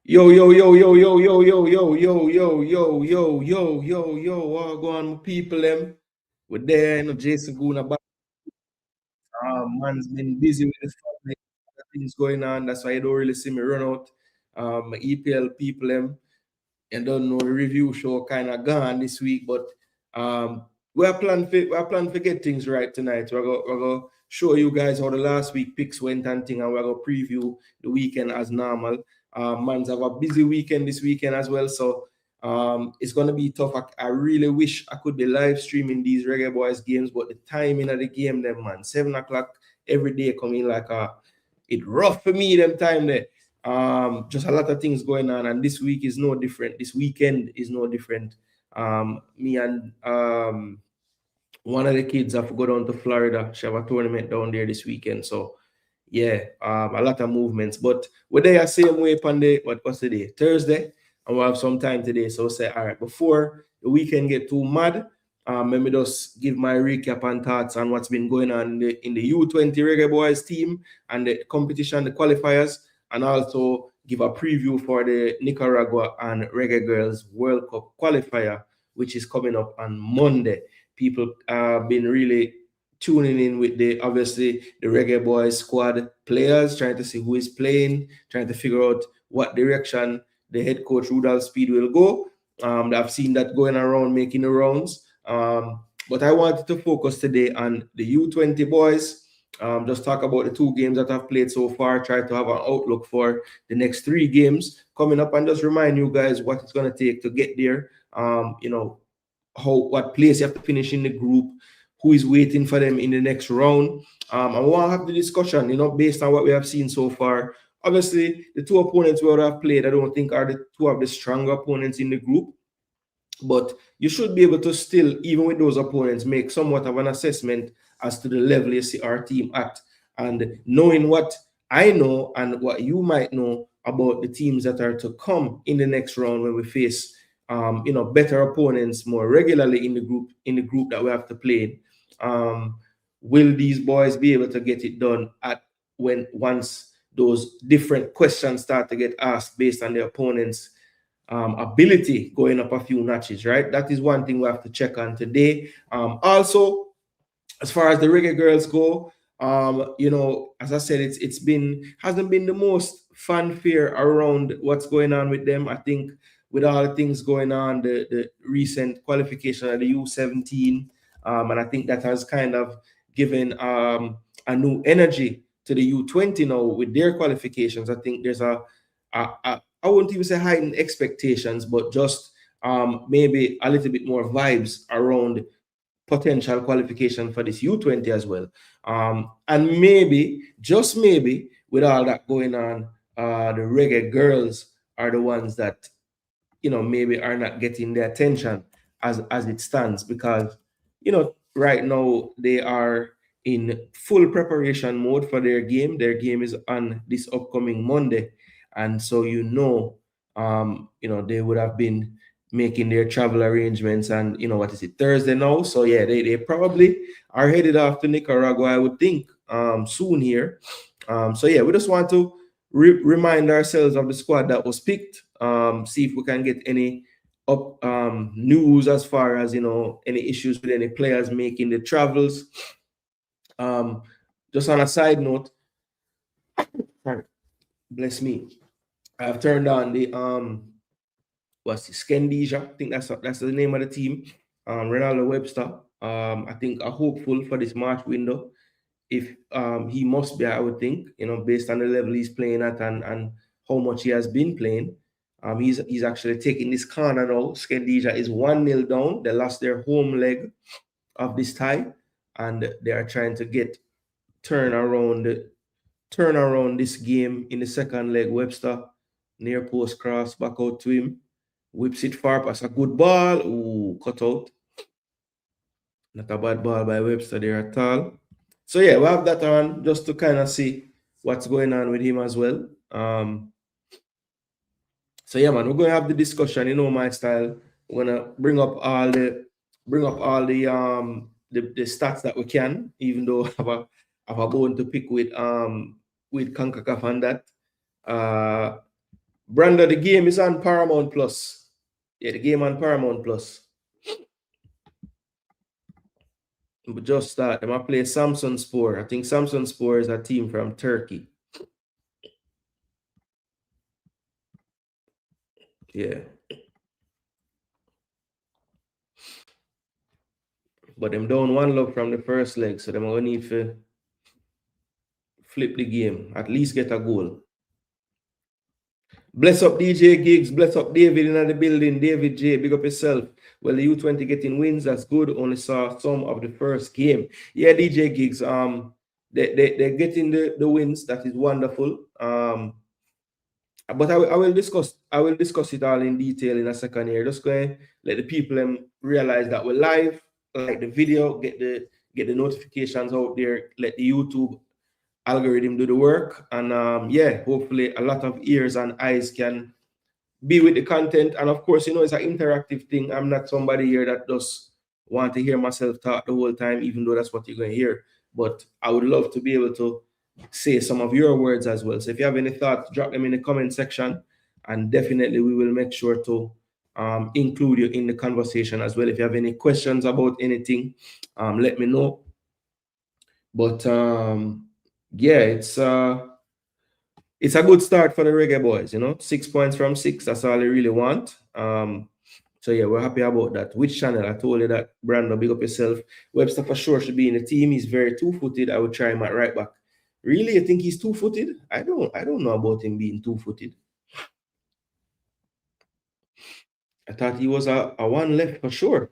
Yo, yo, yo, yo, yo, yo, yo, yo, yo, yo, yo, yo, yo, yo, yo, what go on, people, them? We're there, Jason Gooner. Man's been busy with the family, other things going on. That's why you don't really see me run out. My EPL people, them, and don't know the review show kind of gone this week, but we're planning to get things right tonight. We're gonna show you guys how the last week picks went and thing, and we're gonna preview the weekend as normal. Man's have a busy weekend this weekend as well, so it's gonna be tough. I really wish I could be live streaming these Reggae Boyz games, but the timing of the game, them man, 7 o'clock every day coming like it rough for me them time there. Just a lot of things going on, and this week is no different. This weekend is no different. Me and one of the kids have to go down to Florida. She have a tournament down there this weekend. So yeah, a lot of movements. But we're there same way on the what's the day? Thursday, and we'll have some time today. So say, all right, before the weekend get too mad, let me just give my recap and thoughts on what's been going on in the U20 Reggae Boyz team and the competition, the qualifiers, and also give a preview for the Nicaragua and Reggae Girlz World Cup qualifier, which is coming up on Monday. People have been really tuning in with obviously the Reggae Boyz squad players, trying to see who is playing, trying to figure out what direction the head coach Rudolph Speed will go. I've seen that going around, making the rounds. But I wanted to focus today on the U20 boys. Just talk about the 2 games that I've played so far, try to have an outlook for the next 3 games coming up, and just remind you guys what it's going to take to get there. What place you have to finish in the group, who is waiting for them in the next round. I want to have the discussion, based on what we have seen so far. Obviously, the 2 opponents we have played, I don't think are the 2 of the stronger opponents in the group. But you should be able to still, even with those opponents, make somewhat of an assessment as to the level you see our team at. And knowing what I know and what you might know about the teams that are to come in the next round when we face better opponents more regularly in the group that we have to play. Will these boys be able to get it done once those different questions start to get asked based on the opponents' ability going up a few notches, right? That is one thing we have to check on today. Also, as far as the Reggae Girlz go, as I said, hasn't been the most fanfare around what's going on with them. I think with all the things going on, the recent qualification of the U17, and I think that has kind of given a new energy to the U20 now with their qualifications. I think there's I wouldn't even say heightened expectations, but just maybe a little bit more vibes around potential qualification for this U20 as well. And maybe, just maybe, with all that going on, the Reggae Girlz are the ones that maybe are not getting the attention as it stands, because right now they are in full preparation mode for their game. Their game is on this upcoming Monday, and so they would have been making their travel arrangements, and what is it, Thursday now? So yeah, they probably are headed off to Nicaragua, I would think, soon here. So yeah, we just want to remind ourselves of the squad that was picked. See if we can get any news as far as any issues with any players making the travels. Just on a side note, bless me, I've turned on the what's the Scandisia? I think that's the name of the team. Ronaldo Webster. I think are hopeful for this March window. If he must be, I would think, based on the level he's playing at and how much he has been playing. He's actually taking this corner now. Scandisia is 1-0 down. They lost their home leg of this tie, and they are trying to turn around this game in the second leg. Webster near post cross back out to him, whips it far past a good ball. Ooh, cut out. Not a bad ball by Webster there at all. So yeah, we'll have that on just to kind of see what's going on with him as well. So yeah, man, we're going to have the discussion. My style. We're gonna bring up all the stats that we can, even though I have a bone to pick with Concacaf on that. Branda, the game is on Paramount Plus. Yeah, the game on Paramount Plus. But just start. Them I play Samson Spor. I think Samson Spor is a team from Turkey. Yeah. But them down 1-0 from the first leg, so them are gonna need to flip the game, at least get a goal. Bless up DJ Gigs, bless up David in the building. David J, big up yourself. Well, the U20 getting wins, that's good. Only saw some of the first game. Yeah, DJ Gigs, they're getting the wins. That is wonderful. But I will discuss it all in detail in a second here. Just going to let the people realize that we're live, like the video, get the notifications out there, let the YouTube algorithm do the work, and yeah, hopefully a lot of ears and eyes can be with the content. And of course, it's an interactive thing. I'm not somebody here that just want to hear myself talk the whole time, even though that's what you're going to hear. But I would love to be able to say some of your words as well. So if you have any thoughts, drop them in the comment section, and definitely we will make sure to include you in the conversation as well. If you have any questions about anything, let me know. But yeah, it's a good start for the Reggae Boyz. 6 points from 6, that's all they really want. So yeah, we're happy about that. Which channel? I told you that. Brando, big up yourself. Webster for sure should be in the team. He's very two-footed. I would try him at right back. Really, you think he's two-footed? I don't know about him being two-footed. I thought he was a one left for sure.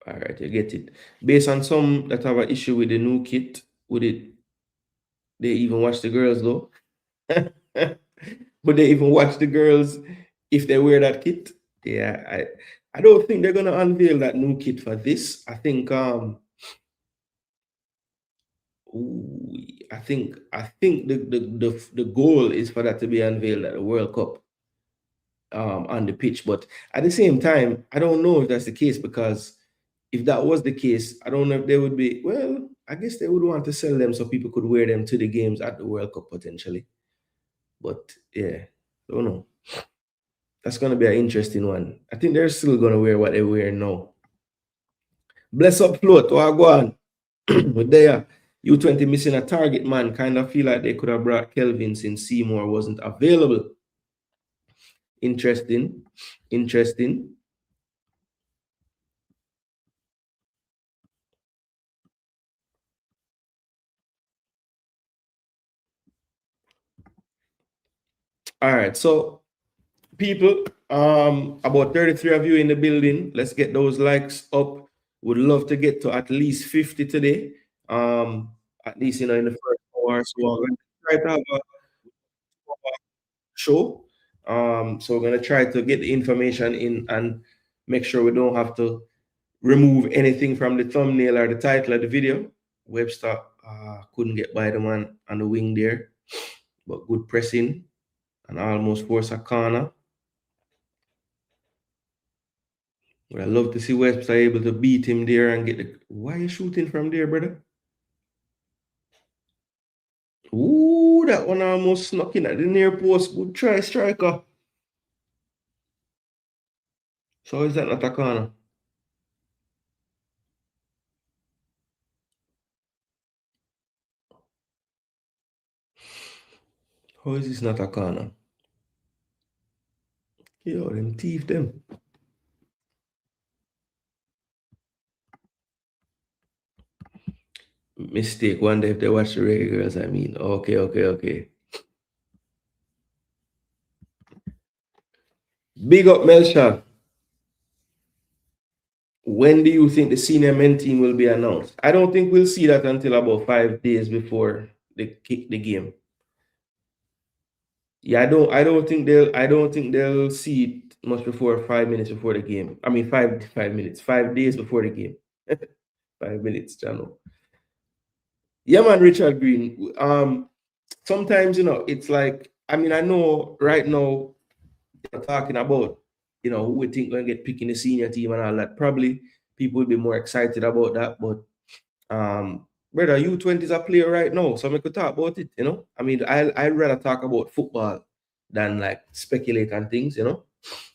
All right, you get it. Based on some that have an issue with the new kit, would they even watch the girls though? But they even watch the girls if they wear that kit? Yeah, I don't think they're gonna unveil that new kit for this. I think I think the goal is for that to be unveiled at the World Cup on the pitch. But at the same time, I don't know if that's the case, because if that was the case, I don't know if they would be, well, I guess they would want to sell them so people could wear them to the games at the World Cup potentially. But yeah, don't know. That's going to be an interesting one. I think they're still going to wear what they wear now. Bless up float, go on. But there, U20 missing a target man. Kind of feel like they could have brought Kelvin since Seymour wasn't available. Interesting. All right, so people, about 33 of you in the building. Let's get those likes up. Would love to get to at least 50 today. At least in the first hour. So we're going to try to have a show. So we're going to try to get the information in and make sure we don't have to remove anything from the thumbnail or the title of the video. Webster couldn't get by the man on the wing there, but good pressing and almost force a corner. But I love to see Webster able to beat him there and get the. Why are you shooting from there, brother? Ooh, that one almost snuck in at the near post. Good try, striker. So is that not a corner? How is this not a corner? Yo, them thief them. Mistake. Wonder if they watch the Reggae Girlz, I mean. Okay. Big up, Melcha. When do you think the senior men team will be announced? I don't think we'll see that until about 5 days before they kick the game. Yeah, I don't think they'll see it much before 5 minutes before the game. I mean 5 minutes, 5 days before the game. 5 minutes, channel. Yeah, man, Richard Green. Sometimes it's like, I mean, I know right now they're talking about who we think gonna get picked in the senior team and all that. Probably people will be more excited about that, but brother, U20 is a player right now, so I could talk about it, you know. I mean, I'd rather talk about football than like speculate on things, you know.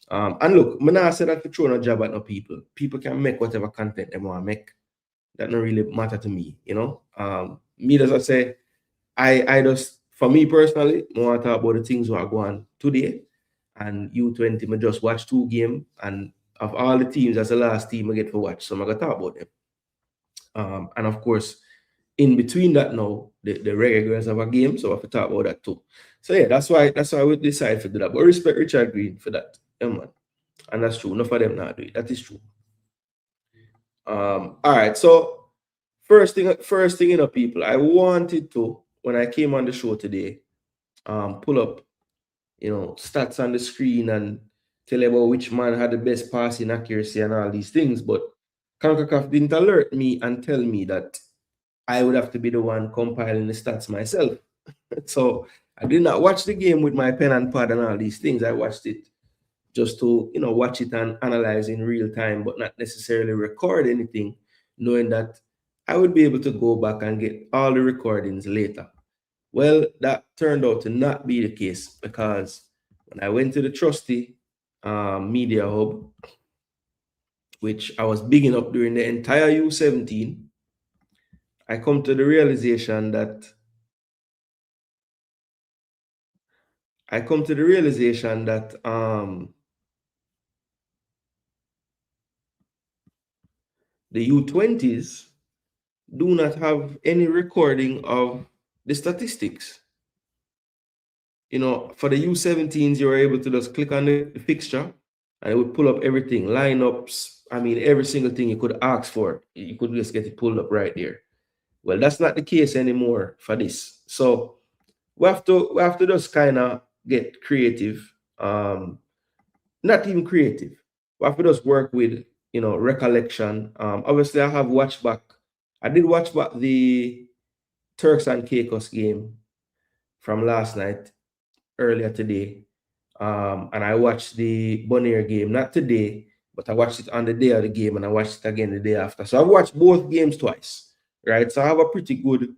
And look, I'm not say that to throw no job at no people. People can make whatever content they want to make. That don't really matter to me, you know. Me, as I say, I just, for me personally, I want to talk about the things that are going today. And U20, I just watch 2 games, and of all the teams, that's the last team I get to watch. So I'm going to talk about them. And of course, in between that now, the Reggae Girlz have a game, so I have to talk about that too. So yeah, that's why we decide to do that. But respect Richard Green for that. Yeah, man. And that's true. Enough of them not do it. That is true. All right. So first thing, you know, people, I wanted to, when I came on the show today, pull up, you know, stats on the screen and tell you about which man had the best passing accuracy and all these things. But Concacaf didn't alert me and tell me that I would have to be the one compiling the stats myself. So I did not watch the game with my pen and pad and all these things. I watched it just to, you know, watch it and analyze in real time, but not necessarily record anything, knowing that I would be able to go back and get all the recordings later. Well, that turned out to not be the case, because when I went to the trusty media hub, which I was bigging up during the entire U17, I come to the realization that the U20s do not have any recording of the statistics. You know, for the U17s, you were able to just click on the fixture and it would pull up everything, lineups. I mean, every single thing you could ask for, you could just get it pulled up right there. Well, that's not the case anymore for this. So we have to just kind of get creative. Not even creative. We have to just work with, you know, recollection. Obviously, I have watched back. I did watch back the Turks and Caicos game from last night, earlier today. And I watched the Bonaire game, not today, but I watched it on the day of the game, and I watched it again the day after. So I've watched both games twice, right? So I have a pretty good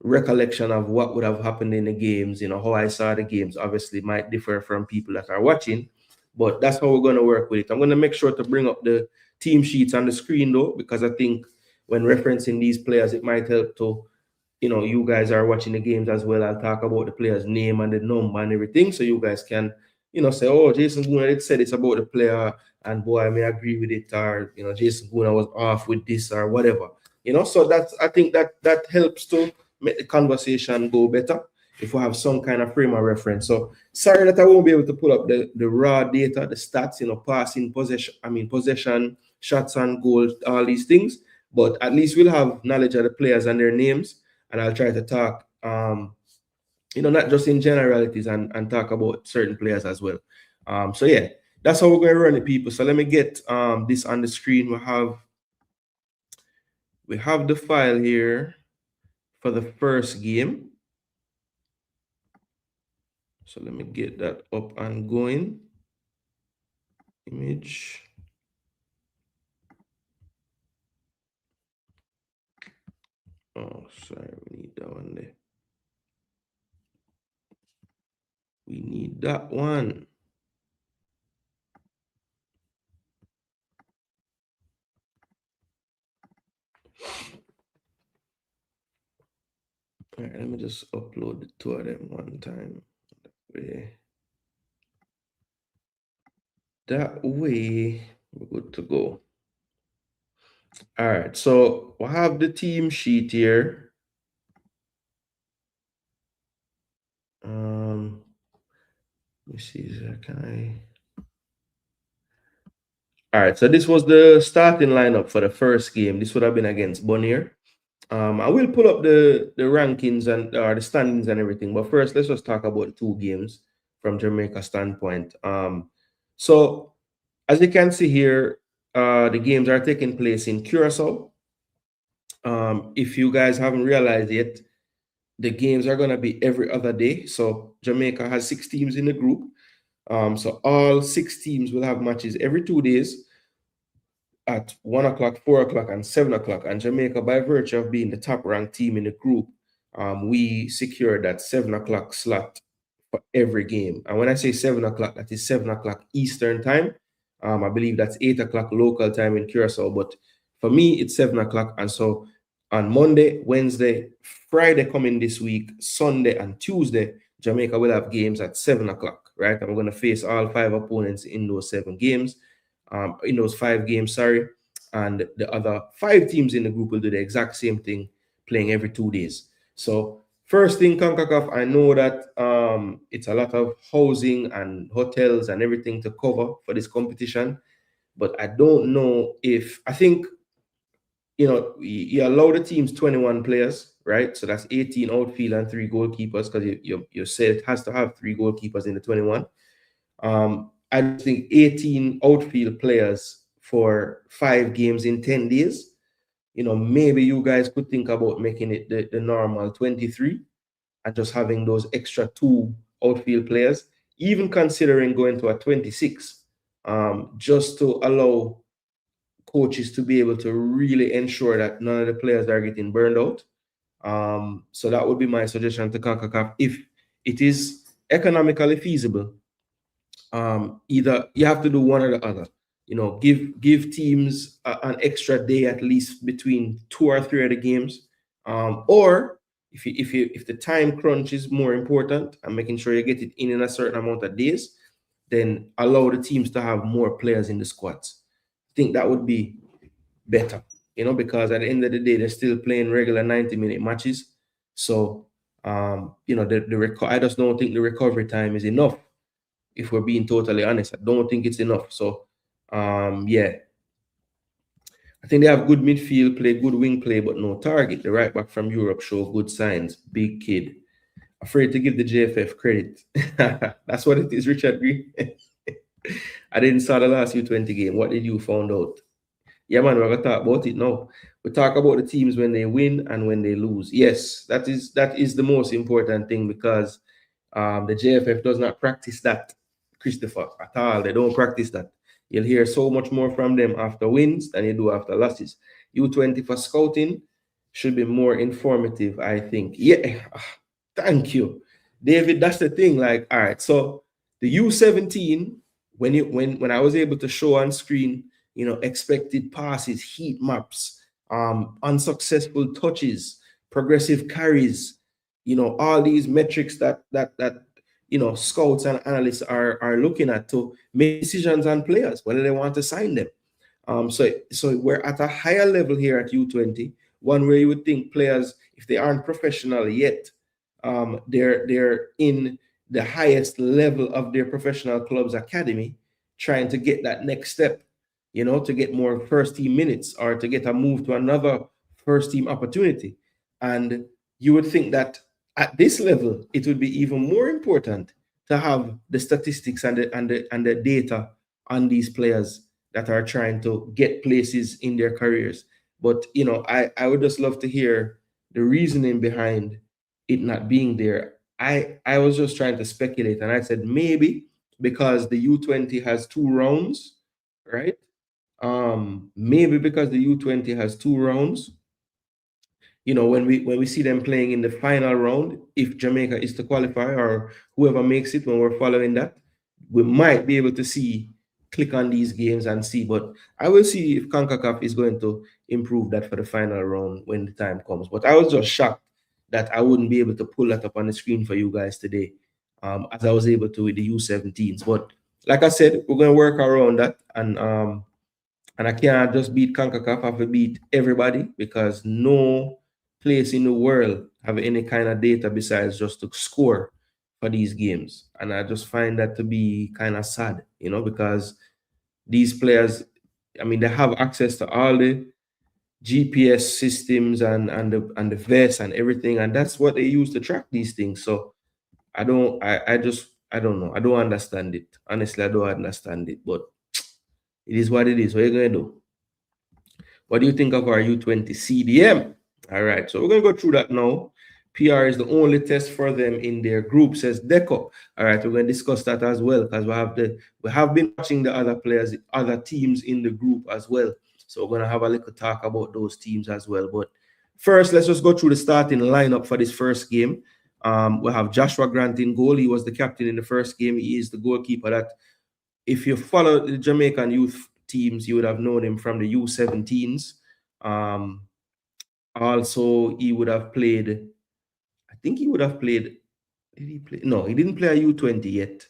recollection of what would have happened in the games. You know, how I saw the games obviously might differ from people that are watching, but that's how we're going to work with it. I'm going to make sure to bring up the team sheets on the screen though, because I think when referencing these players, it might help to, you know, you guys are watching the games as well. I'll talk about the player's name and the number and everything, so you guys can, you know, say, oh, Jason Gooner said it's about the player, and boy, I may agree with it, or, you know, Jason Gooner was off with this or whatever, you know. So that's, I think that helps to make the conversation go better if we have some kind of frame of reference. So sorry that I won't be able to pull up the raw data, the stats, you know, passing, possession, shots and goals, all these things, but at least we'll have knowledge of the players and their names, and I'll try to talk, you know, not just in generalities, and talk about certain players as well. So yeah, that's how we're going to run it, people. So let me get this on the screen. We have the file here for the first game. So let me get that up and going. Image. Oh, sorry, we need that one there. We need that one. All right, let me just upload the two of them one time. That way, we're good to go. All right, so we'll have the team sheet here. Let me see, can I? All right, so this was the starting lineup for the first game. This would have been against Bonaire. I will pull up the rankings and the standings and everything, but first let's just talk about the 2 games from Jamaica standpoint. So as you can see here, the games are taking place in Curacao. If you guys haven't realized yet, the games are going to be every other day. So Jamaica has 6 teams in the group. So all 6 teams will have matches every 2 days. at 1 o'clock, 4 o'clock, and 7 o'clock. And Jamaica, by virtue of being the top ranked team in the group, we secured that 7 o'clock slot for every game. And when I say 7 o'clock, that is 7 o'clock Eastern time. I believe that's 8 o'clock local time in Curacao. But for me, it's 7 o'clock. And so on Monday, Wednesday, Friday coming this week, Sunday, and Tuesday, Jamaica will have games at 7 o'clock, right? And we're going to face all 5 opponents in those 7 games, in those 5 games, sorry. And the other 5 teams in the group will do the exact same thing, playing every 2 days. So first thing, Concacaf, I know that it's a lot of housing and hotels and everything to cover for this competition, but I don't know if, I think, you know, you allow the teams 21 players, right? So that's 18 outfield and 3 goalkeepers, because you said it has to have 3 goalkeepers in the 21. I think 18 outfield players for 5 games in 10 days. You know, maybe you guys could think about making it the normal 23 and just having those extra 2 outfield players, even considering going to a 26, just to allow coaches to be able to really ensure that none of the players are getting burned out. So that would be my suggestion to Concacaf. If it is economically feasible, either you have to do one or the other. You know, give teams an extra day at least between 2 or 3 of the games, or if the time crunch is more important and making sure you get it in a certain amount of days, then allow the teams to have more players in the squads. I think that would be better, you know, because at the end of the day, they're still playing regular 90-minute matches. So, you know, I just don't think the recovery time is enough. If we're being totally honest, I don't think it's enough. So, yeah, I think they have good midfield play, good wing play, but no target. The right back from Europe show good signs. Big kid. Afraid to give the JFF credit. That's what it is, Richard Green. I didn't saw the last U20 game. What did you find out? Yeah, man, we're going to talk about it now. We talk about the teams when they win and when they lose. Yes, that is the most important thing, because the JFF does not practice that, Christopher, at all. They don't practice that. You'll hear so much more from them after wins than you do after losses. U20 for scouting should be more informative, I think. Yeah, thank you, David. That's the thing. Like, all right, so the U17, when I was able to show on screen, you know, expected passes, heat maps, unsuccessful touches, progressive carries, you know, all these metrics that you know, scouts and analysts are looking at to make decisions on players, whether they want to sign them. So we're at a higher level here at U20, one where you would think players, if they aren't professional yet, they're in the highest level of their professional club's academy, trying to get that next step, you know, to get more first team minutes or to get a move to another first team opportunity. And you would think that at this level, it would be even more important to have the statistics and the data on these players that are trying to get places in their careers. But, you know, I would just love to hear the reasoning behind it not being there. I was just trying to speculate, and I said maybe because the U20 has 2 rounds, right? Maybe because the U20 has 2 rounds. You know, when we see them playing in the final round, if Jamaica is to qualify or whoever makes it, when we're following that, we might be able to click on these games and see. But I will see if Concacaf is going to improve that for the final round when the time comes. But I was just shocked that I wouldn't be able to pull that up on the screen for you guys today, as I was able to with the U17s. But like I said, we're going to work around that, and I can't just beat Concacaf. I have to beat everybody, because no place in the world have any kind of data besides just to score for these games. And I just find that to be kind of sad, you know, because these players, I mean, they have access to all the GPS systems and the vests and everything, and that's what they use to track these things. So I don't know. I don't understand it. Honestly, I don't understand it, but it is what it is. What are you gonna do? What do you think of our U20 CDM? All right, so we're going to go through that now. PR is the only test for them in their group, says Deco. All right, we're going to discuss that as well, because we have been watching the other players, other teams in the group as well. So we're going to have a little talk about those teams as well. But first, let's just go through the starting lineup for this first game. We have Joshua Grant in goal. He was the captain in the first game. He is the goalkeeper that, if you follow the Jamaican youth teams, you would have known him from the U17s. Also, he would have played, I think he would have played, did he play? No, he didn't play a U20 yet.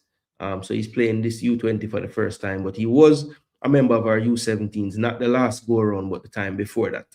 So he's playing this U20 for the first time, but he was a member of our U17s, not the last go around, but the time before that.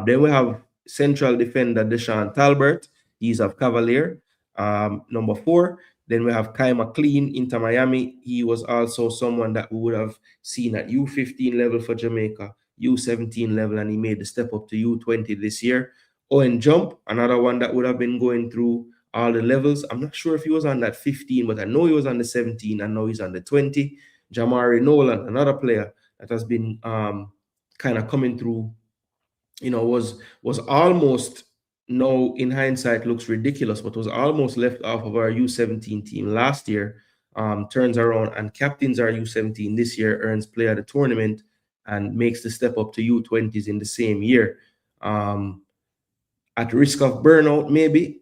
Then we have central defender Deshaun Talbert. He's of Cavalier, number 4. Then we have Kai McLean, Inter Miami. He was also someone that we would have seen at U15 level for Jamaica, U17 level, and he made the step up to U20 this year. Owen Jump, another one that would have been going through all the levels. I'm not sure if he was on that 15, but I know he was on the 17, and now he's on the 20. Jamari Nolan, another player that has been kind of coming through, was almost, now in hindsight looks ridiculous, but was almost left off of our U17 team last year. Turns around and captains our U17 this year, earns player of the tournament, and makes the step up to U20s in the same year. At risk of burnout, maybe,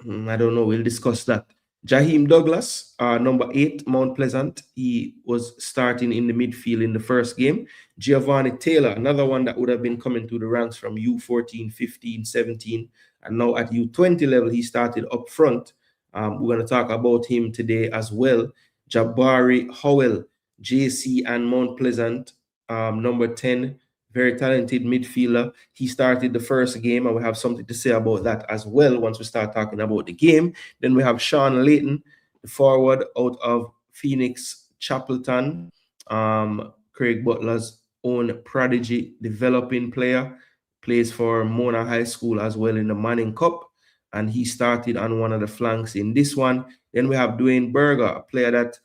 I don't know, we'll discuss that. Jaheim Douglas, number 8, Mount Pleasant. He was starting in the midfield in the first game. Giovanni Taylor, another one that would have been coming through the ranks from U14, 15, 17, and now at U20 level, he started up front. We're going to talk about him today as well. Jabari Howell, JC and Mount Pleasant, number 10, very talented midfielder. He started the first game, and we have something to say about that as well once we start talking about the game. Then we have Sean Layton, the forward out of Phoenix Chapelton, Craig Butler's own prodigy developing player, plays for Mona High School as well in the Manning Cup, and he started on one of the flanks in this one. Then we have Dwayne Berger, a player that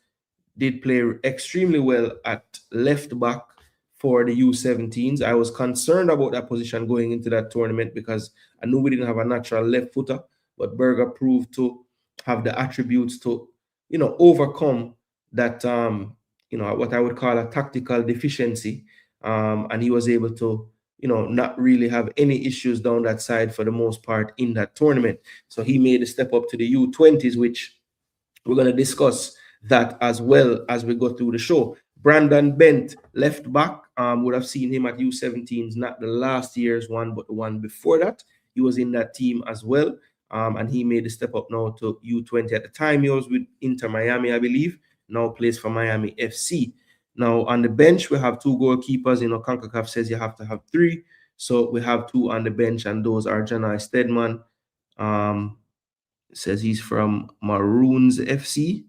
did play extremely well at left back for the U17s. I was concerned about that position going into that tournament because I knew we didn't have a natural left footer, but Berger proved to have the attributes to, overcome that, what I would call a tactical deficiency. And he was able to, not really have any issues down that side for the most part in that tournament. So he made a step up to the U20s, which we're going to discuss that as well as we go through the show. Brandon Bent, left back, would have seen him at U17s, not the last year's one, but the one before that. He was in that team as well, and he made a step up now to U20. At the time, he was with Inter Miami, I believe. Now plays for Miami FC. Now on the bench, we have 2 goalkeepers. Concacaf says you have to have 3. So we have 2 on the bench, and those are Janai Stedman. Says he's from Maroons FC.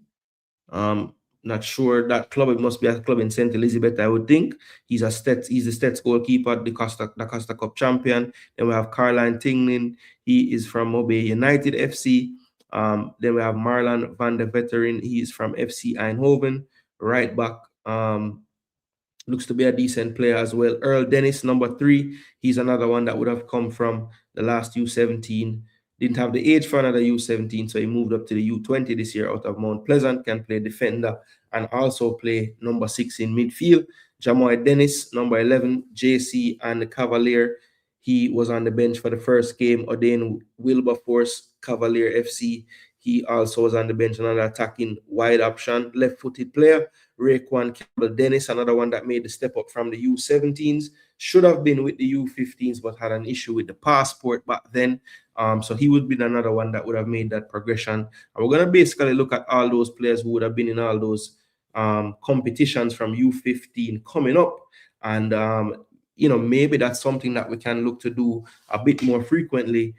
Not sure that club. It must be a club in St. Elizabeth, I would think. He's the Stets goalkeeper, the Costa Cup champion. Then we have Caroline Tingling. He is from Mobay United FC. Then we have Marlon van der Vetteren. He is from FC Eindhoven. Right back, looks to be a decent player as well. Earl Dennis, number 3. He's another one that would have come from the last U17. Didn't have the age for another U17, so he moved up to the U20 this year out of Mount Pleasant. Can play defender and also play number 6 in midfield. Jamoy Dennis, number 11, JC and the Cavalier. He was on the bench for the first game. Odain Wilberforce, Cavalier FC. He also was on the bench, another attacking wide option, left-footed player. Raekwon Campbell Dennis, another one that made the step up from the U17s. Should have been with the U15s, but had an issue with the passport back then. So he would be another one that would have made that progression. And we're going to basically look at all those players who would have been in all those competitions from U15 coming up. And, maybe that's something that we can look to do a bit more frequently,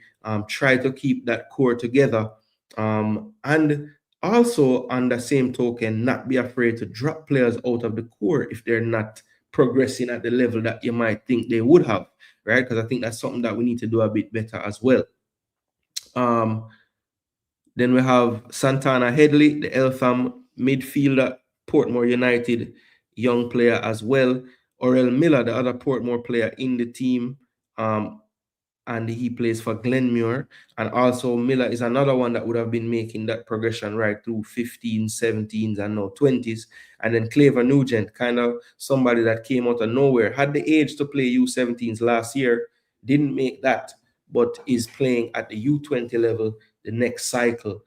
try to keep that core together. And also, on the same token, not be afraid to drop players out of the core if they're not progressing at the level that you might think they would have, right? Because I think that's something that we need to do a bit better as well. Then we have Santana Headley, the Eltham midfielder, Portmore United, young player as well. Orel Miller, the other Portmore player in the team. and he plays for Glenmuir. And also Miller is another one that would have been making that progression right through 15s, 17s, and now 20s. And then Claver Nugent, kind of somebody that came out of nowhere, had the age to play U17s last year, didn't make that, but is playing at the U20 level the next cycle.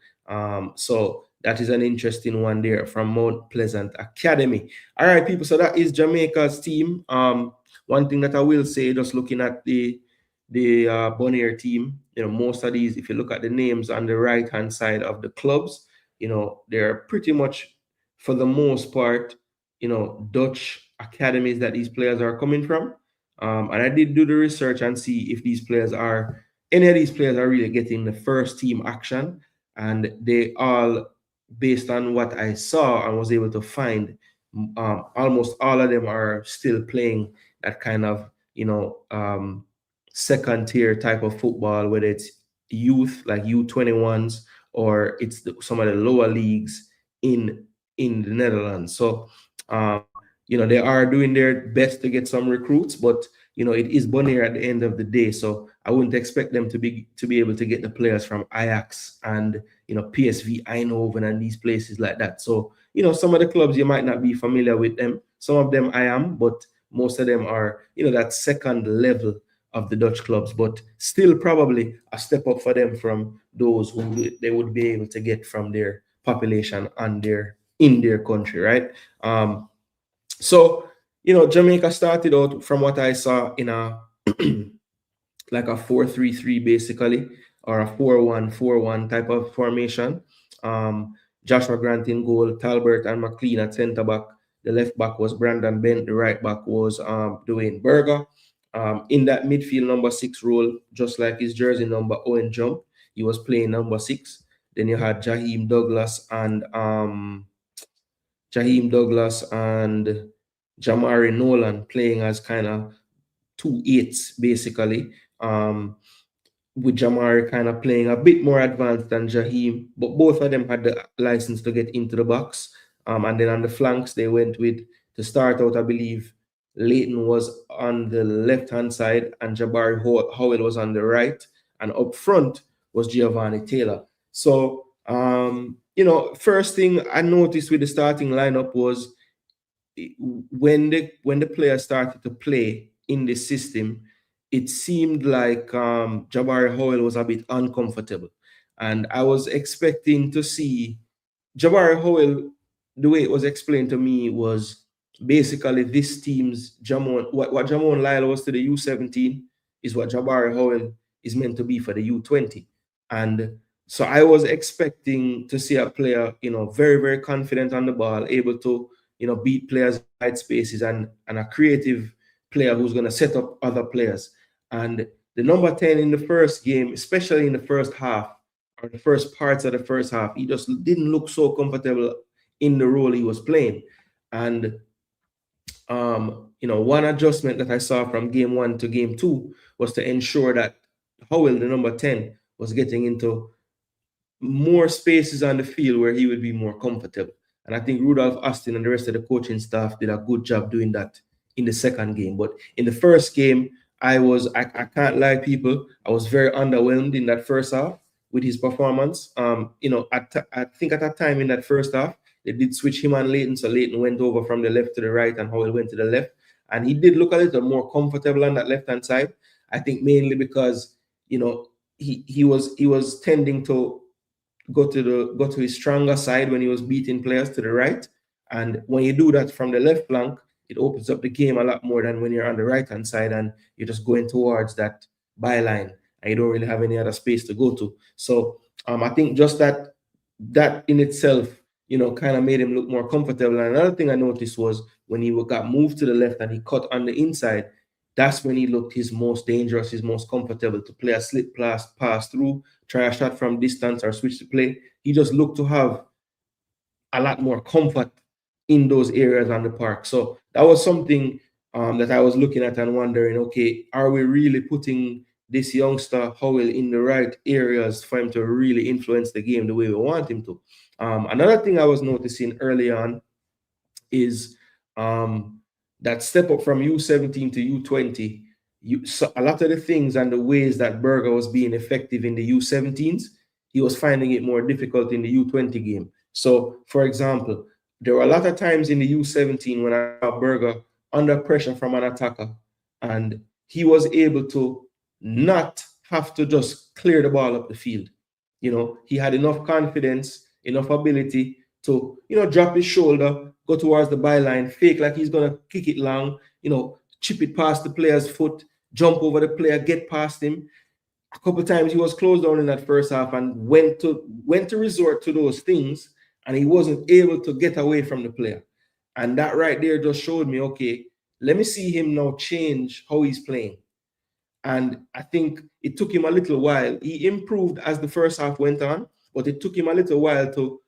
So that is an interesting one there from Mount Pleasant Academy. All right, people. So that is Jamaica's team. One thing that I will say, just looking at the Bonaire team, most of these, if you look at the names on the right hand side of the clubs, they're pretty much, for the most part, Dutch academies that these players are coming from. And I did do the research and see if any of these players are really getting the first team action, and they all, based on what I saw and was able to find, almost all of them are still playing that kind of second tier type of football, whether it's youth like U21s or it's some of the lower leagues in the Netherlands. So they are doing their best to get some recruits, but it is Bonaire at the end of the day. So I wouldn't expect them to be able to get the players from Ajax and PSV Eindhoven and these places like that. So some of the clubs you might not be familiar with them. Some of them I am, but most of them are that second level of the Dutch clubs, but still probably a step up for them from those who they would be able to get from their population and in their country, right? So Jamaica started out, from what I saw, in a like a 4-3-3 basically, or a 4-1-4-1 type of formation. Joshua Grant in goal, Talbert and McLean at centre back. The left back was Brandon Bent. The right back was Dwayne Berger. In that midfield number 6 role, just like his jersey number, Owen Jump, he was playing number 6. Then you had Jaheim Douglas and Jamari Nolan playing as kind of 2-8s basically. With Jamari kind of playing a bit more advanced than Jaheim, but both of them had the license to get into the box. And then on the flanks, they went with, to start out, I believe, Leighton was on the left-hand side and Jabari Howell was on the right. And up front was Giovanni Taylor. So, first thing I noticed with the starting lineup was when the players started to play in the system, it seemed like Jabari Howell was a bit uncomfortable. And I was expecting to see Jabari Howell, the way it was explained to me, was basically this team's what Jamon Lyle was to the U17 is what Jabari Howell is meant to be for the U20. And so I was expecting to see a player, very, very confident on the ball, able to, beat players in tight spaces, and a creative player who's going to set up other players. And the number 10 in the first game, especially in the first half, or the first parts of the first half, he just didn't look so comfortable in the role he was playing. And one adjustment that I saw from game 1 to game 2 was to ensure that Howell, the number 10, was getting into more spaces on the field where he would be more comfortable. And I think Rudolph Austin and the rest of the coaching staff did a good job doing that in the second game. But in the first game, I can't lie, people, I was very underwhelmed in that first half with his performance. I think at that time in that first half, they did switch him and Leighton. So Leighton went over from the left to the right and Howell went to the left. And he did look a little more comfortable on that left-hand side. I think mainly because, he was tending to go to his stronger side when he was beating players to the right. And when you do that from the left flank, it opens up the game a lot more than when you're on the right-hand side and you're just going towards that byline and you don't really have any other space to go to. So I think just that in itself, kind of made him look more comfortable. And another thing I noticed was when he got moved to the left and he cut on the inside, that's when he looked his most dangerous, his most comfortable to play a slip pass through, try a shot from distance or switch to play. He just looked to have a lot more comfort in those areas on the park. So that was something that I was looking at and wondering, okay, are we really putting this youngster Howell in the right areas for him to really influence the game the way we want him to? Another thing I was noticing early on is that step up from U17 to U20. So a lot of the things and the ways that Berger was being effective in the U17s, he was finding it more difficult in the U20 game. So, for example, there were a lot of times in the U17 when I saw Berger under pressure from an attacker, and he was able to not have to just clear the ball up the field. He had enough confidence, enough ability to, drop his shoulder, go towards the byline, fake like he's going to kick it long, chip it past the player's foot, jump over the player, get past him. A couple times he was closed down in that first half and went to resort to those things, and he wasn't able to get away from the player. And that right there just showed me, okay, let me see him now change how he's playing. And I think it took him a little while. He improved as the first half went on, but it took him a little while to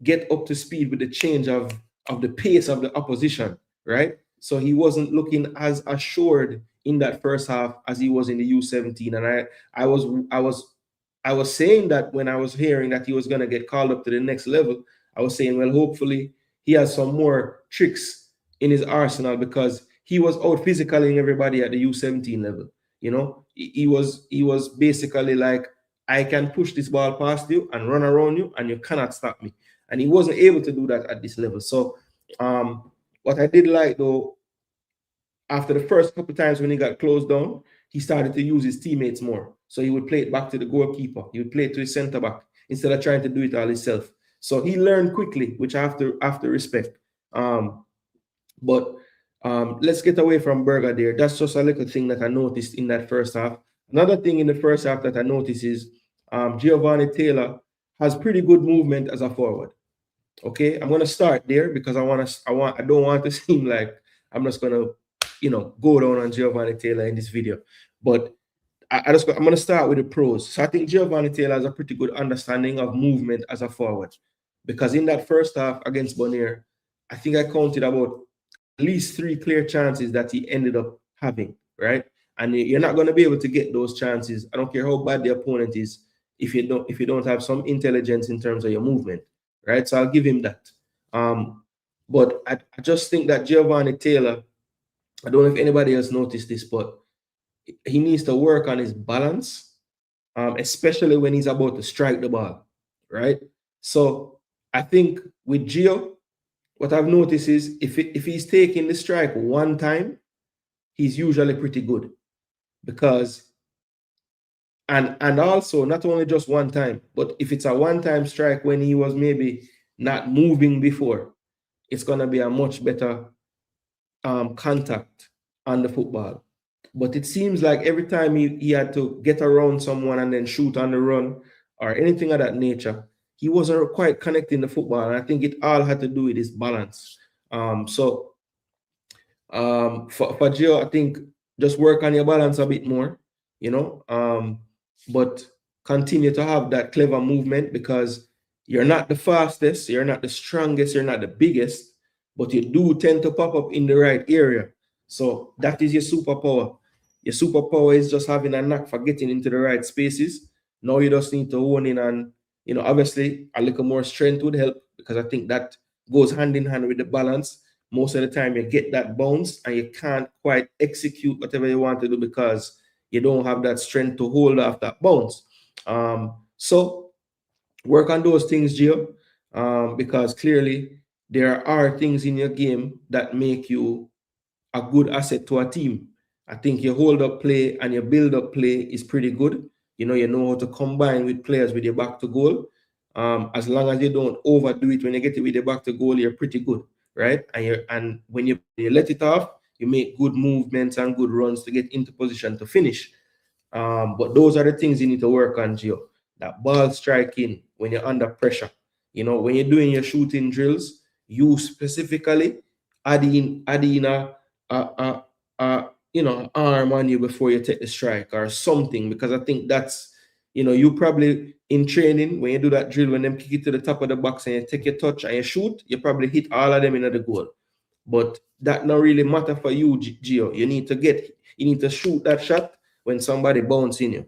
get up to speed with the change of the pace of the opposition, right? So he wasn't looking as assured in that first half as he was in the U17. And I was saying that when I was hearing that he was going to get called up to the next level, I was saying, well, hopefully he has some more tricks in his arsenal, because he was out physicaling everybody at the U17 level. He was basically like, I can push this ball past you and run around you, and you cannot stop me. And he wasn't able to do that at this level. So what I did like, though, after the first couple times when he got closed down, he started to use his teammates more. So he would play it back to the goalkeeper. He would play it to his center back instead of trying to do it all himself. So he learned quickly, which I have to respect. But let's get away from Berger there. That's just a little thing that I noticed in that first half. Another thing in the first half that I noticed is Giovanni Taylor has pretty good movement as a forward. Okay, I'm gonna start there because I don't want to seem like I'm just gonna, go down on Giovanni Taylor in this video. But I'm gonna start with the pros. So I think Giovanni Taylor has a pretty good understanding of movement as a forward, because in that first half against Bonaire, I think I counted about at least 3 clear chances that he ended up having, right? And you're not going to be able to get those chances. I don't care how bad the opponent is if you don't have some intelligence in terms of your movement, right? So I'll give him that. But I just think that Giovanni Taylor, I don't know if anybody else noticed this, but he needs to work on his balance, especially when he's about to strike the ball, right? So I think with Gio, what I've noticed is if he's taking the strike one time, he's usually pretty good. Because, and also not only just one time, but if it's a one-time strike when he was maybe not moving before, it's going to be a much better contact on the football. But it seems like every time he had to get around someone and then shoot on the run or anything of that nature, he wasn't quite connecting the football. And I think it all had to do with his balance. For Gio, I think just work on your balance a bit more, but continue to have that clever movement, because you're not the fastest, you're not the strongest, you're not the biggest, but you do tend to pop up in the right area. So that is your superpower. Your superpower is just having a knack for getting into the right spaces. Now you just need to hone in on, obviously a little more strength would help, because I think that goes hand in hand with the balance. Most of the time you get that bounce and you can't quite execute whatever you want to do because you don't have that strength to hold off that bounce. So work on those things, Gio, because clearly there are things in your game that make you a good asset to a team. I think your hold up play and your build up play is pretty good. You know how to combine with players with your back to goal. As long as you don't overdo it when you get it with your back to goal, you're pretty good, right? And when you let it off, you make good movements and good runs to get into position to finish. But those are the things you need to work on, Gio. That ball striking when you're under pressure. When you're doing your shooting drills, you specifically add in arm on you before you take the strike or something, because I think that's, you probably in training, when you do that drill, when them kick it to the top of the box and you take your touch and you shoot, you probably hit all of them into the goal. But that not really matter for you, Gio. You need to shoot that shot when somebody bouncing you.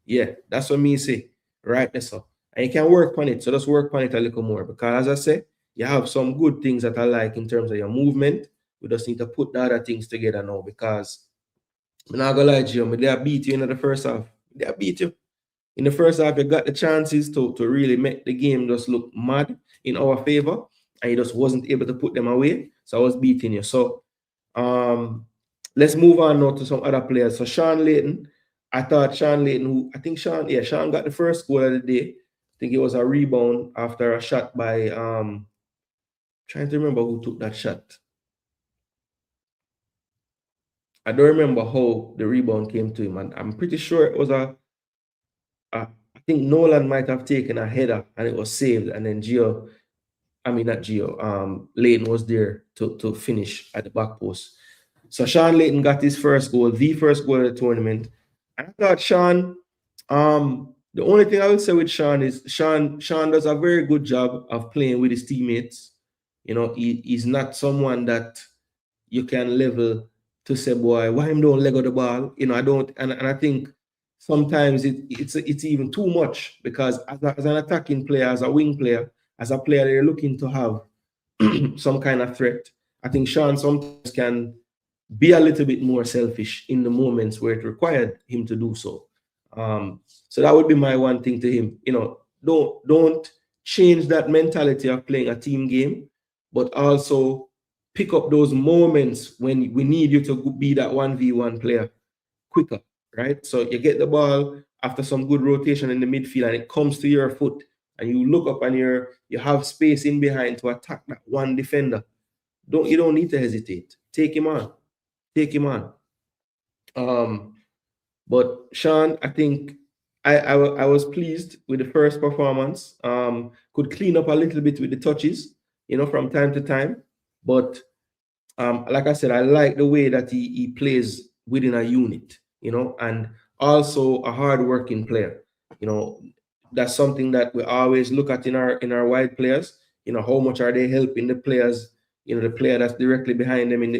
Yeah, that's what me say. Right, that's all. And you can work on it. So just work on it a little more, because as I say, you have some good things that I like in terms of your movement. We just need to put the other things together now, because I'm not gonna lie to you, but they beat you in the first half. They beat you. In the first half, you got the chances to really make the game just look mad in our favor, and you just wasn't able to put them away. So I was beating you. So let's move on now to some other players. So Sean Layton, I thought Sean Layton, who I think Sean got the first goal of the day. I think it was a rebound after a shot by trying to remember who took that shot. I don't remember how the rebound came to him, and I'm pretty sure it was I think Nolan might have taken a header and it was saved, and then Layton was there to finish at the back post. So Sean Layton got his first goal, the first goal of the tournament. And I thought Sean, the only thing I would say with Sean is Sean does a very good job of playing with his teammates. You know, he's not someone that you can level to say, boy, why him don't leg of the ball? You know, I don't, and I think sometimes it's even too much, because as an attacking player, as a wing player, as a player you're looking to have some kind of threat, I think Sean sometimes can be a little bit more selfish in the moments where it required him to do so. So that would be my one thing to him. You know, don't change that mentality of playing a team game, but also pick up those moments when we need you to be that 1v1 player quicker, right? So you get the ball after some good rotation in the midfield and it comes to your foot, and you look up and you have space in behind to attack that one defender. You don't need to hesitate. Take him on. Take him on. But Sean, I think I was pleased with the first performance. Could clean up a little bit with the touches, you know, from time to time. But like I said, I like the way that he plays within a unit, you know, and also a hard-working player. You know, that's something that we always look at in our wide players. You know, how much are they helping the players? You know, the player that's directly behind them in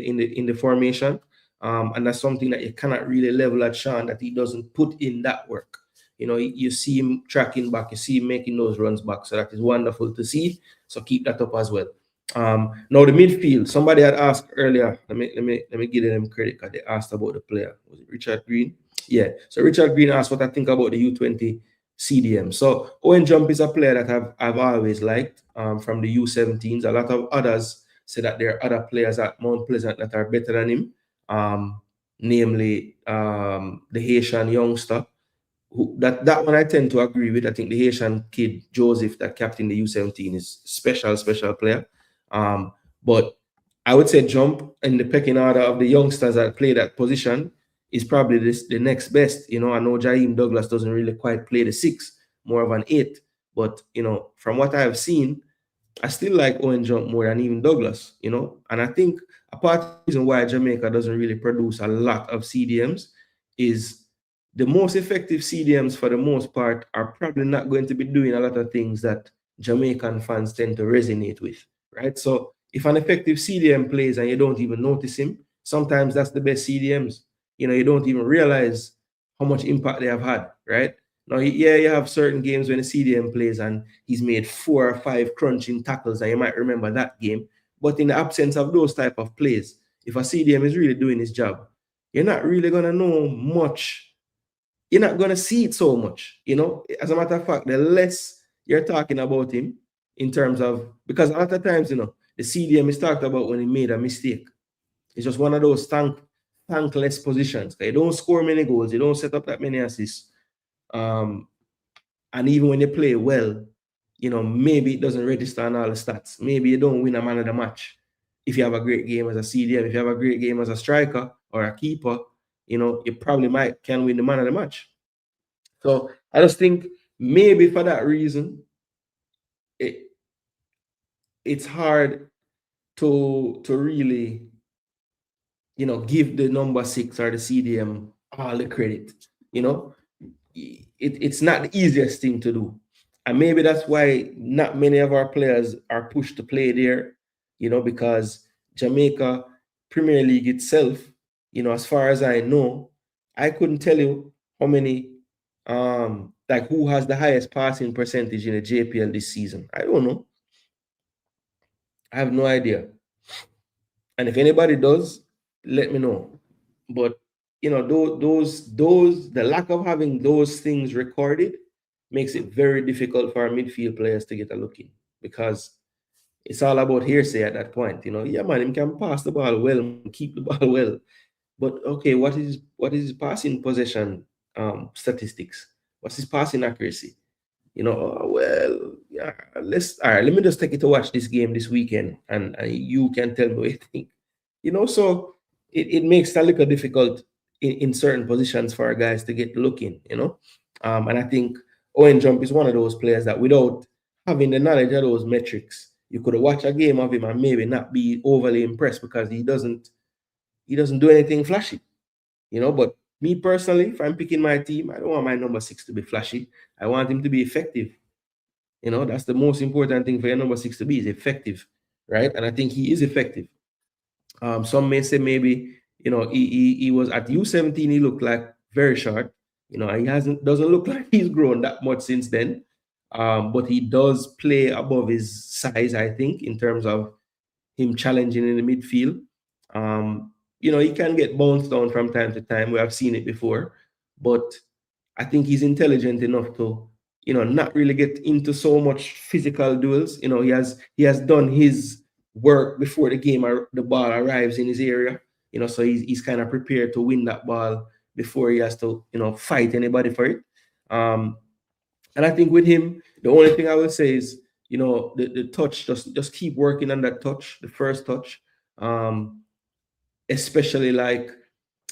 the formation. And that's something that you cannot really level at Sean, that he doesn't put in that work. You know, you see him tracking back, you see him making those runs back. So that is wonderful to see. So keep that up as well. Now the midfield, somebody had asked earlier. Let me give them credit because they asked about the player. Was it Richard Green? Yeah. So Richard Green asked what I think about the U20 CDM. So Owen Jump is a player that I've always liked from the U17s. A lot of others say that there are other players at Mount Pleasant that are better than him, namely the Haitian youngster. That one I tend to agree with. I think the Haitian kid Joseph that captain the U17 is special player. But I would say Jump in the pecking order of the youngsters that play that position is probably the next best. You know, I know Jaheim Douglas doesn't really quite play the 6, more of an 8. But you know, from what I have seen, I still like Owen Jump more than even Douglas. You know, and I think a part of the reason why Jamaica doesn't really produce a lot of CDMs is the most effective CDMs for the most part are probably not going to be doing a lot of things that Jamaican fans tend to resonate with, right? So if an effective CDM plays and you don't even notice him, sometimes that's the best CDMs. You know, you don't even realize how much impact they have had, right? Now, yeah, you have certain games when the CDM plays and he's made 4 or 5 crunching tackles, and you might remember that game. But in the absence of those type of plays, if a CDM is really doing his job, you're not really going to know much. You're not going to see it so much, you know. As a matter of fact, the less you're talking about him in terms of, because a lot of times, you know, the CDM is talked about when he made a mistake. It's just one of those thankless positions. You don't score many goals, you don't set up that many assists. And even when you play well, you know, maybe it doesn't register on all the stats. Maybe you don't win a man of the match. If you have a great game as a CDM, if you have a great game as a striker or a keeper, you know, you probably can win the man of the match. So I just think maybe for that reason, it's hard to really, you know, give the number 6 or the CDM all the credit. You know, it's not the easiest thing to do. And maybe that's why not many of our players are pushed to play there, you know, because Jamaica Premier League itself, you know, as far as I know, I couldn't tell you how many, like who has the highest passing percentage in the JPL this season. I don't know. I have no idea. And if anybody does, let me know. But you know, the lack of having those things recorded makes it very difficult for our midfield players to get a look in, because it's all about hearsay at that point. You know, yeah, man, him can pass the ball well, keep the ball well, but okay, what is his passing possession statistics? What's his passing accuracy? You know, well, yeah, all right, let me just take it to watch this game this weekend, and you can tell me what you think. You know, so it makes it a little difficult in certain positions for our guys to get looking, you know. And I think Owen Jump is one of those players that without having the knowledge of those metrics, you could watch a game of him and maybe not be overly impressed because he doesn't do anything flashy, you know. But me personally, if I'm picking my team, I don't want my number 6 to be flashy. I want him to be effective. You know, that's the most important thing for your number 6 to be, is effective, right? And I think he is effective. Some may say maybe, you know, he was at U17, he looked like very short. You know, he doesn't look like he's grown that much since then. But he does play above his size, I think, in terms of him challenging in the midfield. You know, he can get bounced down from time to time. We have seen it before, but I think he's intelligent enough to, you know, not really get into so much physical duels. You know, he has done his work before the ball arrives in his area. You know, so he's kind of prepared to win that ball before he has to, you know, fight anybody for it. And I think with him, the only thing I will say is, you know, the touch, just keep working on that touch, the first touch. Especially like,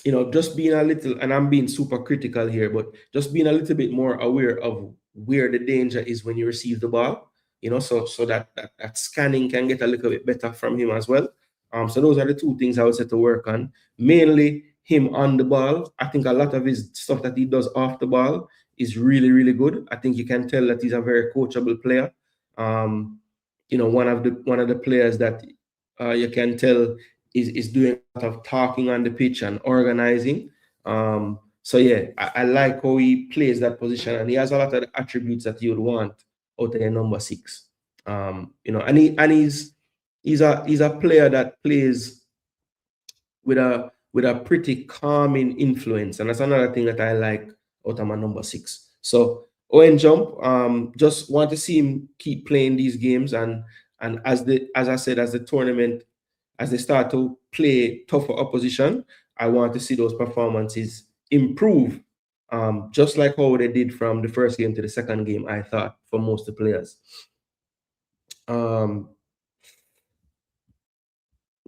you know, just being a little, and I'm being super critical here, but just being a little bit more aware of where the danger is when you receive the ball, you know, so that scanning can get a little bit better from him as well. So those are the two things I would say to work on. Mainly him on the ball. I think a lot of his stuff that he does off the ball is really, really good. I think you can tell that he's a very coachable player. You know, one of the players that you can tell is doing a lot of talking on the pitch and organizing. So yeah, I like how he plays that position, and he has a lot of the attributes that you would want out of a number 6. You know, and he's a player that plays with a pretty calming influence, and that's another thing that I like out of my number 6. So Owen Jump, just want to see him keep playing these games, and as I said, as the tournament, as they start to play tougher opposition, I want to see those performances improve, just like how they did from the first game to the second game, I thought, for most of the players.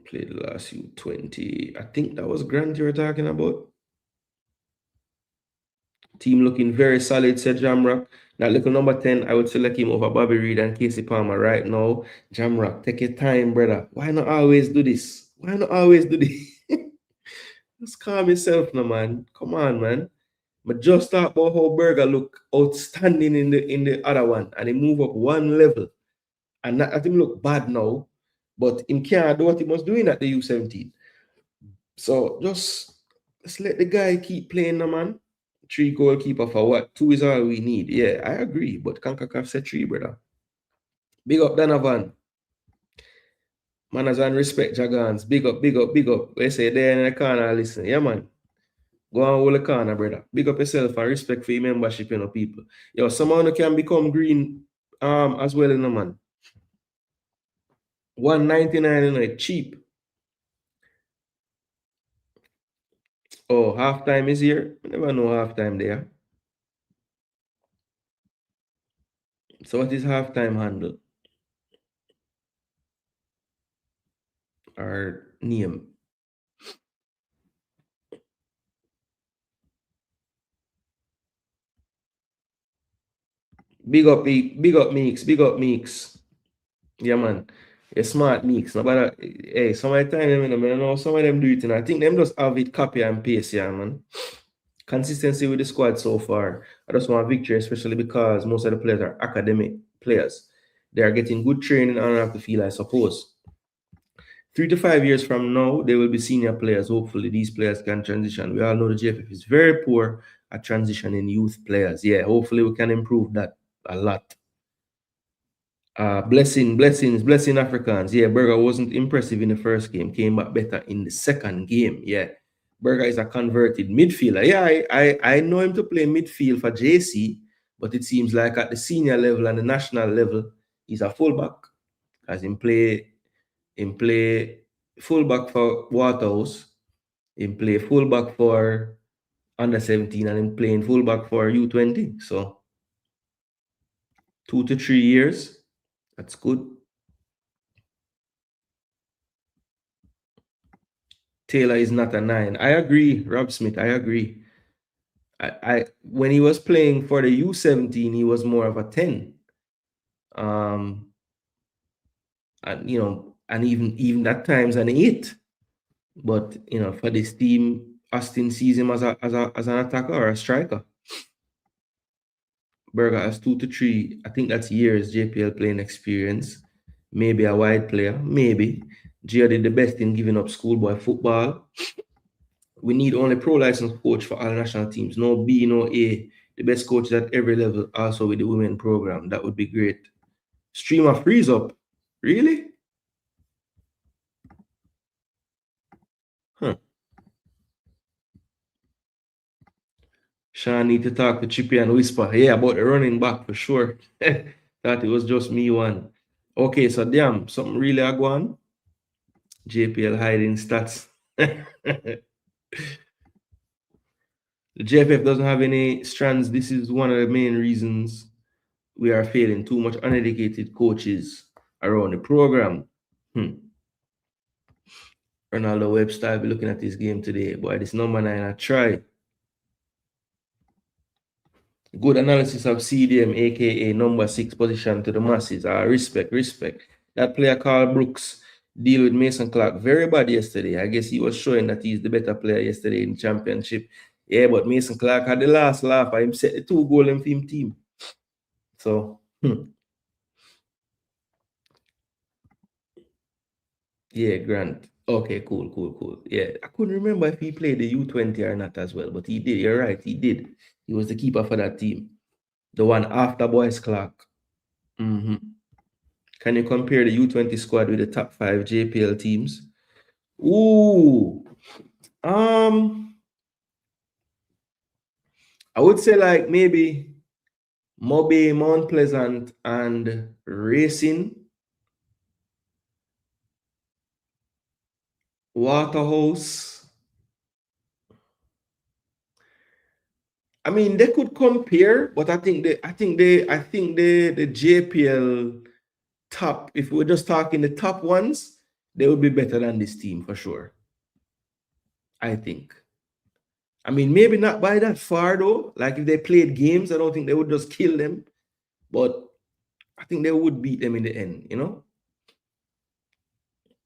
Played the last U20. I think that was Grant you were talking about. Team looking very solid, said Jamrock. That little number 10, I would select him over Bobby Reed and Casey Palmer right now. Jamrock, take your time, brother. Why not always do this? Why not always do this? Just calm yourself now, man. Come on, man. But just talk about how Berger look outstanding in the other one, and he move up one level. And that him look bad now, but him can't do what he was doing at the U17. So just let the guy keep playing, now, man. 3 goalkeeper for what? 2 is all we need. Yeah, I agree. But Concacaf said 3, brother. Big up Donovan. Manners and respect Jagans. Big up, big up, big up. They say there in the corner, listen. Yeah, man. Go on hold the corner, brother. Big up yourself and respect for your membership, you know, people. Yo, someone can become green as well, you know, man. 199, you know, cheap. Oh, halftime is here. I never know halftime there. So what is halftime handle? Or name? Big up Meeks, big up Meeks. Yeah, man. A smart Meeks. No, but hey, some of the time, I know some of them do it, and I think them just have it copy and paste, yeah, man. Consistency with the squad so far. I just want victory, especially because most of the players are academic players. They are getting good training on off the field, I suppose. 3 to 5 years from now, they will be senior players. Hopefully, these players can transition. We all know the JFF is very poor at transitioning youth players. Yeah, hopefully we can improve that a lot. Blessing Africans. Yeah, Berger wasn't impressive in the first game. Came back better in the second game. Yeah, Berger is a converted midfielder. Yeah, I know him to play midfield for JC, but it seems like at the senior level and the national level, he's a fullback. As him play fullback for Waterhouse, him play fullback for under 17, and him playing fullback for U20. So 2 to 3 years, that's good. Taylor is not a 9. I agree, Rob Smith. I agree. I when he was playing for the U17, he was more of a 10. And and even at times an 8. But for this team, Austin sees him as an attacker or a striker. Berger has 2 to 3. I think that's years JPL playing experience. Maybe a wide player. Maybe. Gia did the best in giving up schoolboy football. We need only pro licensed coach for all national teams. No B, no A. The best coaches at every level, also with the women program. That would be great. Streamer freeze up. Really? Huh. Sean need to talk to Chippy and whisper. Yeah, about the running back for sure. Thought it was just me one. Okay, so damn, something really a go on. JPL hiding stats. The JFF doesn't have any strands. This is one of the main reasons we are failing. Too much uneducated coaches around the program. Ronaldo Webster, I'll be looking at this game today. Boy, this number 9, I try. Good analysis of CDM, aka number 6 position to the masses. Respect. That player called Brooks deal with Mason Clark very bad yesterday. I guess he was showing that he's the better player yesterday in the championship. Yeah, but Mason Clark had the last laugh. I set the 2 goal in him team. So, yeah, Grant. Okay, cool. Yeah, I couldn't remember if he played the U20 or not as well, but he did. You're right, he did. He was the keeper for that team. The one after Boyce Clark. Can you compare the U20 squad with the top 5 JPL teams? Ooh. I would say like maybe Mobe, Mount Pleasant, and Racing. Waterhouse. I mean, they could compare, but I think the JPL top, if we're just talking the top ones, they would be better than this team for sure. I think. I mean, maybe not by that far though. Like if they played games, I don't think they would just kill them. But I think they would beat them in the end,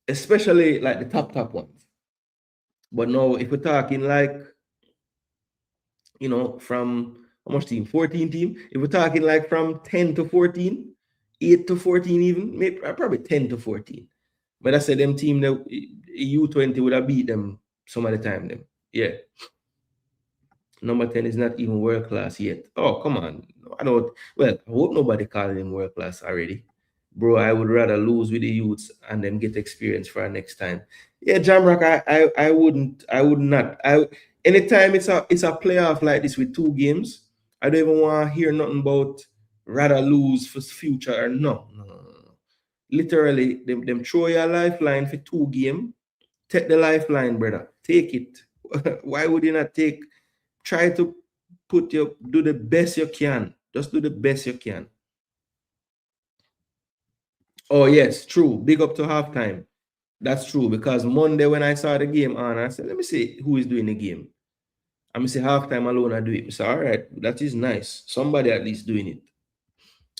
especially like the top ones. But now, if we're talking like, from how much team? 14 team. If we're talking like from 10 to 14, 8 to 14 even, maybe probably 10 to 14. But I said them team, the U20 would have beat them some of the time. Them, yeah. Number 10 is not even world class yet. Oh, come on. I hope nobody calling him world class already. Bro, I would rather lose with the youths and then get experience for our next time. Yeah, Jamrock, I would not. Anytime it's a playoff like this with 2 games, I don't even want to hear nothing about rather lose for future or no. Literally, them throw your lifeline for 2 games. Take the lifeline, brother. Take it. Why would you not try to do the best you can. Just do the best you can. Oh, yes, true. Big up to halftime. That's true, because Monday when I saw the game on, I said, let me see who is doing the game. I'm going to say halftime alone I do it. So, all right, that is nice. Somebody at least doing it.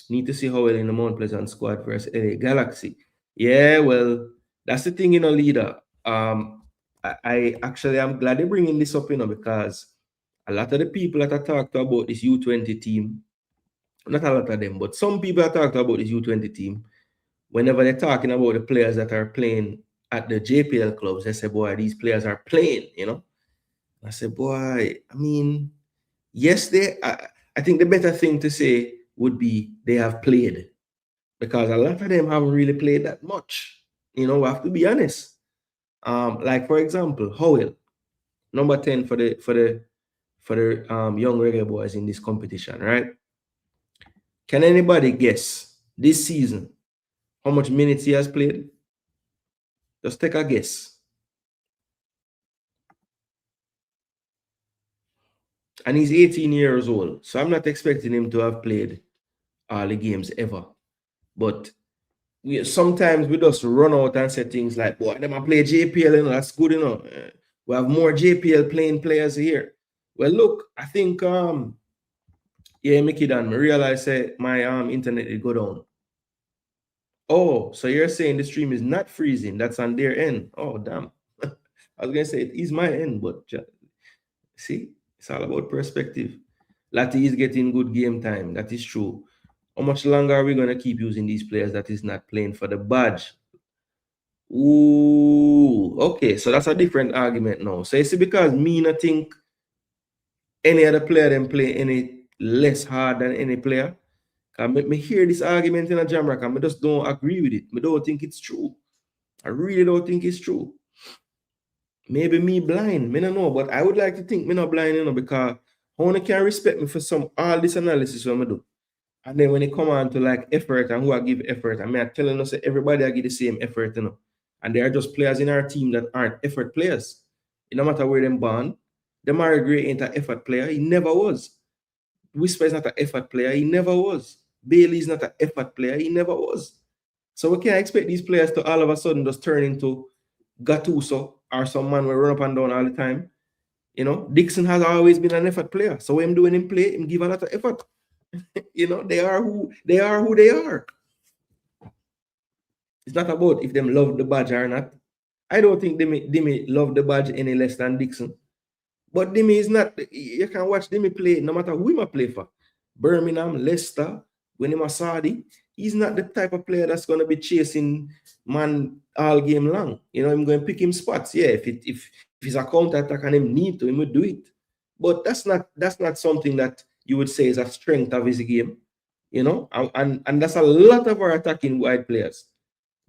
Need to see how well in the Mount Pleasant squad versus LA Galaxy. Yeah, well, that's the thing, leader. I actually am glad they're bringing this up, because a lot of the people that I talked about this U20 team, not a lot of them, but some people that talked about this U20 team, whenever they're talking about the players that are playing at the JPL clubs, they say, boy, these players are playing, I said, boy, I mean, yes, I think the better thing to say would be they have played, because a lot of them haven't really played that much. We have to be honest. Like, for example, Howell. Number 10 for the young Reggae Boyz in this competition, right? Can anybody guess this season how much minutes he has played? Just take a guess. And he's 18 years old, so I'm not expecting him to have played all the games ever. But sometimes we just run out and say things like, boy, them I play JPL, you know, that's good, you know. We have more JPL playing players here. Well, look, I think yeah, Mickey Dan, I realize my internet did go down. Oh, so you're saying the stream is not freezing? That's on their end. Oh, damn. I was gonna say it is my end, but see, it's all about perspective. Lati is getting good game time. That is true. How much longer are we gonna keep using these players that is not playing for the badge? Ooh, okay. So that's a different argument now. So you see, because me not think any other player them play any less hard than any player. Me hear this argument in a jam rack and I just don't agree with it. I don't think it's true. I really don't think it's true. Maybe me blind, me don't know, but I would like to think me not blind, you know, because only can respect me for all this analysis when I do. And then when it come on to like effort and who I give effort, I mean, I'm telling us that everybody I give the same effort, you know. And there are just players in our team that aren't effort players. It no matter where them born. Demari Gray ain't an effort player. He never was. Whisper is not an effort player. He never was. Bailey is not an effort player. He never was. So we can't expect these players to all of a sudden just turn into Gattuso or some man will run up and down all the time. You know, Dixon has always been an effort player. So when him doing him play, him give a lot of effort. You know, they are who they are. It's not about if them love the badge or not. I don't think they may love the badge any less than Dixon. But Demi is not, you can watch Demi play no matter who he play for. Birmingham, Leicester, when he Saudi, he's not the type of player that's going to be chasing man all game long. You know, I'm going to pick him spots. Yeah, if he's a counter attack and him need to, he would do it. But that's not something that you would say is a strength of his game. You know, and that's a lot of our attacking wide players.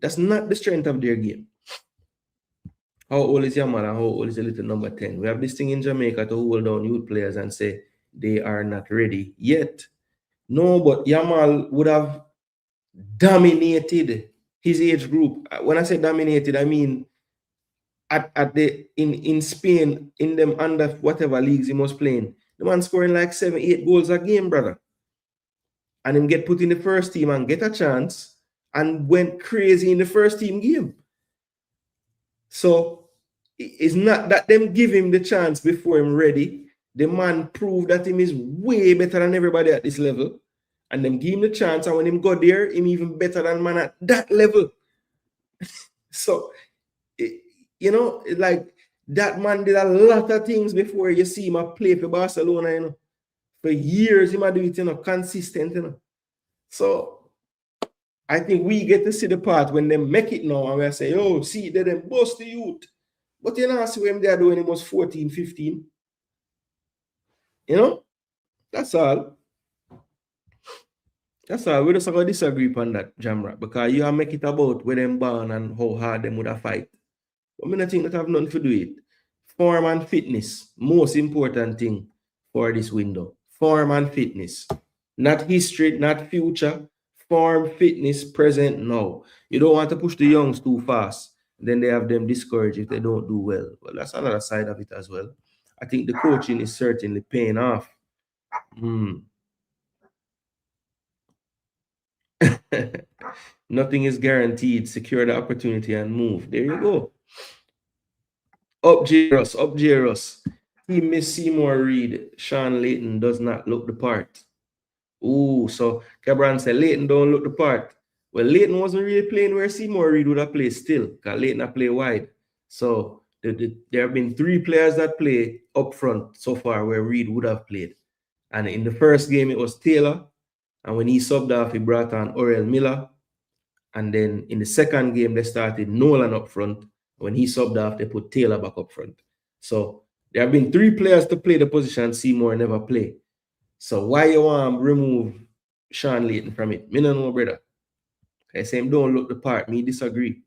That's not the strength of their game. How old is Yamal and how old is the little number 10? We have this thing in Jamaica to hold down youth players and say they are not ready yet. No, but Yamal would have dominated his age group. When I say dominated, I mean in Spain, in them under whatever leagues he was playing, the man scoring like 7-8 goals a game, brother. And him get put in the first team and get a chance and went crazy in the first team game. So it's not that them give him the chance before him ready. The man proved that him is way better than everybody at this level. And them give him the chance, and when him got there, him even better than man at that level. So, you know, like that man did a lot of things before you see him play for Barcelona, you know. For years, he might do it, you know, consistent, you know. So, I think we get to see the part when they make it now and we say, oh, see, they them bust the youth. But you know, see when they're doing it was 14, 15. You know? That's all. That's all. We just going to disagree upon that, Jamra, because you are make it about where them born and how hard them would have fight. But I think that have nothing to do with it. Form and fitness, most important thing for this window. Form and fitness. Not history, not future. Form, fitness, present, now. You don't want to push the youngs too fast. Then they have them discouraged if they don't do well. Well, that's another side of it as well. I think the coaching is certainly paying off. Nothing is guaranteed. Secure the opportunity and move. There you go. Up Jairus, up Jairus. Team Miss Seymour Reed. Sean Layton does not look the part. Ooh, so Cabran said Layton don't look the part. Well, Layton wasn't really playing where Seymour Reed would have played still, because Layton play wide. So there have been 3 players that play up front so far where Reed would have played. And in the first game, it was Taylor. And when he subbed off, he brought on Orel Miller. And then in the second game, they started Nolan up front. When he subbed off, they put Taylor back up front. So there have been 3 players to play the position Seymour never play. So why you want to remove Sean Layton from it? Me no know, brother. I say him don't look the part. Me disagree.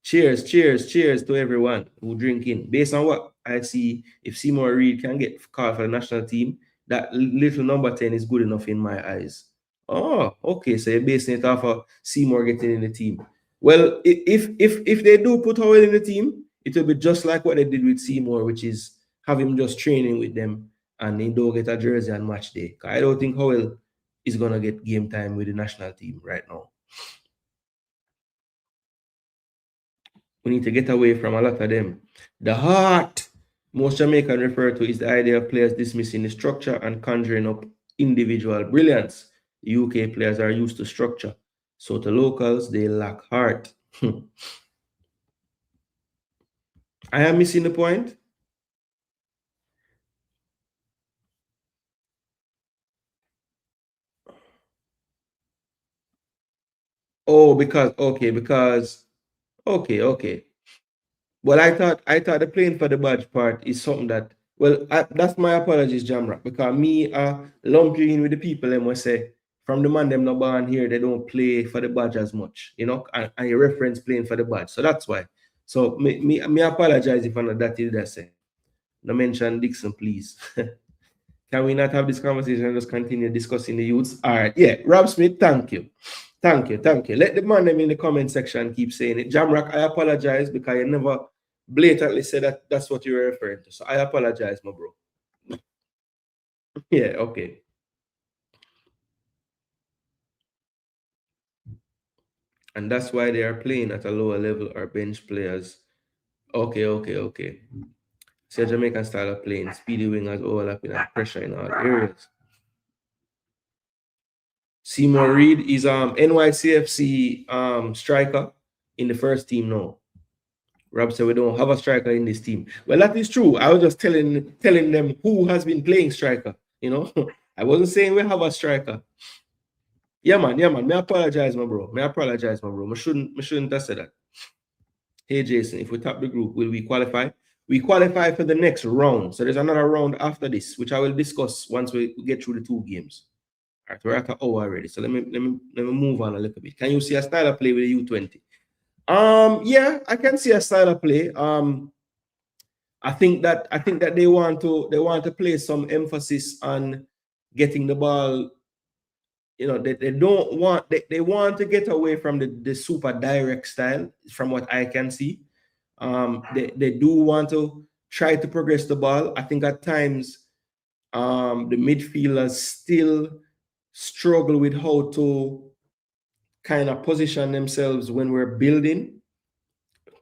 Cheers, cheers, cheers to everyone who drinking. Based on what? I see if Seymour Reed can get called for the national team, that little number 10 is good enough in my eyes. Oh, okay. So you're basing it off of Seymour getting in the team. Well, if they do put Howell in the team, it will be just like what they did with Seymour, which is have him just training with them and he don't get a jersey on match day. I don't think Howell is gonna get game time with the national team right now. We need to get away from a lot of them. The heart most Jamaicans refer to is the idea of players dismissing the structure and conjuring up individual brilliance. The UK players are used to structure, so to locals, they lack heart. I am missing the point. Oh, because okay. Well, I thought the playing for the badge part is something that that's my apologies, Jamrock, because me lump you in with the people and must say from the man them not born here, they don't play for the badge as much, and you reference playing for the badge. So that's why. So me apologize if I'm not that is that say. No mention Dixon, please. Can we not have this conversation and just continue discussing the youths? All right. Yeah. Rob Smith, thank you. Thank you. Let the man them in the comment section keep saying it. Jamrock, I apologize because you never blatantly said that that's what you were referring to. So I apologize, my bro. Yeah, okay. And that's why they are playing at a lower level or bench players. Okay. So Jamaican style of playing, speedy wingers overlapping and pressure in all areas. Seymour Reed is NYCFC striker in the first team now. Rob said we don't have a striker in this team. Well, that is true. I was just telling them who has been playing striker. I wasn't saying we have a striker. Yeah, man. Me apologize, my bro. I shouldn't have said that. Hey, Jason, if we top the group, will we qualify? We qualify for the next round. So there's another round after this, which I will discuss once we get through the 2 games. All right, we're at an hour already. So let me move on a little bit. Can you see a style of play with the U20? Yeah, I can see a style of play. I think that they want to place some emphasis on getting the ball. They don't want they want to get away from the super direct style, from what I can see. They do want to try to progress the ball. I think at times the midfielders still struggle with how to kind of position themselves when we're building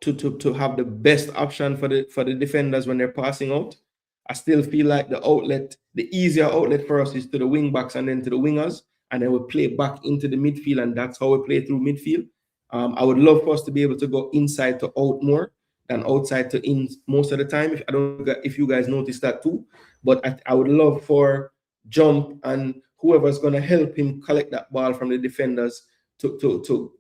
to have the best option for the defenders when they're passing out. I still feel like the easier outlet for us is to the wing backs and then to the wingers, and then we play back into the midfield, and that's how we play through midfield. I would love for us to be able to go inside to out more than outside to in most of the time. If you guys notice that too, but I would love for Jump and whoever's going to help him collect that ball from the defenders to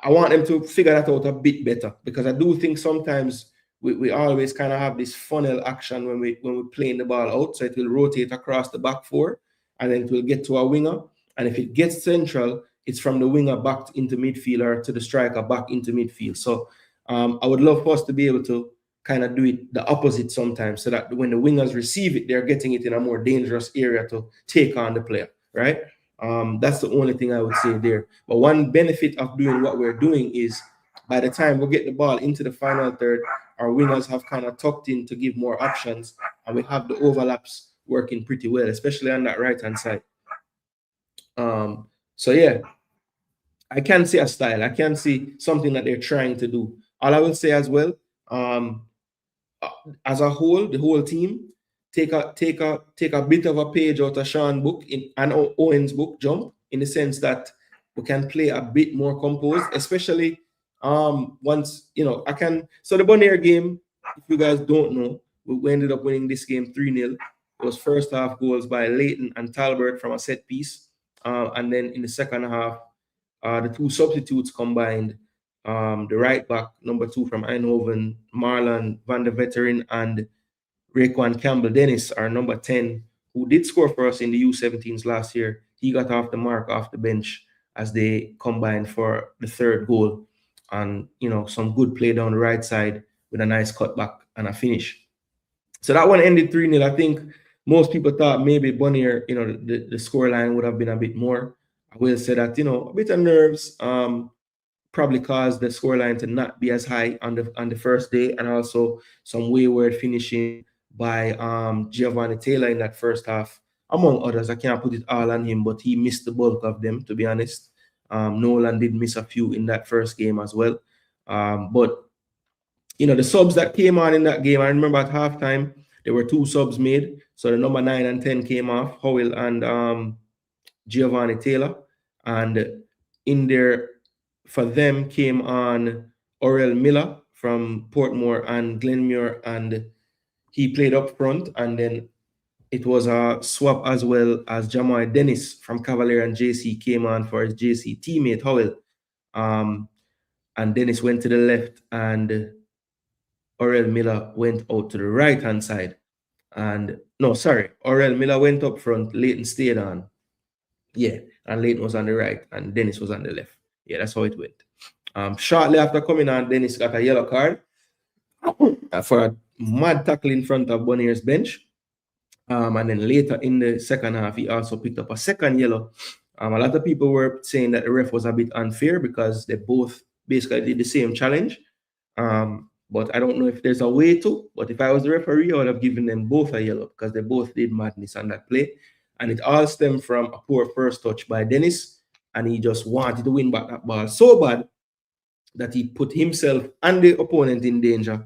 I want them to figure that out a bit better, because I do think sometimes we always kind of have this funnel action when we're playing the ball out. So it will rotate across the back 4 and then it will get to a winger. And if it gets central, it's from the winger back into midfield or to the striker back into midfield. So I would love for us to be able to kind of do it the opposite sometimes, so that when the wingers receive it, they're getting it in a more dangerous area to take on the player, right? That's the only thing I would say there. But one benefit of doing what we're doing is by the time we get the ball into the final third, our wingers have kind of tucked in to give more options, and we have the overlaps working pretty well, especially on that right-hand side. So yeah, I can see a style. I can see something that they're trying to do. All I will say as well, as a whole, the whole team, take a bit of a page out of Sean's book and Owen's book, Jump, in the sense that we can play a bit more composed, especially once I can. So the Bonaire game, if you guys don't know, we ended up winning this game 3-0. It was first half goals by Leighton and Talbert from a set piece, and then in the second half, the 2 substitutes combined. The right back, number 2 from Eindhoven, Marlon van der Vetteren, and Raekwon Campbell-Dennis, our number 10, who did score for us in the U17s last year. He got off the mark off the bench as they combined for the 3rd goal. And, some good play down the right side with a nice cutback and a finish. So that one ended 3-0. I think most people thought maybe Bonnier, the scoreline would have been a bit more. I will say that, a bit of nerves probably caused the scoreline to not be as high on the first day, and also some wayward finishing by Giovanni Taylor in that first half, among others. I can't put it all on him, but he missed the bulk of them, to be honest. Nolan did miss a few in that first game as well. But the subs that came on in that game, I remember at halftime, there were 2 subs made. So the number 9 and 10 came off, Howell and Giovanni Taylor. And in there, for them, came on Aurel Miller from Portmore and Glenmuir, and he played up front. And then it was a swap as well, as Jamal Dennis from Cavalier and JC came on for his JC teammate, Howell. And Dennis went to the left, and Aurel Miller went out to the right-hand side. And no, sorry, Aurel Miller went up front, Leighton stayed on. Yeah, and Leighton was on the right, and Dennis was on the left. Yeah, that's how it went. Shortly after coming on, Dennis got a yellow card for a mad tackle in front of Bonnier's bench. And then later in the second half, he also picked up a second yellow. A lot of people were saying that the ref was a bit unfair because they both basically did the same challenge. But I don't know if there's a way to. But if I was the referee, I would have given them both a yellow because they both did madness on that play. And it all stemmed from a poor first touch by Dennis. And he just wanted to win back that ball so bad that he put himself and the opponent in danger.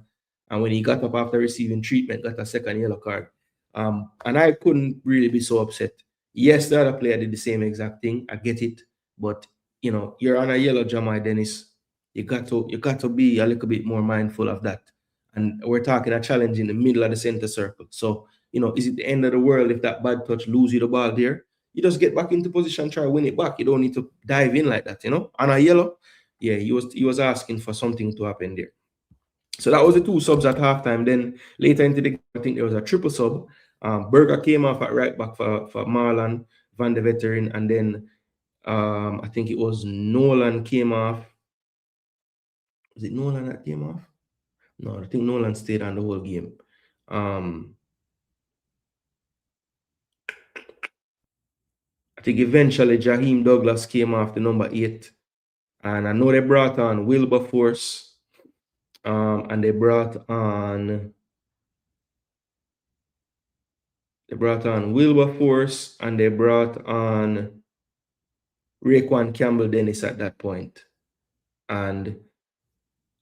And when he got up after receiving treatment, got a second yellow card. And I couldn't really be so upset. Yes, the other player did the same exact thing. I get it. But, you're on a yellow, Jamal Dennis. You got to be a little bit more mindful of that. And we're talking a challenge in the middle of the center circle. So, is it the end of the world if that bad touch lose you the ball there? You just get back into position, try to win it back. You don't need to dive in like that, On a yellow, yeah, he was asking for something to happen there. So that was the 2 subs at halftime. Then later into the game, I think there was a triple sub. Berger came off at right back for Marlon Van de Veteran, and then I think it was Nolan came off. Was it Nolan that came off? No, I think Nolan stayed on the whole game. I think eventually Jaheim Douglas came off the number 8. And I know they brought on Wilberforce. And they brought on Wilberforce, and they brought on Raekwon Campbell Dennis at that point. And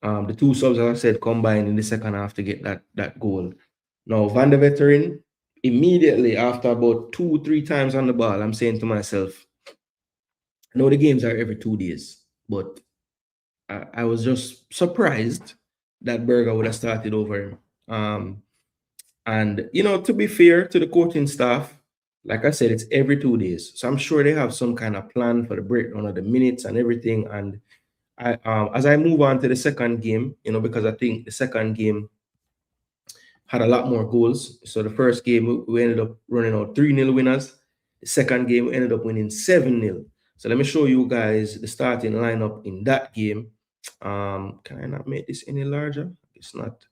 the 2 subs, as I said, combined in the second half to get that goal. Now, Van de Veteran, immediately after about 2-3 times on the ball, I'm saying to myself, I know the games are every 2 days, but I was just surprised that Berger would have started over him. And, to be fair to the coaching staff, like I said, it's every 2 days. So I'm sure they have some kind of plan for the breakdown of the minutes and everything. And as I move on to the second game, because I think the second game had a lot more goals. So the first game, we ended up running out 3-0 winners. The second game, we ended up winning 7-0. So let me show you guys the starting lineup in that game. Can I not make this any larger? It's not.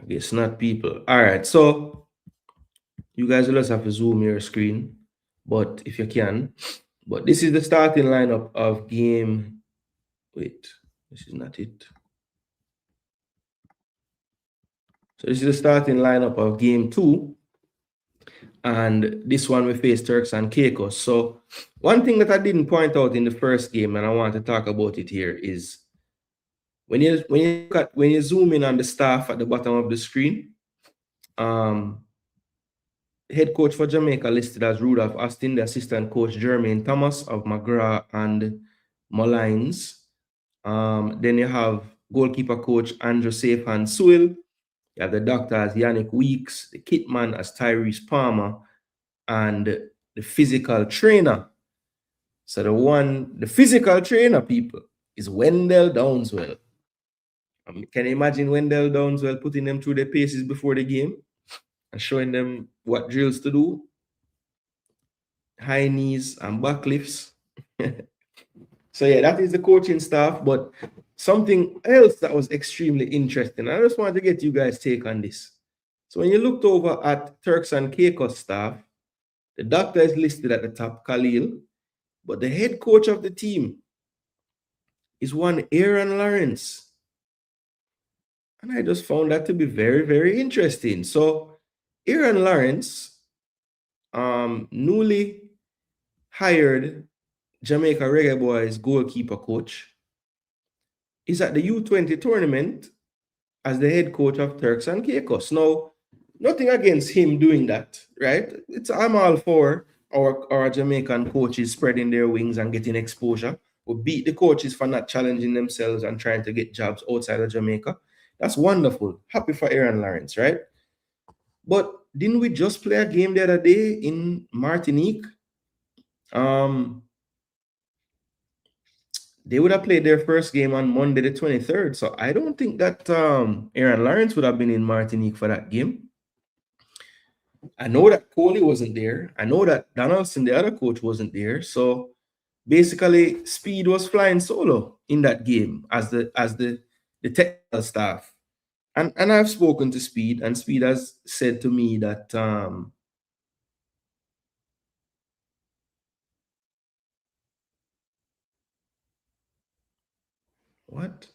I guess not, people. All right, so you guys will just have to zoom your screen, but if you can. But this is the starting lineup of game. Wait, this is not it. So this is the starting lineup of game 2. And this one we face Turks and Caicos. So one thing that I didn't point out in the first game, and I want to talk about it here, is when you zoom in on the staff at the bottom of the screen, head coach for Jamaica listed as Rudolph Austin, the assistant coach Jermaine Thomas of McGrath and Mullines. Then you have goalkeeper coach Andrew Safan Sewell. You have the doctor as Yannick Weeks, the kitman as Tyrese Palmer, and the physical trainer. So the physical trainer, people, is Wendell Downswell. Can you imagine Wendell Downswell putting them through their paces before the game and showing them what drills to do? High knees and back lifts. So yeah, that is the coaching staff. But something else that was extremely interesting. I just wanted to get you guys' take on this. So when you looked over at Turks and Caicos staff, the doctor is listed at the top, Khalil, but the head coach of the team is one Aaron Lawrence. And I just found that to be very, very interesting. So Aaron Lawrence, newly hired Jamaica Reggae Boyz goalkeeper coach, is at the U20 tournament as the head coach of Turks and Caicos. Now, nothing against him doing that, right? I'm all for our Jamaican coaches spreading their wings and getting exposure. We beat the coaches for not challenging themselves and trying to get jobs outside of Jamaica. That's wonderful. Happy for Aaron Lawrence, right? But didn't we just play a game the other day in Martinique? They would have played their first game on Monday the 23rd. So I don't think that Aaron Lawrence would have been in Martinique for that game. I know that Coley wasn't there. I know that Donaldson, the other coach, wasn't there. So basically, Speed was flying solo in that game as the technical staff. And I've spoken to Speed, and Speed has said to me that what?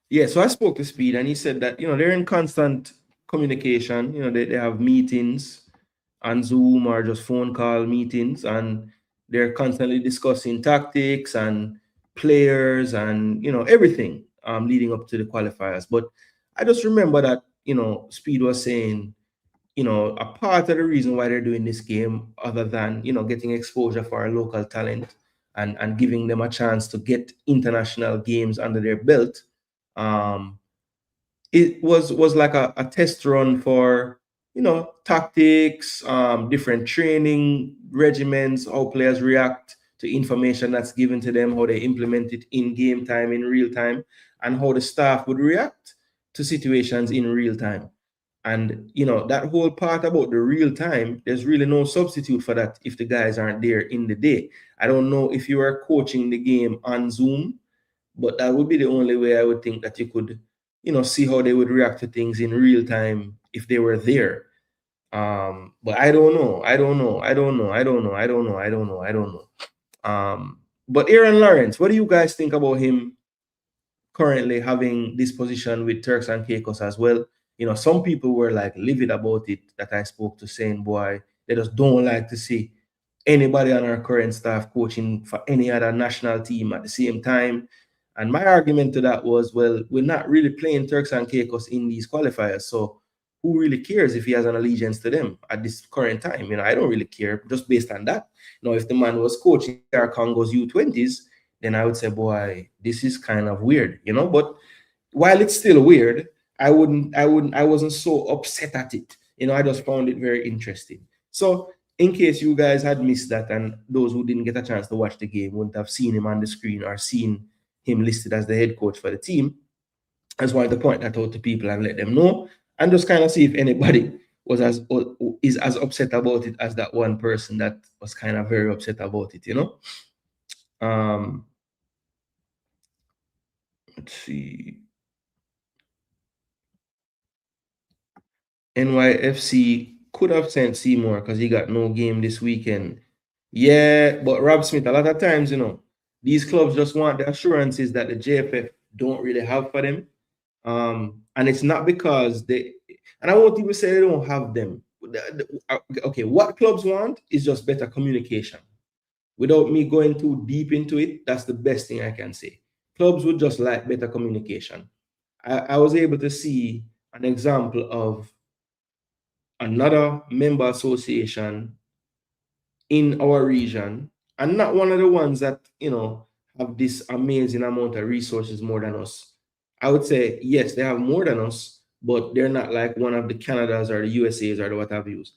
Yeah, so I spoke to Speed, and he said that, they're in constant communication. They have meetings on Zoom or just phone call meetings, and they're constantly discussing tactics and players and, everything leading up to the qualifiers. But I just remember that, Speed was saying, a part of the reason why they're doing this game, other than, getting exposure for our local talent and giving them a chance to get international games under their belt, it was like a test run for, tactics, different training regimens, how players react to information that's given to them, how they implement it in game time, in real time, and how the staff would react to situations in real time. And, that whole part about the real time, there's really no substitute for that if the guys aren't there in the day. I don't know if you are coaching the game on Zoom, but that would be the only way I would think that you could, see how they would react to things in real time if they were there. But I don't know. But Aaron Lawrence, what do you guys think about him currently having this position with Turks and Caicos as well? Some people were like livid about it that I spoke to, saying, boy, they just don't like to see anybody on our current staff coaching for any other national team at the same time. And my argument to that was, well, we're not really playing Turks and Caicos in these qualifiers. So who really cares if he has an allegiance to them at this current time? I don't really care just based on that. If the man was coaching our Congo's U20s, then I would say, boy, this is kind of weird, But while it's still weird, I wasn't so upset at it. I just found it very interesting. So in case you guys had missed that, and those who didn't get a chance to watch the game wouldn't have seen him on the screen or seen him listed as the head coach for the team, I just wanted to point that out to people and let them know, and just kind of see if anybody is as upset about it as that one person that was kind of very upset about it, Let's see. NYFC could have sent Seymour because he got no game this weekend. Yeah, but Rob Smith, a lot of times, these clubs just want the assurances that the JFF don't really have for them. And it's not because and I won't even say they don't have them. Okay, what clubs want is just better communication. Without me going too deep into it, that's the best thing I can say. Clubs would just like better communication. I was able to see an example of another member association in our region, and not one of the ones that have this amazing amount of resources more than us. I would say yes, they have more than us, but they're not like one of the Canadas or the USAs or the what have yous.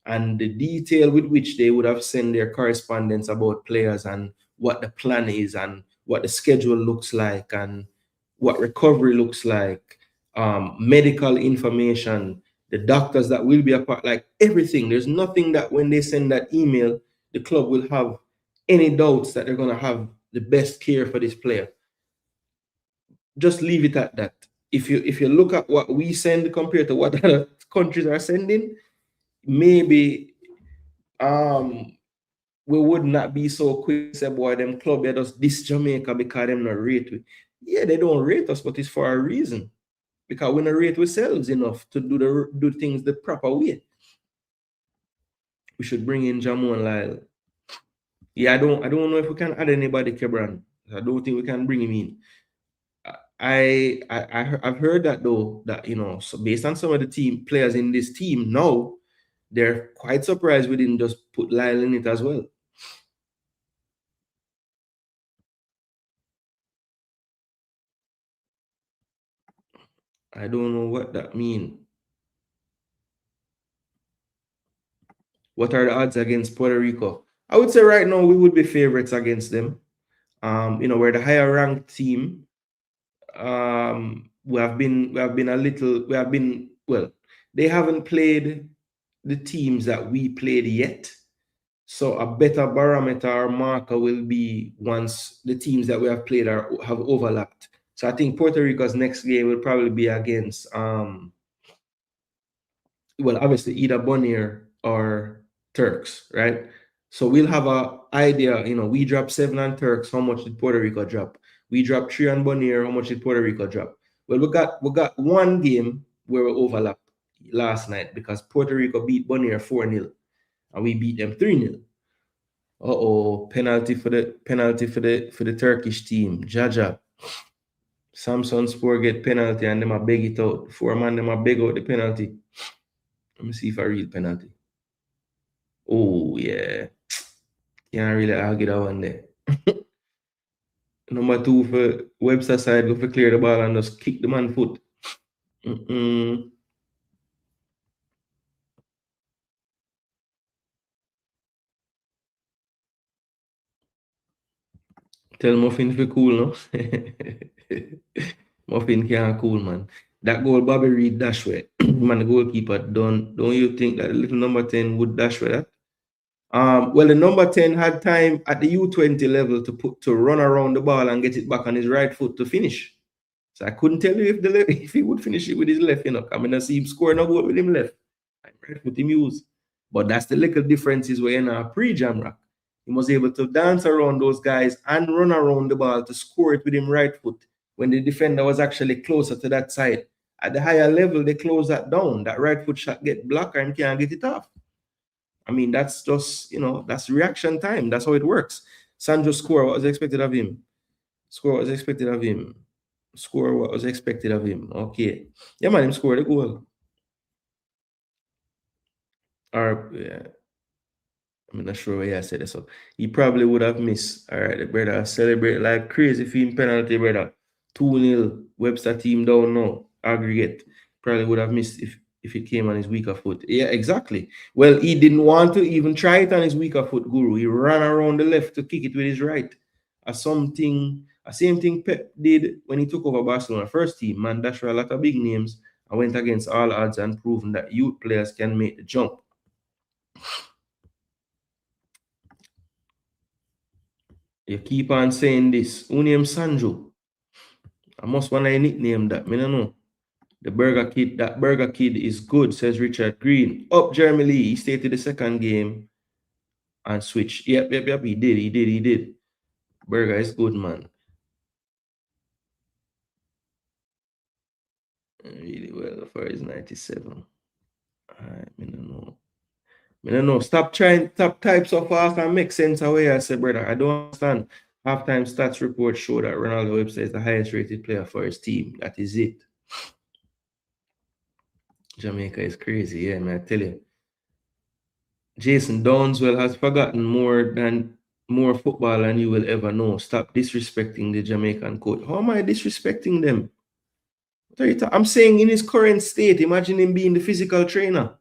And the detail with which they would have sent their correspondence about players and what the plan is and what the schedule looks like and what recovery looks like, medical information, the doctors that will be a part, like everything. There's nothing that when they send that email, the club will have any doubts that they're going to have the best care for this player. Just leave it at that. If you look at what we send compared to what other countries are sending, maybe we would not be so quick to say, boy, them club they just this Jamaica because them not rate we. Yeah, they don't rate us, but it's for a reason. Because we don't rate ourselves enough to do things the proper way. We should bring in Jamu and Lyle. Yeah, I don't know if we can add anybody, Kebran. I don't think we can bring him in. I've heard that though, that so based on some of the team players in this team now, they're quite surprised we didn't just put Lyle in it as well. I don't know what that means. What are the odds against Puerto Rico? I would say right now we would be favorites against them. We're the higher ranked team. We have been they haven't played the teams that we played yet. So a better barometer or marker will be once the teams that we have played have overlapped. So I think Puerto Rico's next game will probably be against obviously either Bonnier or Turks, right? So we'll have an idea, we dropped 7 on Turks, how much did Puerto Rico drop? We dropped 3 on Bonnier, how much did Puerto Rico drop? Well, we got one game where we overlapped last night because Puerto Rico beat Bonnier 4-0 and we beat them 3-0. Penalty for the Turkish team. Jaja. Samson Sport get penalty and them a beg it out. 4 man them a beg out the penalty. Let me see if I read penalty. Oh yeah. Can't really argue that one there. Number 2 for Webster side, go for clear the ball and just kick the man foot. Tell Muffin to be cool, no? Muffin can't cool, man. That goal Bobby Reed dash way. Man, the goalkeeper, don't you think that little number 10 would dash with that? Well, the number 10 had time at the U20 level to run around the ball and get it back on his right foot to finish. So I couldn't tell you if he would finish it with his left, I mean, I see him score no goal with him left. Right foot him use. But that's the little differences where in a pre-jam rack. He was able to dance around those guys and run around the ball to score it with him right foot when the defender was actually closer to that side. At the higher level, they close that down. That right foot shot get blocked and can't get it off. I mean, that's just, that's reaction time. That's how it works. Sandro score what was expected of him. Score what was expected of him. Score what was expected of him. Okay. Yeah, man, him scored a goal. Or, yeah. I'm not sure where I said it. So he probably would have missed. All right, the brother celebrate like crazy for him penalty, brother. 2-0. Webster team down now. Aggregate. Probably would have missed if it came on his weaker foot. Yeah, exactly. Well, he didn't want to even try it on his weaker foot, Guru. He ran around the left to kick it with his right. A same thing Pep did when he took over Barcelona first team. Man, that's a lot of big names and went against all odds and proven that youth players can make the jump. You keep on saying this. Who named Sanjo? I must want to nickname that. I don't know. The Burger Kid, that Burger Kid is good, says Richard Green. Up Jeremy Lee, he stayed to the second game and switched. Yep, he did. Burger is good, man. Really well for his 97. Alright, I don't know. Stop type so fast and make sense of what I say, brother. I don't understand. Halftime stats report show that Ronaldo Webster is the highest rated player for his team. That is it. Jamaica is crazy, yeah, man. I tell you. Jason Downswell has forgotten more football than you will ever know. Stop disrespecting the Jamaican coach. How am I disrespecting them? I'm saying in his current state, imagine him being the physical trainer.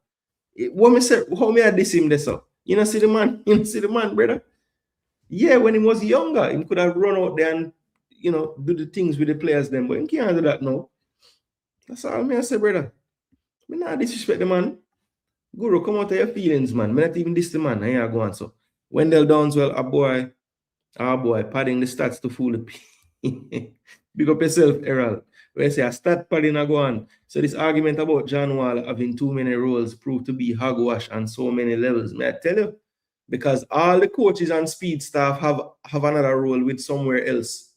What me say? How me I diss him this up? You know, see the man, brother. Yeah, when he was younger, he could have run out there and do the things with the players then, but he can't do that now. That's all me I say, brother. Me not disrespect the man. Guru, come out of your feelings, man. Me not even diss the man. I ain't go on so. Wendell Downswell, a boy, padding the stats to fool the people. Big up yourself, Errol. Where I say a stat padding a go on. So this argument about John Wall having too many roles proved to be hogwash on so many levels. May I tell you? Because all the coaches and speed staff have another role with somewhere else.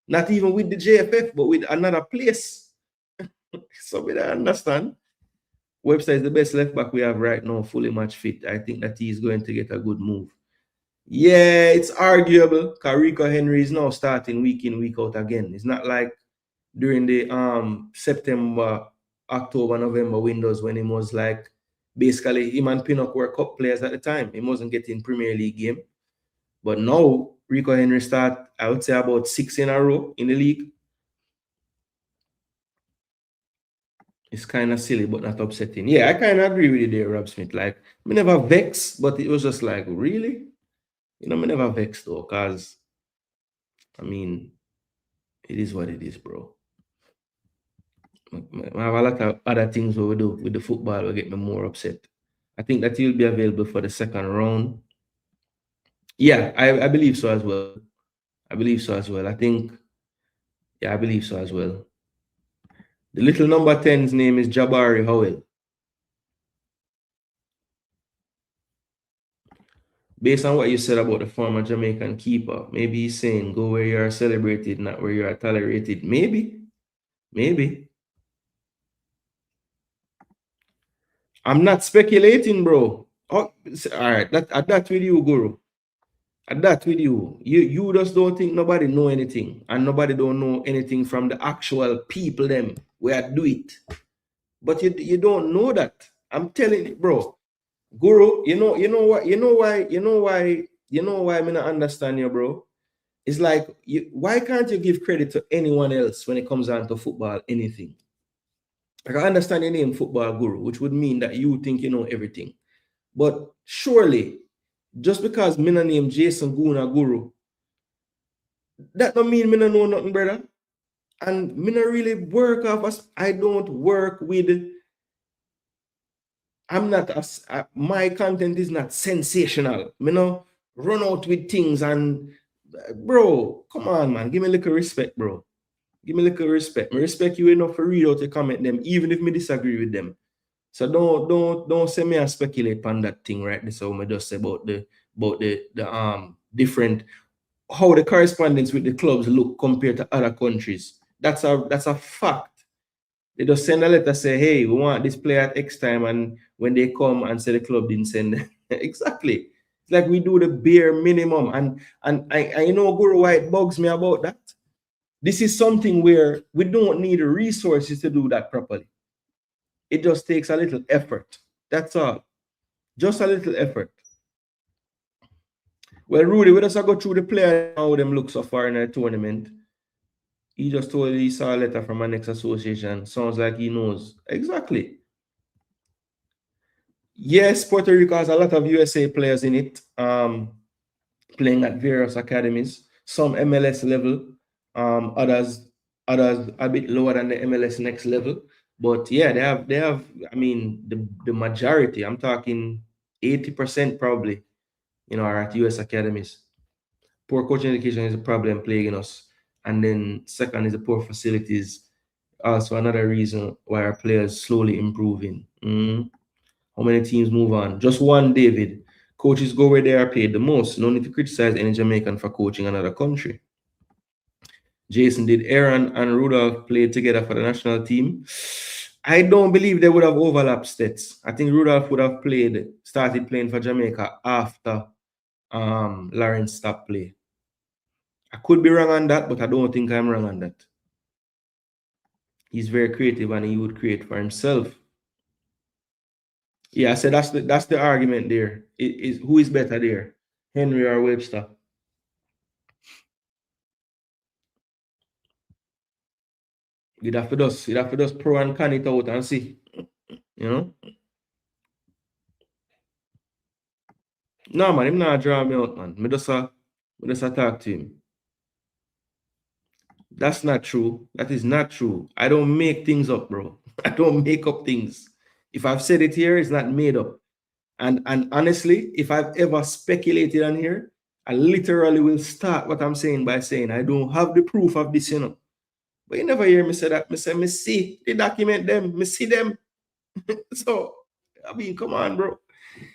Not even with the JFF, but with another place. So we don't understand. Webster is the best left back we have right now, fully match fit. I think that he is going to get a good move. Yeah, it's arguable. Rico Henry is now starting week in, week out again. It's not like during the September, October, November windows when he was like basically him and Pinnock were cup players at the time. He wasn't getting Premier League game. But now Rico Henry start, I would say about 6 in a row in the league. It's kind of silly, but not upsetting. Yeah, I kind of agree with you there, Rob Smith. Like, me never vexed, but it was just like, really? You know, me never vexed though, because, I mean, it is what it is, bro. I have a lot of other things we do with the football will get me more upset. I think that he'll be available for the second round. Yeah, I believe so as well. I believe so as well. I think, yeah, I believe so as well. The little number 10's name is Jabari Howell. Based on what you said about the former Jamaican keeper, maybe he's saying go where you are celebrated, not where you are tolerated. Maybe. I'm not speculating, bro. Oh, all right, that with you, Guru. That with you. You just don't think nobody know anything, and nobody don't know anything from the actual people them where do it. But you don't know that. I'm telling you, bro. Guru, you know why I not understand you, bro. It's like why can't you give credit to anyone else when it comes down to football, anything? I can understand your name football guru, which would mean that you think you know everything. But surely, just because me name Jason Gooner Guru, that don't mean me no know nothing, brother. And me not really work off as I don't work with. I'm not as my content is not sensational. Me no run out with things and bro, come on, man, give me a little respect, bro. Give me a little respect. I respect you enough to read out to comment them, even if me disagree with them. So don't say me and speculate on that thing right this so I just say about the different how the correspondence with the clubs look compared to other countries. That's a fact. They just send a letter say, hey, we want this player at X time, and when they come and say the club didn't send them. Exactly. It's like we do the bare minimum. And I know Guru why it bugs me about that. This is something where we don't need the resources to do that properly. It just takes a little effort. That's all. Just a little effort. Well, Rudy, we just go through the player how them look so far in the tournament. He just told he saw a letter from an ex-association. Sounds like he knows. Exactly. Yes, Puerto Rico has a lot of USA players in it, playing at various academies. Some MLS level, others a bit lower than the MLS next level. But yeah, they have. I mean, the majority. I'm talking 80% probably. Are at US academies. Poor coaching education is a problem plaguing us, and then second is the poor facilities. Also another reason why our players slowly improving. How many teams move on? Just one, David. Coaches go where they are paid the most. No need to criticize any Jamaican for coaching another country. Jason, did Aaron and Rudolph play together for the national team? I don't believe they would have overlapped stats. I think Rudolph would have started playing for Jamaica after Lawrence stopped play. I could be wrong on that, but I don't think I'm wrong on that. He's very creative and he would create for himself. Yeah, I said that's the argument there. Who is better there, Henry or Webster? You'd have to just pro and con it out and see. No, man, him not draw me out, man. Me just talk to him. That's not true. That is not true. I don't make things up, bro. I don't make up things. If I've said it here, it's not made up. And honestly, if I've ever speculated on here, I literally will start what I'm saying by saying I don't have the proof of this, you know. But you never hear me say that. Me say, me see the document them, me see them. So, I mean, come on, bro.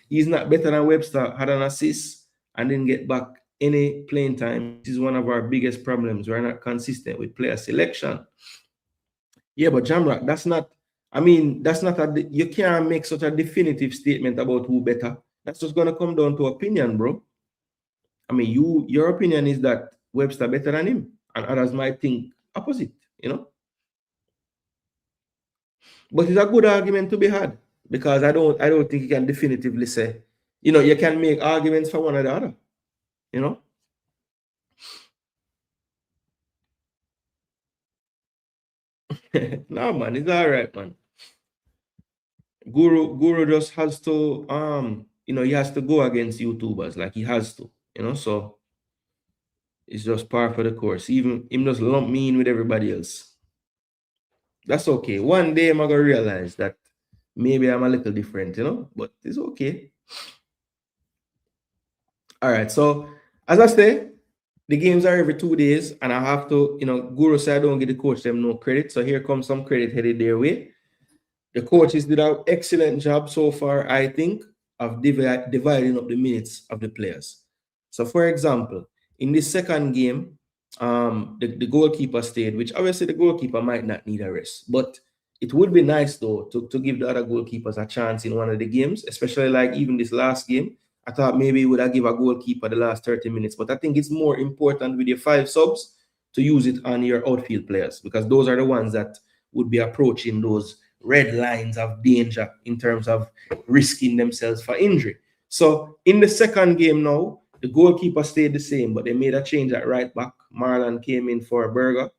He's not better than Webster, had an assist and didn't get back any playing time. This is one of our biggest problems. We're not consistent with player selection. Yeah, but Jamrock, that's not, I mean, that's not you can't make such a definitive statement about who better. That's just gonna come down to opinion, bro. I mean, your opinion is that Webster better than him, and others might think opposite, you know. But it's a good argument to be had because I don't think you can definitively say, you know, you can make arguments for one or the other, you know. No, man, it's all right, man. Guru just has to you know, he has to go against YouTubers, like he has to, you know. So it's just par for the course. Even him just lump me in with everybody else. That's okay. One day I'm gonna realize that maybe I'm a little different, you know, but it's okay. All right. So as I say, the games are every 2 days, and I have to, you know, Guru said I don't give the coach them no credit. So here comes some credit headed their way. The coaches did an excellent job so far, I think, of dividing up the minutes of the players. So, for example, in this second game, the goalkeeper stayed, which obviously the goalkeeper might not need a rest. But it would be nice, though, to give the other goalkeepers a chance in one of the games, especially like even this last game. I thought maybe it would have give a goalkeeper the last 30 minutes. But I think it's more important with your 5 subs to use it on your outfield players because those are the ones that would be approaching those red lines of danger in terms of risking themselves for injury. So in the second game now, the goalkeeper stayed the same, but they made a change at right back. Marlon came in for a burger,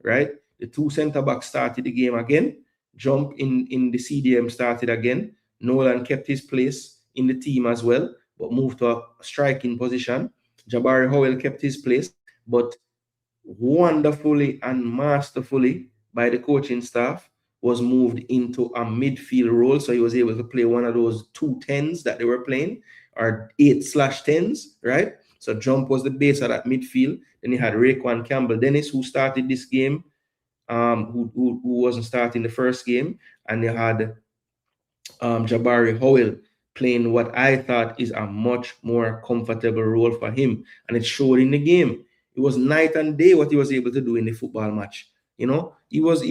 right? The 2 center backs started the game again. Jump in the CDM started again. Nolan kept his place in the team as well, but moved to a striking position. Jabari Howell kept his place, but wonderfully and masterfully by the coaching staff was moved into a midfield role. So he was able to play one of those 2 10s that they were playing, or 8/10s, right? So Jump was the base of that midfield. Then he had Raekwon Campbell Dennis, who started this game, who wasn't starting the first game. And they had Jabari Howell playing what I thought is a much more comfortable role for him. And it showed in the game. It was night and day what he was able to do in the football match. You know, he was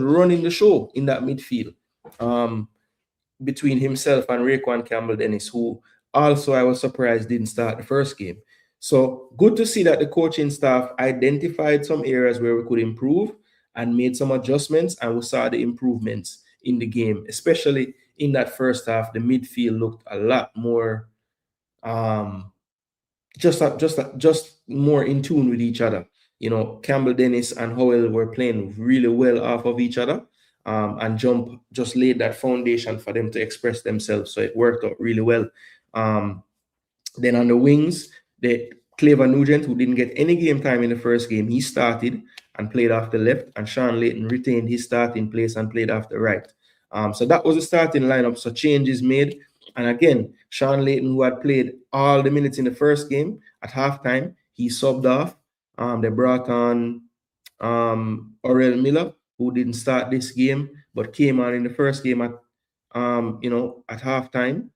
running the show in that midfield. Between himself and Raekwon Campbell Dennis, who also I was surprised didn't start the first game. So good to see that the coaching staff identified some areas where we could improve and made some adjustments, and we saw the improvements in the game, especially in that first half. The midfield looked a lot more just more in tune with each other. You know, Campbell Dennis and Howell were playing really well off of each other. And Jump just laid that foundation for them to express themselves. So it worked out really well. Then on the wings, the Clever Nugent, who didn't get any game time in the first game, he started and played off the left, and Sean Layton retained his starting place and played off the right. So that was the starting lineup. So changes made. And again, Sean Layton, who had played all the minutes in the first game, at halftime, he subbed off. They brought on Aurel Miller, who didn't start this game, but came on in the first game at at halftime.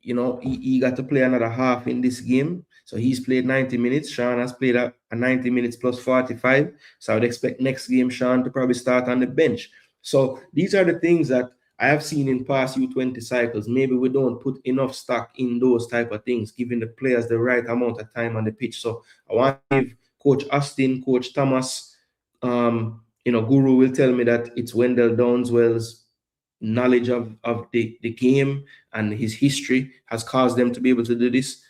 You know, he got to play another half in this game. So he's played 90 minutes. Sean has played a 90 minutes plus 45. So I would expect next game Sean to probably start on the bench. So these are the things that I have seen in past U20 cycles. Maybe we don't put enough stock in those type of things, giving the players the right amount of time on the pitch. So I want to give Coach Austin, Coach Thomas, Guru will tell me that it's Wendell Downswell's knowledge of the game and his history has caused them to be able to do this.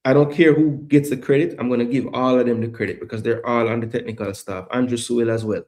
I don't care who gets the credit. I'm going to give all of them the credit because they're all on the technical staff. Andrew Sewell as well.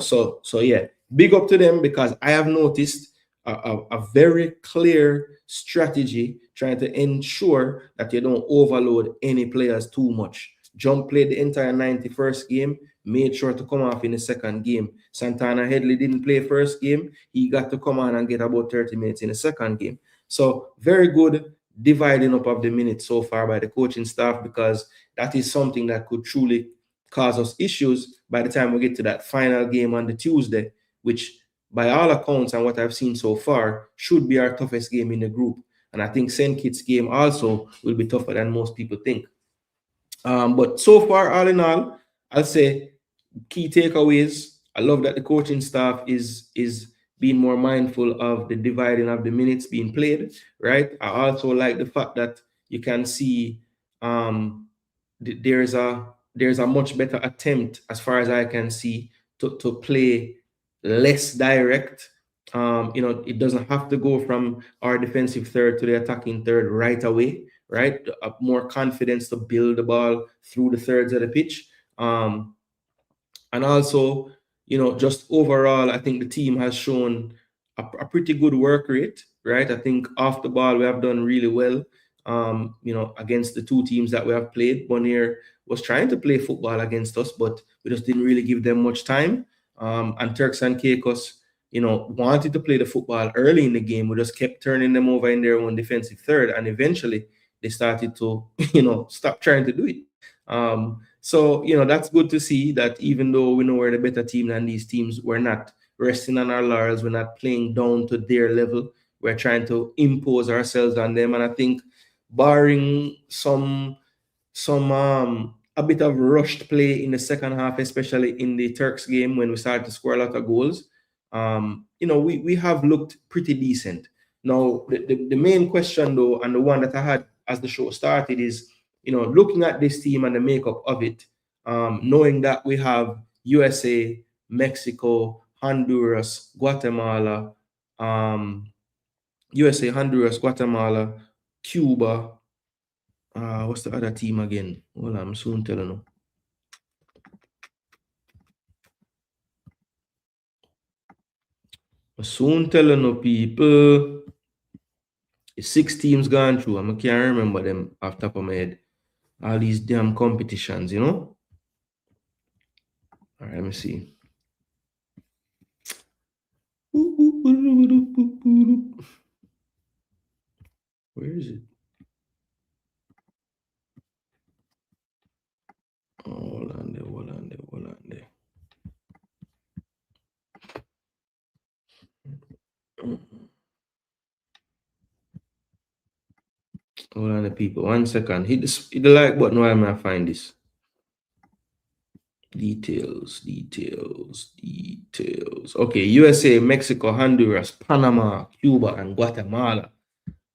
So yeah, big up to them because I have noticed a very clear strategy trying to ensure that you don't overload any players too much. Jump played the entire 91st game, made sure to come off in the second game. Santana Headley didn't play first game. He got to come on and get about 30 minutes in the second game. So very good dividing up of the minutes so far by the coaching staff, because that is something that could truly cause us issues by the time we get to that final game on the Tuesday, which by all accounts and what I've seen so far should be our toughest game in the group. And I think St. Kitts game also will be tougher than most people think. But so far, all in all, I'll say key takeaways. I love that the coaching staff is being more mindful of the dividing of the minutes being played, right? I also like the fact that you can see there's a much better attempt, as far as I can see, to play less direct. It doesn't have to go from our defensive third to the attacking third right away, right? More confidence to build the ball through the thirds of the pitch. And also, just overall, I think the team has shown a pretty good work rate, right? I think off the ball, we have done really well, against the two teams that we have played. Bonnier was trying to play football against us, but we just didn't really give them much time. And Turks and Caicos, wanted to play the football early in the game. We just kept turning them over in their own defensive third, and eventually they started to, stop trying to do it. So, that's good to see that even though we know we're the better team than these teams, we're not resting on our laurels. We're not playing down to their level. We're trying to impose ourselves on them. And I think barring a bit of rushed play in the second half, especially in the Turks game when we started to score a lot of goals, we have looked pretty decent. Now, the main question though, and the one that I had as the show started is, looking at this team and the makeup of it, knowing that we have USA, Mexico, Honduras, Guatemala, Cuba. What's the other team again? Well, I'm soon telling you. Soon telling you, people. 6 teams gone through. I can't remember them off the top of my head. All these damn competitions, All right, let me see. Where is it? Hold on there. Hold on, the people. 1 second. Hit the like button while I find this. Details. Okay, USA, Mexico, Honduras, Panama, Cuba, and Guatemala.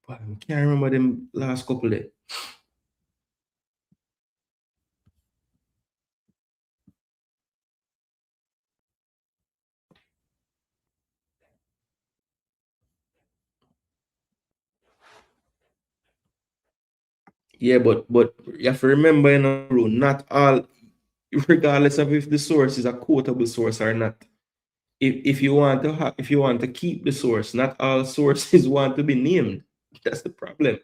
But I can't remember them last couple there. Yeah, but you have to remember, not all, regardless of if the source is a quotable source or not. If you want to keep the source, not all sources want to be named. That's the problem.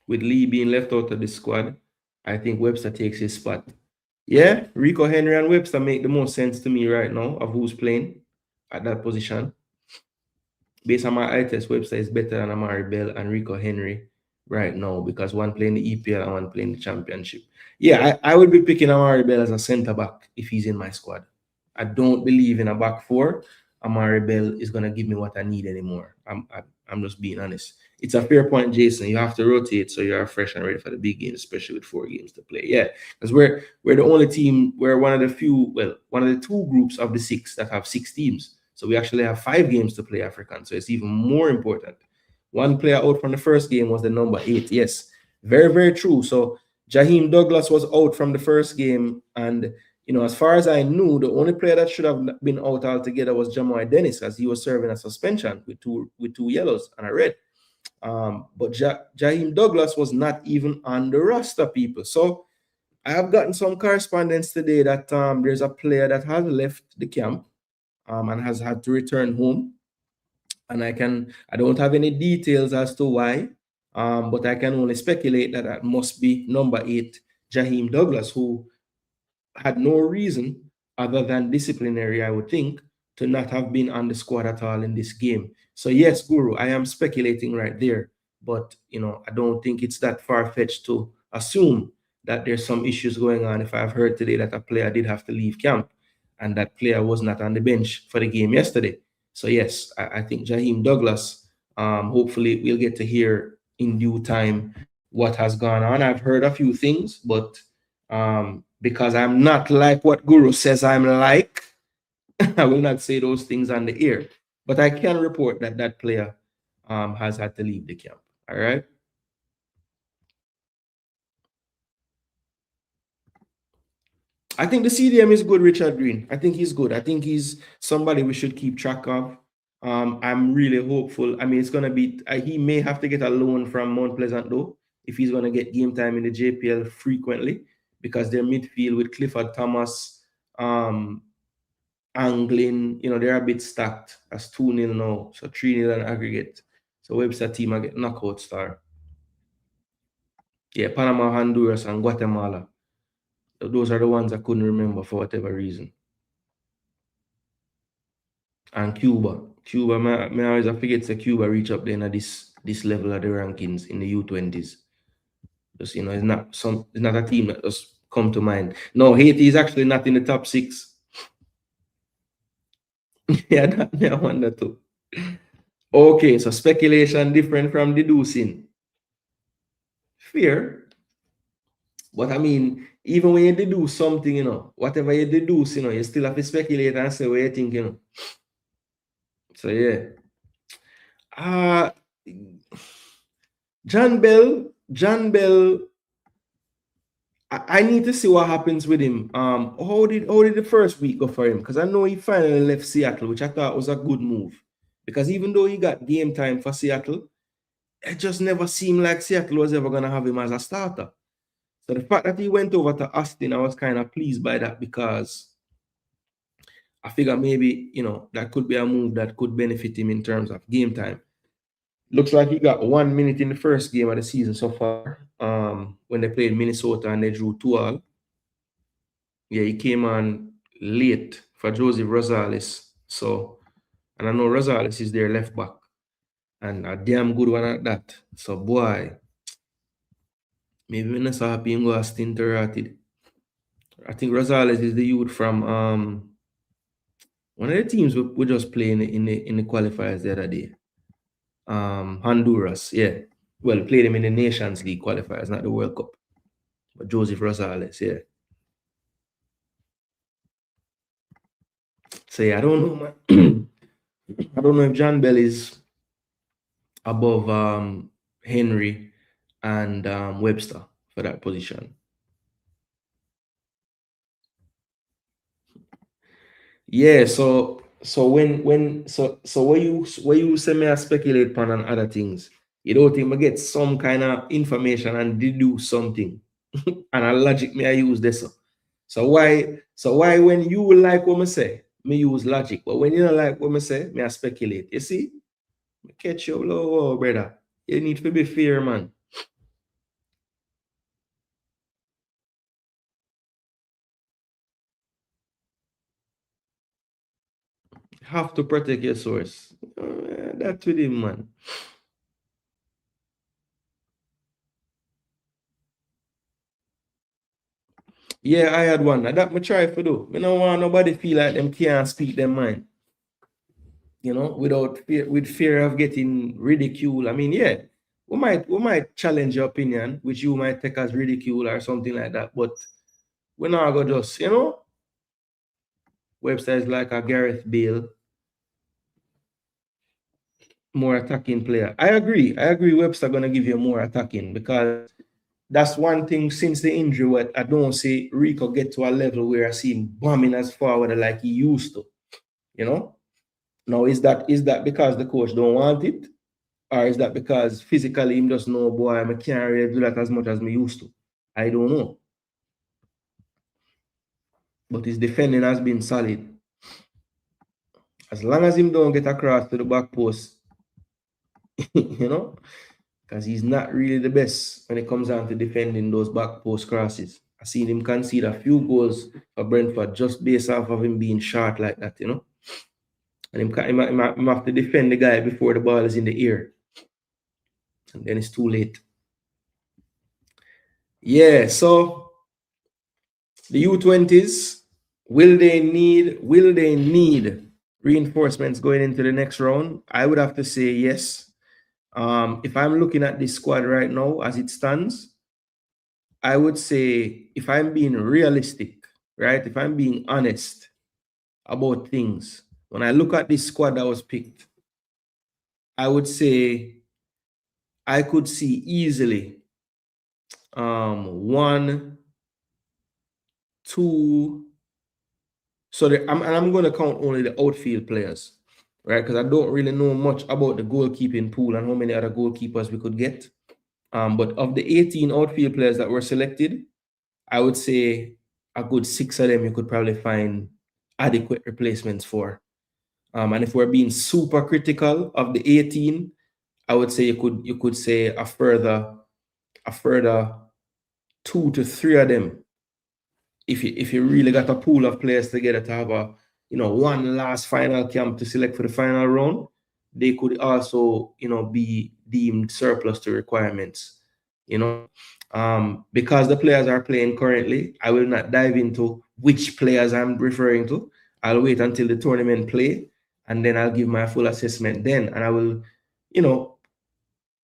With Lee being left out of the squad, I think Webster takes his spot. Yeah, Rico Henry and Webster make the most sense to me right now of who's playing at that position. Based on my eye test, Webster is better than Amari Bell and Rico Henry right now, because one playing the EPL and one playing the championship. Yeah, I would be picking Amari Bell as a center back if he's in my squad. I don't believe in a back four. Amari Bell is gonna give me what I need anymore. I'm just being honest. It's a fair point, Jason. You have to rotate so you are fresh and ready for the big games, especially with 4 games to play. Yeah, because we're the only team, we're one of the 2 groups of the 6 that have 6 teams. So we actually have 5 games to play African. So it's even more important. One player out from the first game was the number 8. Yes, very, very true. So Jaheim Douglas was out from the first game, and as far as I knew, the only player that should have been out altogether was Jamoy Dennis, as he was serving a suspension with two yellows and a red. But Jaheim Douglas was not even on the roster, people. So I have gotten some correspondence today that there's a player that has left the camp and has had to return home. And I don't have any details as to why, but I can only speculate that must be number 8, Jaheim Douglas, who had no reason other than disciplinary, I would think, to not have been on the squad at all in this game. So yes, Guru, I am speculating right there, but I don't think it's that far-fetched to assume that there's some issues going on. If I've heard today that a player did have to leave camp, and that player was not on the bench for the game yesterday. So yes, I think Jaheim Douglas. Hopefully, we'll get to hear in due time what has gone on. I've heard a few things, but because I'm not like what Guru says I'm like, I will not say those things on the air. But I can report that that player has had to leave the camp. All right. I think the CDM is good, Richard Green. I think he's good. I think he's somebody we should keep track of. I'm really hopeful. I mean, it's going to be, he may have to get a loan from Mount Pleasant, though, if he's going to get game time in the JPL frequently, because their midfield with Clifford Thomas, Anglin, they're a bit stacked as 2-0 now. So 3-0 in aggregate. So Webster team are get knockout star. Yeah, Panama, Honduras, and Guatemala. Those are the ones I couldn't remember for whatever reason. And Cuba. Cuba, I always forget that Cuba reach up there at this level of the rankings in the U20s. Just, it's not a team that just come to mind. No, Haiti is actually not in the top 6. Yeah, that I wonder too. Okay, so speculation different from deducing. Fair. But I mean, even when you deduce something, whatever you deduce, you still have to speculate and say what you think, So yeah. John Bell, I need to see what happens with him. How did the first week go for him? Because I know he finally left Seattle, which I thought was a good move. Because even though he got game time for Seattle, it just never seemed like Seattle was ever going to have him as a starter. So the fact that he went over to Austin, I was kind of pleased by that, because I figure maybe, that could be a move that could benefit him in terms of game time. Looks like he got 1 minute in the first game of the season so far, when they played Minnesota and they drew 2-2. Yeah, he came on late for Joseph Rosales. So, and I know Rosales is their left back, and a damn good one at that. So, boy, maybe I'm not so happy I'm going to stint interrupted. I think Rosales is the youth from one of the teams we just playing in the qualifiers the other day. Honduras, yeah. Well, played him in the Nations League qualifiers, not the World Cup. But Joseph Rosales, yeah. So yeah, I don't know, man. I don't know if John Bell is above Henry and Webster for that position. Yeah, so when where you say me I speculate upon and other things, you don't think I get some kind of information and deduce something. And a logic me I use this. So why when you like what I say, me use logic, but when you don't like what I say, me I speculate. You see? Me catch you low, brother. You need to be fair, man. Have to protect your source. That's with him, man. Yeah, I had one. That me try for do. Me don't want nobody feel like them can't speak their mind. With fear of getting ridiculed. I mean, yeah, we might challenge your opinion, which you might take as ridicule or something like that. But we're not gonna just, Webster is like a Gareth Bale, more attacking player. I agree. Webster gonna give you more attacking, because that's one thing since the injury where I don't see Rico get to a level where I see him bombing as forward like he used to. Now is that because the coach don't want it? Or is that because physically him just know, boy, I can't really do that as much as me used to? I don't know. But his defending has been solid. As long as him don't get across to the back post, because he's not really the best when it comes down to defending those back post crosses. I've seen him concede a few goals for Brentford just based off of him being short like that, And him have to defend the guy before the ball is in the air. And then it's too late. Yeah, so the U20s, will they need reinforcements going into the next round? I would have to say yes. If I'm looking at this squad right now as it stands, I would say, if I'm being realistic, right? If I'm being honest about things, when I look at this squad that was picked, I would say I could see easily 1, 2. So I'm going to count only the outfield players, right? Because I don't really know much about the goalkeeping pool and how many other goalkeepers we could get. But of the 18 outfield players that were selected, I would say a good 6 of them you could probably find adequate replacements for. And if we're being super critical of the 18, I would say you could say a further 2 to 3 of them. If you really got a pool of players together to have a one last final camp to select for the final round, they could also be deemed surplus to requirements. Because the players are playing currently, I will not dive into which players I'm referring to. I'll wait until the tournament play, and then I'll give my full assessment then, and I will,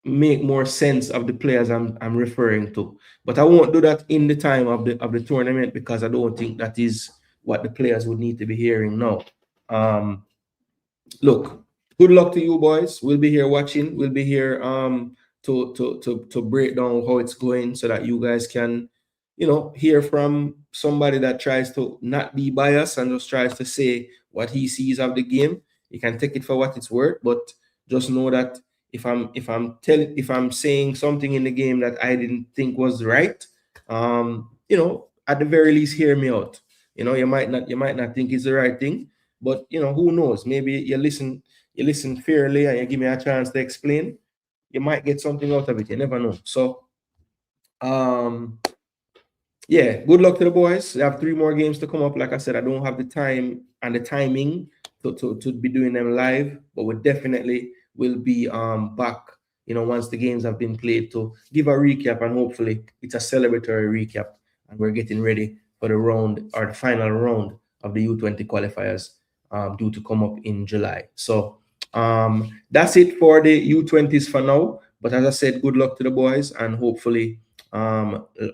make more sense of the players I'm referring to. But I won't do that in the time of the tournament, because I don't think that is what the players would need to be hearing now. Look, good luck to you boys. We'll be here watching. We'll be here to break down how it's going, so that you guys can hear from somebody that tries to not be biased and just tries to say what he sees of the game. You can take it for what it's worth, but just know that if I'm saying something in the game that I didn't think was right, at the very least, hear me out. You might not think it's the right thing, but who knows? Maybe you listen fairly and you give me a chance to explain. You might get something out of it. You never know. So, yeah, good luck to the boys. They have 3 more games to come up. Like I said, I don't have the time and the timing to be doing them live, but we definitely will be back, once the games have been played, to give a recap, and hopefully it's a celebratory recap, and we're getting ready for the round, or the final round of the U20 qualifiers, due to come up in July. So that's it for the U20s for now. But as I said, good luck to the boys, and hopefully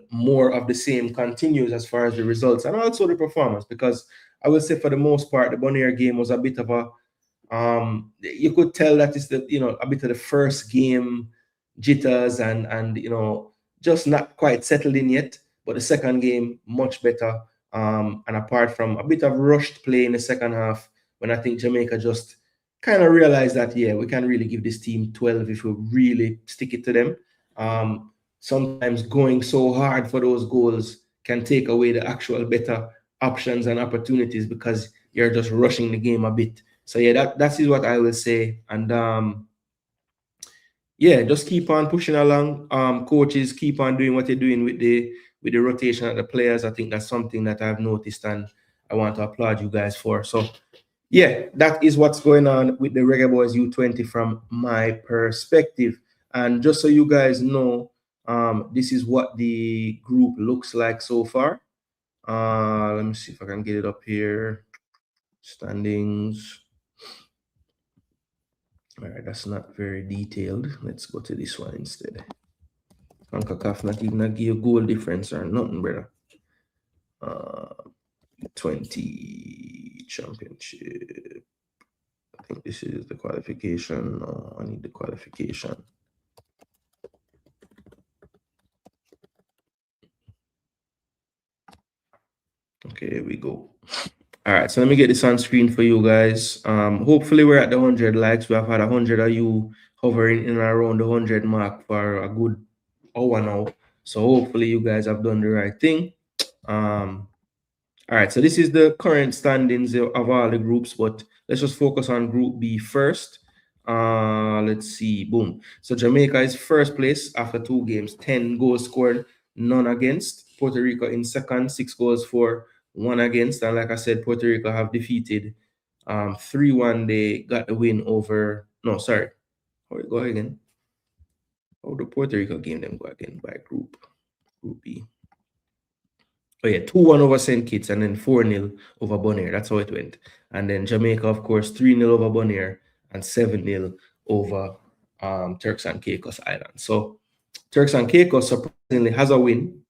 more of the same continues as far as the results and also the performance, because I will say for the most part the Bonaire game was a bit of a you could tell that it's the a bit of the first game jitters, and just not quite settled in yet. But the second game much better, and apart from a bit of rushed play in the second half, when I think Jamaica just kind of realized that, yeah, we can really give this team 12 if we really stick it to them. Sometimes going so hard for those goals can take away the actual better options and opportunities, because you're just rushing the game a bit. So yeah, that is what I will say. And yeah, just keep on pushing along. Coaches, keep on doing what you're doing with the rotation of the players. I think that's something that I've noticed, and I want to applaud you guys for. So yeah, that is what's going on with the Reggae Boyz U20 from my perspective. And just so you guys know, this is what the group looks like so far. Let me see if I can get it up here. Standings. All right, that's not very detailed. Let's go to this one instead. Concacaf not even give goal difference or nothing, brother. 20 championship. I think this is the qualification. No, I need the qualification. Okay, here we go. All right, so let me get this on screen for you guys. Hopefully we're at the 100 likes. We have had 100 of you hovering in and around the 100 mark for a good hour now. So hopefully you guys have done the right thing. All right, so this is the current standings of all the groups, but let's just focus on Group B first. Let's see, boom. So Jamaica is first place after 2 games, 10 goals scored, none against. Puerto Rico in second, 6 goals for, 1 against. And like I said, Puerto Rico have defeated 3-1, they got the win over, no, sorry. How it go again? How the Puerto Rico game them go again by group B. Oh yeah, 2-1 over St. Kitts and then 4-0 over Bonaire. That's how it went. And then Jamaica, of course, 3-0 over Bonaire and 7-0 over Turks and Caicos Islands. So Turks and Caicos surprisingly has a win.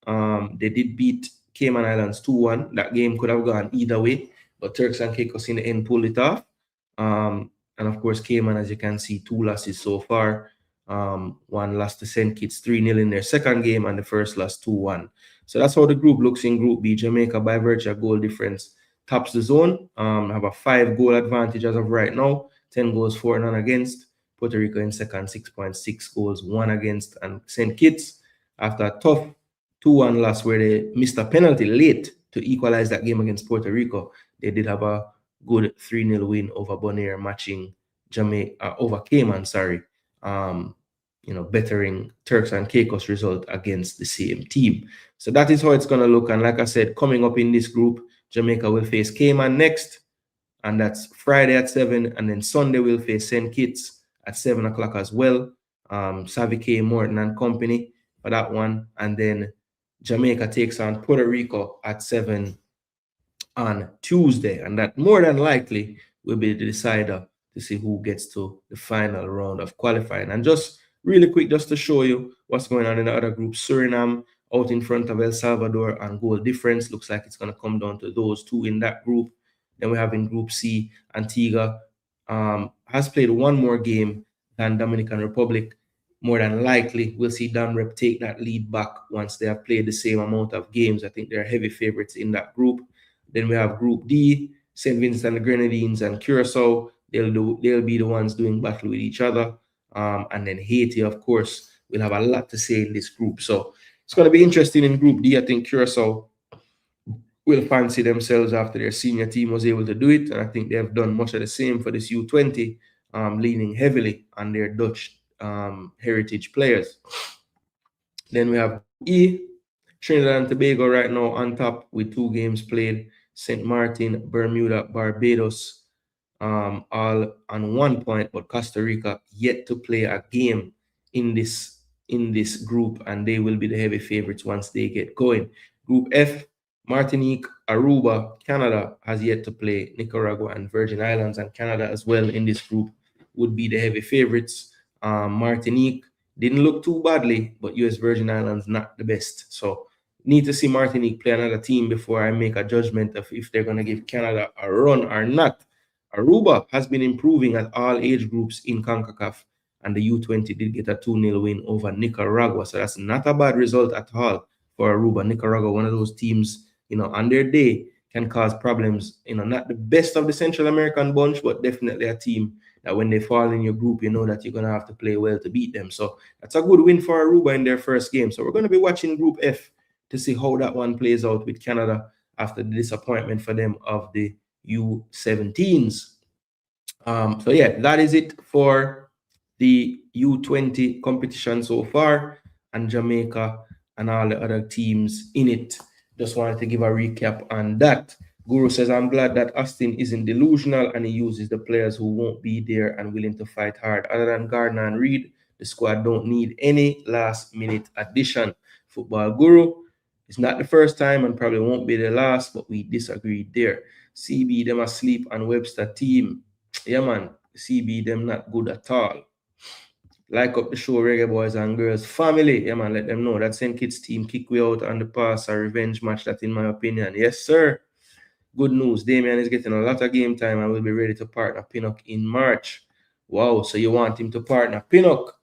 They did beat Cayman Islands 2-1. That game could have gone either way, but Turks and Caicos in the end pulled it off. And of course, Cayman, as you can see, 2 losses so far. One loss to St. Kitts 3-0 in their second game, and the first loss 2-1. So that's how the group looks in Group B. Jamaica, by virtue of goal difference, tops the zone. Have a 5-goal advantage as of right now. 10 goals for, none against. Puerto Rico in second, 6.6 goals, 1 against. And St. Kitts, after a tough 2-1 loss where they missed a penalty late to equalize that game against Puerto Rico, they did have a good 3-0 win over Bonaire, matching Jamaica over Cayman, sorry. Bettering Turks and Caicos result against the same team. So that is how it's going to look. And like I said, coming up in this group, Jamaica will face Cayman next, and that's Friday at 7, and then Sunday we'll face St. Kitts at 7 o'clock as well. Savvy K, Morton and company for that one. And then Jamaica takes on Puerto Rico at 7 on Tuesday, and that more than likely will be the decider to see who gets to the final round of qualifying. And just really quick, just to show you what's going on in the other group, Suriname out in front of El Salvador and goal difference. Looks like it's going to come down to those two in that group. Then we have in Group C, Antigua has played one more game than Dominican Republic. More than likely, we'll see Domrep take that lead back once they have played the same amount of games. I think they're heavy favorites in that group. Then we have Group D, St. Vincent and the Grenadines and Curacao. They'll be the ones doing battle with each other. And then Haiti, of course, will have a lot to say in this group. So it's going to be interesting in Group D. I think Curacao will fancy themselves after their senior team was able to do it. And I think they have done much of the same for this U20, leaning heavily on their Dutch heritage players. Then we have E, Trinidad and Tobago right now on top with 2 games played. St. Martin, Bermuda, Barbados, all on 1 point, but Costa Rica yet to play a game in this group, and they will be the heavy favorites once they get going. Group F, Martinique, Aruba, Canada has yet to play. Nicaragua and Virgin Islands and Canada as well in this group would be the heavy favorites. Martinique didn't look too badly, but US Virgin Islands not the best. So need to see Martinique play another team before I make a judgment of if they're going to give Canada a run or not. Aruba has been improving at all age groups in CONCACAF, and the U20 did get a 2-0 win over Nicaragua. So that's not a bad result at all for Aruba. Nicaragua, one of those teams, on their day can cause problems. Not the best of the Central American bunch, but definitely a team that when they fall in your group, you know that you're going to have to play well to beat them. So that's a good win for Aruba in their first game. So we're going to be watching Group F to see how that one plays out with Canada after the disappointment for them of the U17s. So yeah, that is it for the U20 competition so far, and Jamaica and all the other teams in it. Just wanted to give a recap on that. Guru says, I'm glad that Austin isn't delusional and he uses the players who won't be there and willing to fight hard. Other than Gardner and Reed, the squad don't need any last-minute addition. Football Guru, it's not the first time and probably won't be the last, but we disagreed there. CB, them asleep on Webster team. Yeah, man. CB, them not good at all. Like up the show, Reggae Boys and Girls family. Yeah, man, let them know that St. Kitts team kick we out on the pass, a revenge match, that in my opinion. Yes, sir. Good news. Damian is getting a lot of game time and will be ready to partner Pinnock in March. Wow, so you want him to partner Pinnock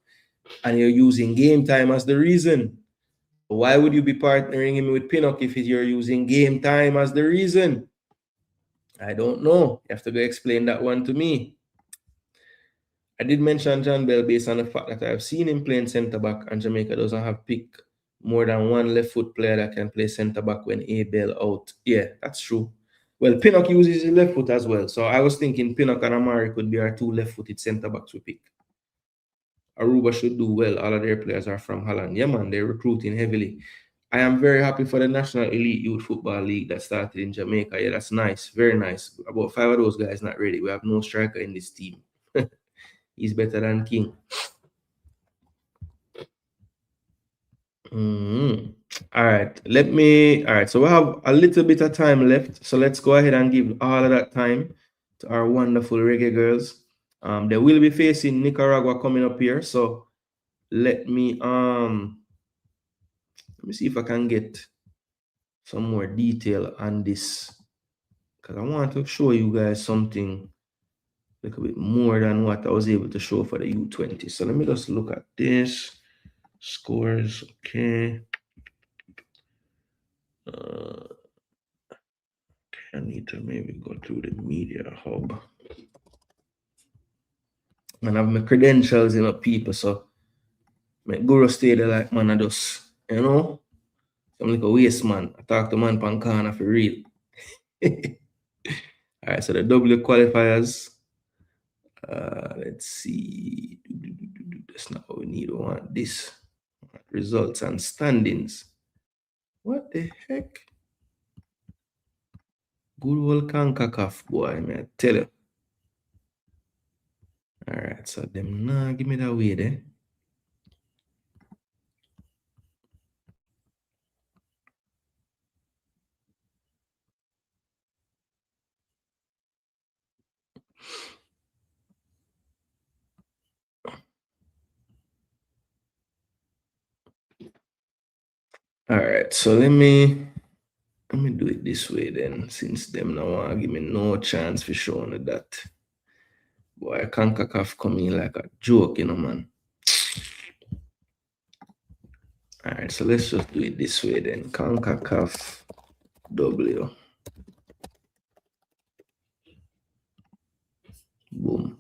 and you're using game time as the reason. Why would you be partnering him with Pinnock if you're using game time as the reason? I don't know. You have to go explain that one to me. I did mention John Bell based on the fact that I've seen him playing centre-back, and Jamaica doesn't have pick more than one left-foot player that can play centre-back when A Bell out. Yeah, that's true. Well, Pinnock uses his left foot as well. So I was thinking Pinnock and Amari could be our 2 left-footed centre-backs we pick. Aruba should do well. All of their players are from Holland. Yeah, man, they're recruiting heavily. I am very happy for the National Elite Youth Football League that started in Jamaica. Yeah, that's nice. Very nice. About 5 of those guys not ready. We have no striker in this team. He's better than King. All right. All right. So we have a little bit of time left. So let's go ahead and give all of that time to our wonderful Reggae Girlz. They will be facing Nicaragua coming up here. So let me see if I can get some more detail on this, because I want to show you guys something a little bit more than what I was able to show for the U20. So let me just look at this. Scores, okay. I need to maybe go through the media hub. And I have my credentials, people, so my guru stay there like, man, I just, I'm like a waste man. I talk to man pan corner for real. All right, so the W qualifiers. Let's see. That's not what we need. We want this. Results and standings. What the heck? Good old Concacaf, boy, man, I tell you. All right, so them nah give me that way there. All right, so let me do it this way then, since them now want to give me no chance for showing that. Boy, Concacaf coming like a joke, man. All right, so let's just do it this way then. Concacaf W. Boom.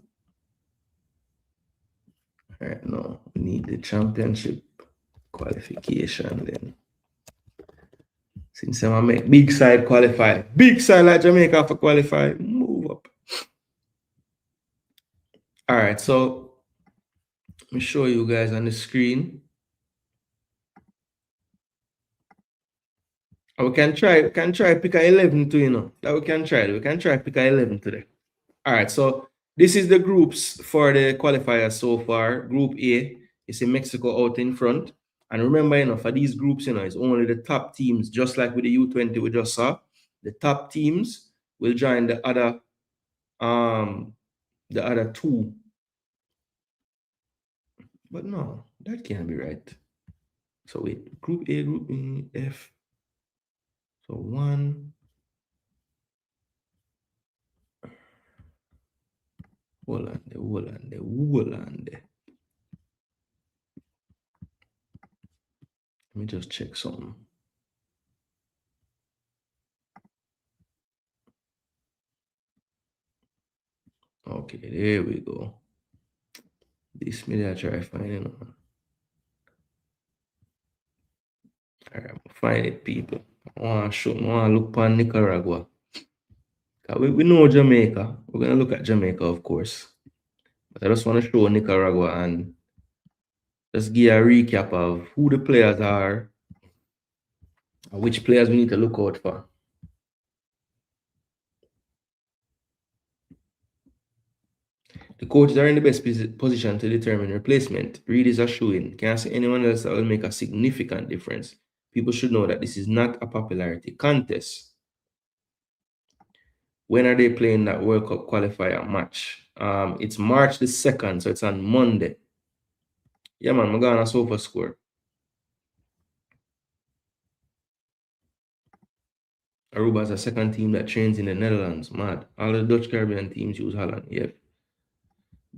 All right, now we need the championship qualification then. Since I make big side qualify, big side like Jamaica for qualify, move up. All right, so let me show you guys on the screen. We can try pick a 11 too, That we can try pick a 11 today. All right, so this is the groups for the qualifiers so far. Group A is in Mexico out in front. And remember, for these groups, it's only the top teams, just like with the U20 we just saw. The top teams will join the other two. But no, that can't be right. So wait, Group A, Group B, F. So 1. Hold on. Let me just check something. Okay, there we go. This media I try finding on. All right, find it, people. I want to look on Nicaragua. We know Jamaica. We're gonna look at Jamaica, of course. But I just want to show Nicaragua and just give a recap of who the players are and which players we need to look out for. The coaches are in the best position to determine replacement. Reed is a shoo-in. Can't see anyone else that will make a significant difference. People should know that this is not a popularity contest. When are they playing that World Cup qualifier match? It's March the 2nd, so it's on Monday. Yeah, man, I'm going to sofa score. Aruba is a second team that trains in the Netherlands. Mad. All the Dutch Caribbean teams use Holland. Yeah.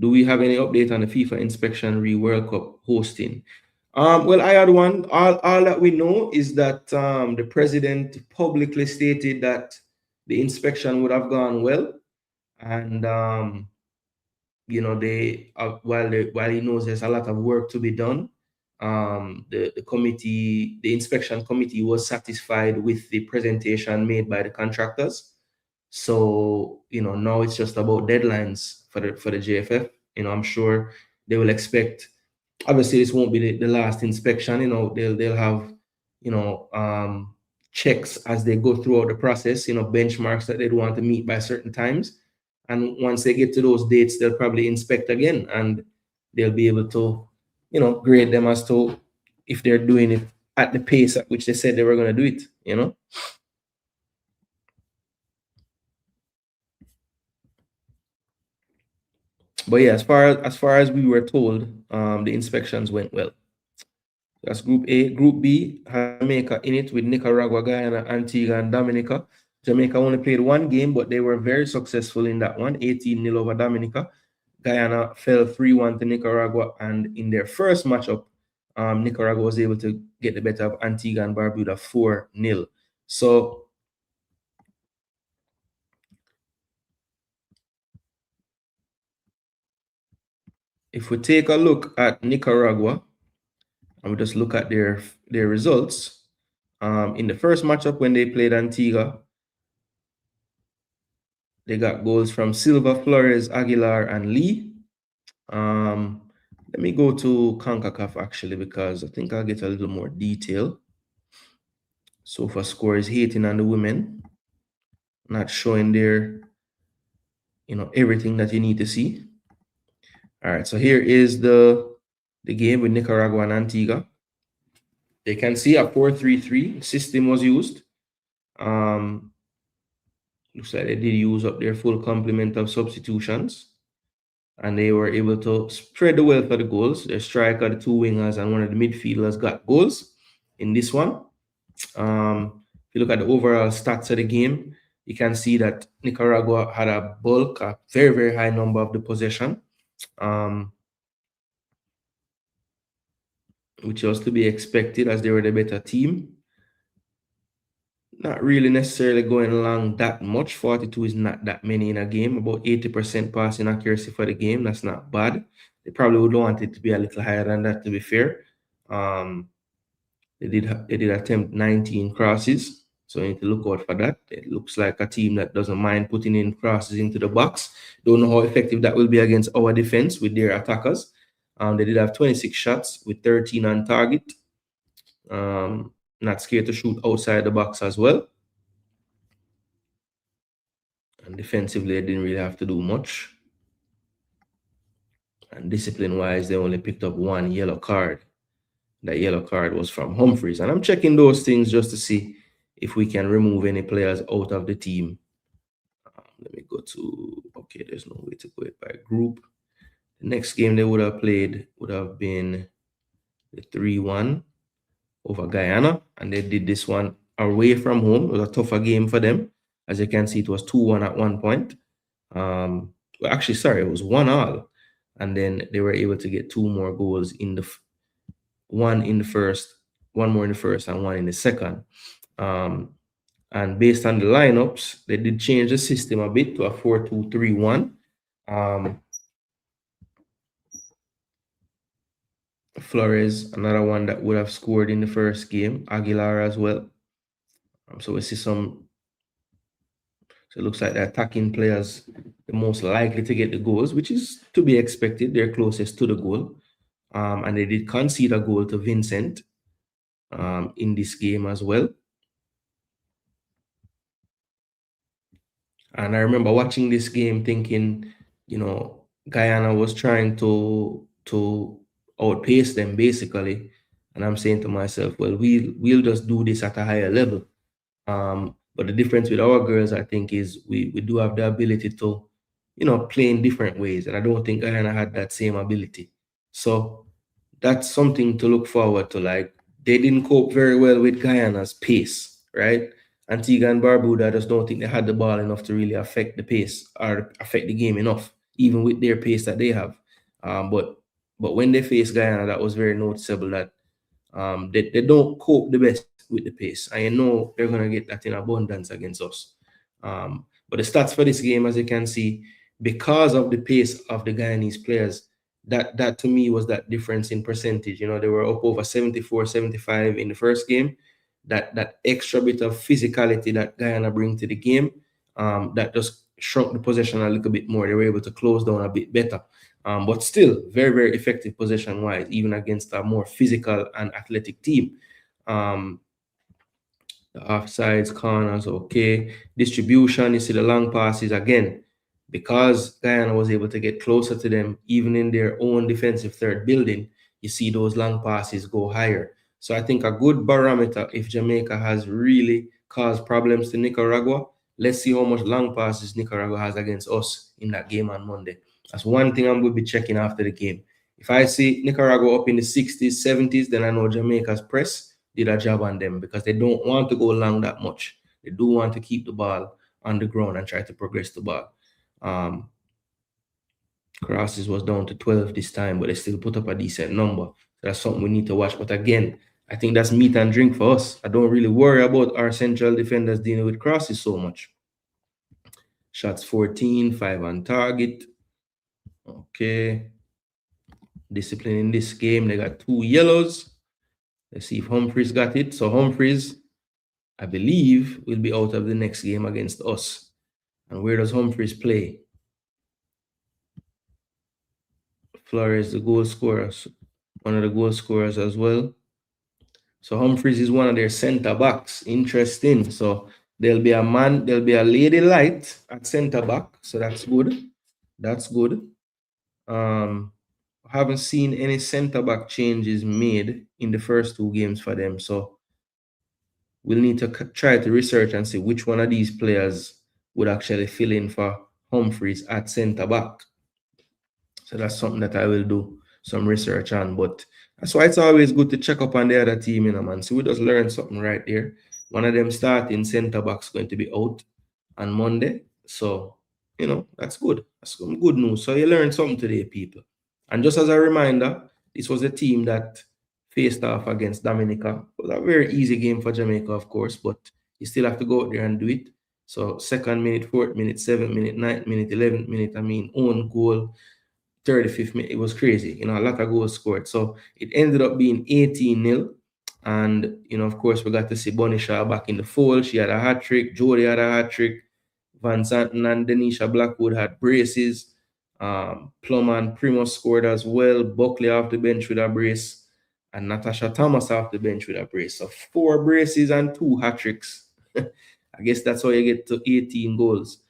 Do we have any update on the FIFA inspection World Cup hosting? Well, I had one. All that we know is that the president publicly stated that the inspection would have gone well, and while he knows there's a lot of work to be done, the inspection committee was satisfied with the presentation made by the contractors. So now it's just about deadlines for the JFF. I'm sure they will expect. Obviously, this won't be the last inspection. They'll have checks as they go throughout the process, benchmarks that they'd want to meet by certain times. And once they get to those dates, they'll probably inspect again, and they'll be able to, grade them as to if they're doing it at the pace at which they said they were going to do it. But yeah, as far as we were told, the inspections went well. That's Group A. Group B has Jamaica in it with Nicaragua, Guyana, Antigua, and Dominica. Jamaica only played one game, but they were very successful in that one, 18-0 over Dominica. Guyana fell 3-1 to Nicaragua, and in their first matchup, Nicaragua was able to get the better of Antigua and Barbuda 4-0. So if we take a look at Nicaragua, and we just look at their results, in the first matchup when they played Antigua, they got goals from Silva, Flores, Aguilar, and Lee. Let me go to Concacaf actually, because I think I'll get a little more detail. So for scores hating on the women, not showing their, everything that you need to see. All right, so here is the game with Nicaragua and Antigua. They can see a 4-3-3 system was used. Looks like they did use up their full complement of substitutions, and they were able to spread the wealth of the goals. Their striker, the two wingers, and one of the midfielders got goals in this one. If you look at the overall stats of the game, you can see that Nicaragua had a very, very high number of the possession, which was to be expected as they were the better team. Not really necessarily going along that much. 42 is not that many in a game. About 80% passing accuracy for the game. That's not bad. They probably would want it to be a little higher than that, to be fair. They did attempt 19 crosses, so you need to look out for that. It looks like a team that doesn't mind putting in crosses into the box. Don't know how effective that will be against our defense with their attackers. They did have 26 shots with 13 on target. Not scared to shoot outside the box as well. And defensively, they didn't really have to do much. And discipline-wise, they only picked up one yellow card. That yellow card was from Humphreys. And I'm checking those things just to see if we can remove any players out of the team. Let me go to, okay, there's no way to go it by group. The next game they would have played would have been the 3-1 over Guyana, and they did this one away from home. It was a tougher game for them. As you can see, it was 2-1 at one point. Well, actually, sorry, it was 1-1. And then they were able to get two more goals in the one in the first, one more in the first, and one in the second. And based on the lineups, they did change the system a bit to a 4-2-3-1. Flores, another one that would have scored in the first game. Aguilar as well. So we see some. So it looks like the attacking players the most likely to get the goals, which is to be expected. They're closest to the goal. And they did concede a goal to Vincent in this game as well. And I remember watching this game thinking, Guyana was trying to outpace them basically. And I'm saying to myself, well, we'll just do this at a higher level. But the difference with our girls, I think, is we do have the ability to, play in different ways. And I don't think Guyana had that same ability. So that's something to look forward to. Like, they didn't cope very well with Guyana's pace, right? Antigua and Barbuda, I just don't think they had the ball enough to really affect the pace or affect the game enough, even with their pace that they have. But when they face Guyana, that was very noticeable that they don't cope the best with the pace. I know they're going to get that in abundance against us. But the stats for this game, as you can see, because of the pace of the Guyanese players, that to me was that difference in percentage. They were up over 74, 75 in the first game. That extra bit of physicality that Guyana bring to the game, that just shrunk the possession a little bit more. They were able to close down a bit better. But still very, very effective possession-wise, even against a more physical and athletic team. The offsides, corners, okay. Distribution, you see the long passes again. Because Guyana was able to get closer to them, even in their own defensive third building, you see those long passes go higher. So I think a good barometer if Jamaica has really caused problems to Nicaragua. Let's see how much long passes Nicaragua has against us in that game on Monday. That's one thing I'm going to be checking after the game. If I see Nicaragua up in the 60s, 70s, then I know Jamaica's press did a job on them because they don't want to go long that much. They do want to keep the ball on the ground and try to progress the ball. Crosses was down to 12 this time, but they still put up a decent number. That's something we need to watch. But again, I think that's meat and drink for us. I don't really worry about our central defenders dealing with crosses so much. Shots 14, 5 on target. Okay. Discipline in this game. They got 2 yellows. Let's see if Humphreys got it. So Humphreys, I believe, will be out of the next game against us. And where does Humphreys play? Flores, the goal scorer, one of the goal scorers as well. So Humphreys is one of their center backs. Interesting. So there'll be a lady light at center back. So that's good. That's good. I haven't seen any center back changes made in the first 2 games for them. So we'll need to try to research and see which one of these players would actually fill in for Humphreys at center back. So that's something that I will do some research on. But that's why it's always good to check up on the other team, man. So we just learned something right there. One of them starting center backs going to be out on Monday. So, that's good. That's some good news. So you learned something today, people. And just as a reminder, this was a team that faced off against Dominica. It was a very easy game for Jamaica, of course, but you still have to go out there and do it. So 2nd minute, 4th minute, 7th minute, 9th minute, 11th minute, own goal, 35th minute. It was crazy, a lot of goals scored. So it ended up being 18-0. And, of course, we got to see Bonnie Shaw back in the fold. She had a hat-trick. Jody had a hat-trick. Van Zanten and Denisha Blackwood had braces. Plum and Primus scored as well. Buckley off the bench with a brace. And Natasha Thomas off the bench with a brace. So 4 braces and 2 hat-tricks. I guess that's how you get to 18 goals.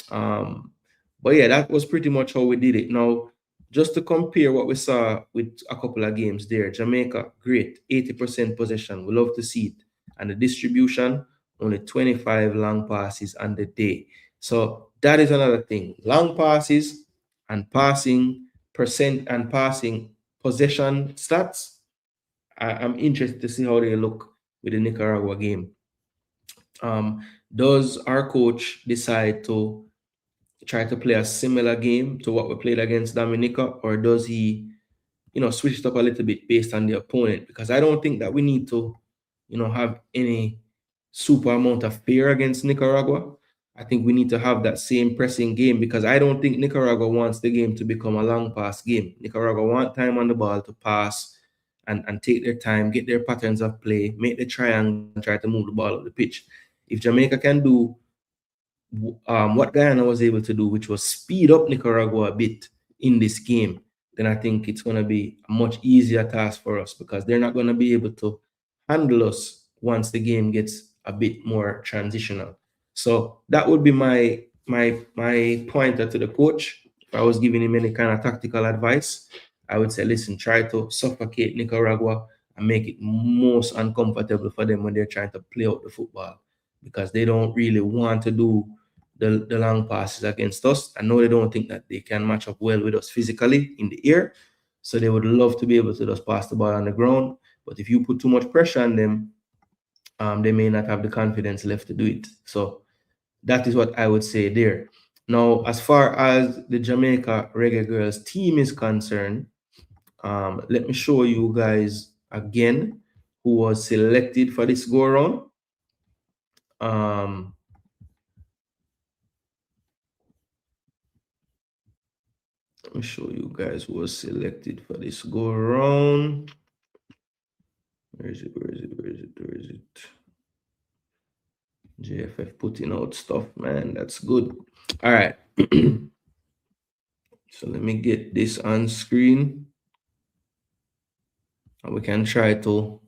But yeah, that was pretty much how we did it. Now, just to compare what we saw with a couple of games there, Jamaica, great, 80% possession. We love to see it. And the distribution, only 25 long passes on the day. So that is another thing. Long passes and passing percent and passing possession stats. I'm interested to see how they look with the Nicaragua game. Does our coach decide to try to play a similar game to what we played against Dominica, or does he, switch it up a little bit based on the opponent? Because I don't think that we need to, have any super amount of fear against Nicaragua. I think we need to have that same pressing game because I don't think Nicaragua wants the game to become a long pass game. Nicaragua want time on the ball to pass and take their time, get their patterns of play, make the triangle, and try to move the ball up the pitch. If Jamaica can do what Guyana was able to do, which was speed up Nicaragua a bit in this game, then I think it's going to be a much easier task for us because they're not going to be able to handle us once the game gets a bit more transitional. So that would be my pointer to the coach. If I was giving him any kind of tactical advice, I would say, listen, try to suffocate Nicaragua and make it most uncomfortable for them when they're trying to play out the football because they don't really want to do the long passes against us. I know they don't think that they can match up well with us physically in the air. So they would love to be able to just pass the ball on the ground. But if you put too much pressure on them, they may not have the confidence left to do it. So that is what I would say there. Now, as far as the Jamaica Reggae Girlz team is concerned, let me show you guys again who was selected for this go around. Let me show you guys who was selected for this go around. Where is it? JFF putting out stuff, man. That's good. All right. So let me get this on screen. And we can try to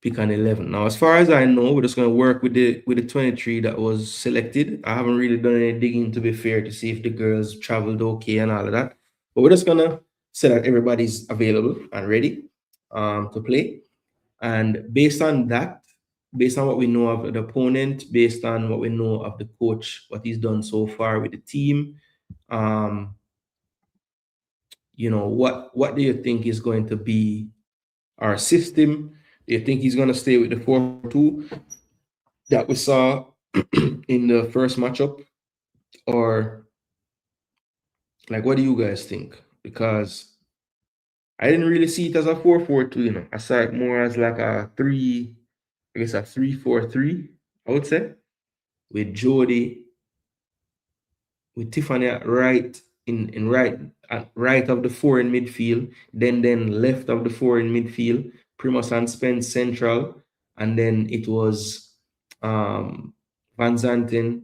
pick an 11. Now, as far as I know, we're just going to work with the 23 that was selected. I haven't really done any digging, to be fair, to see if the girls traveled okay and all of that. But we're just going to say that everybody's available and ready to play. And based on that, based on what we know of the opponent, based on what we know of the coach, what he's done so far with the team, you know, what do you think is going to be our system? Do you think he's going to stay with the 4-2 that we saw in the first matchup? Or, like, what do you guys think? Because I didn't really see it as a 4-4-2, you know. I saw it more as like a 3-4-3, I would say, with Jody, with Tiffany at right right of the 4 in midfield, then left of the 4 in midfield, Primus and Spence central, and then it was Van Zanten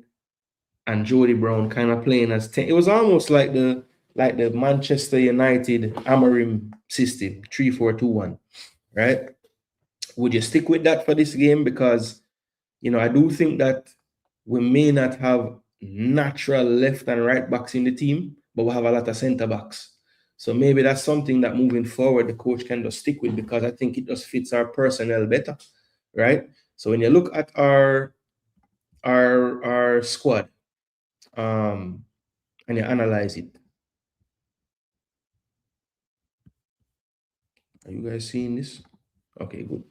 and Jody Brown kind of playing as 10. It was almost like the Manchester United Amorim system, 3-4-2-1, right? Would you stick with that for this game? Because, you know, I do think that we may not have natural left and right backs in the team, but we have a lot of center backs. So maybe that's something that moving forward the coach can just stick with, because I think it just fits our personnel better, right? So when you look at our squad, and you analyze it, are you guys seeing this? Okay, good.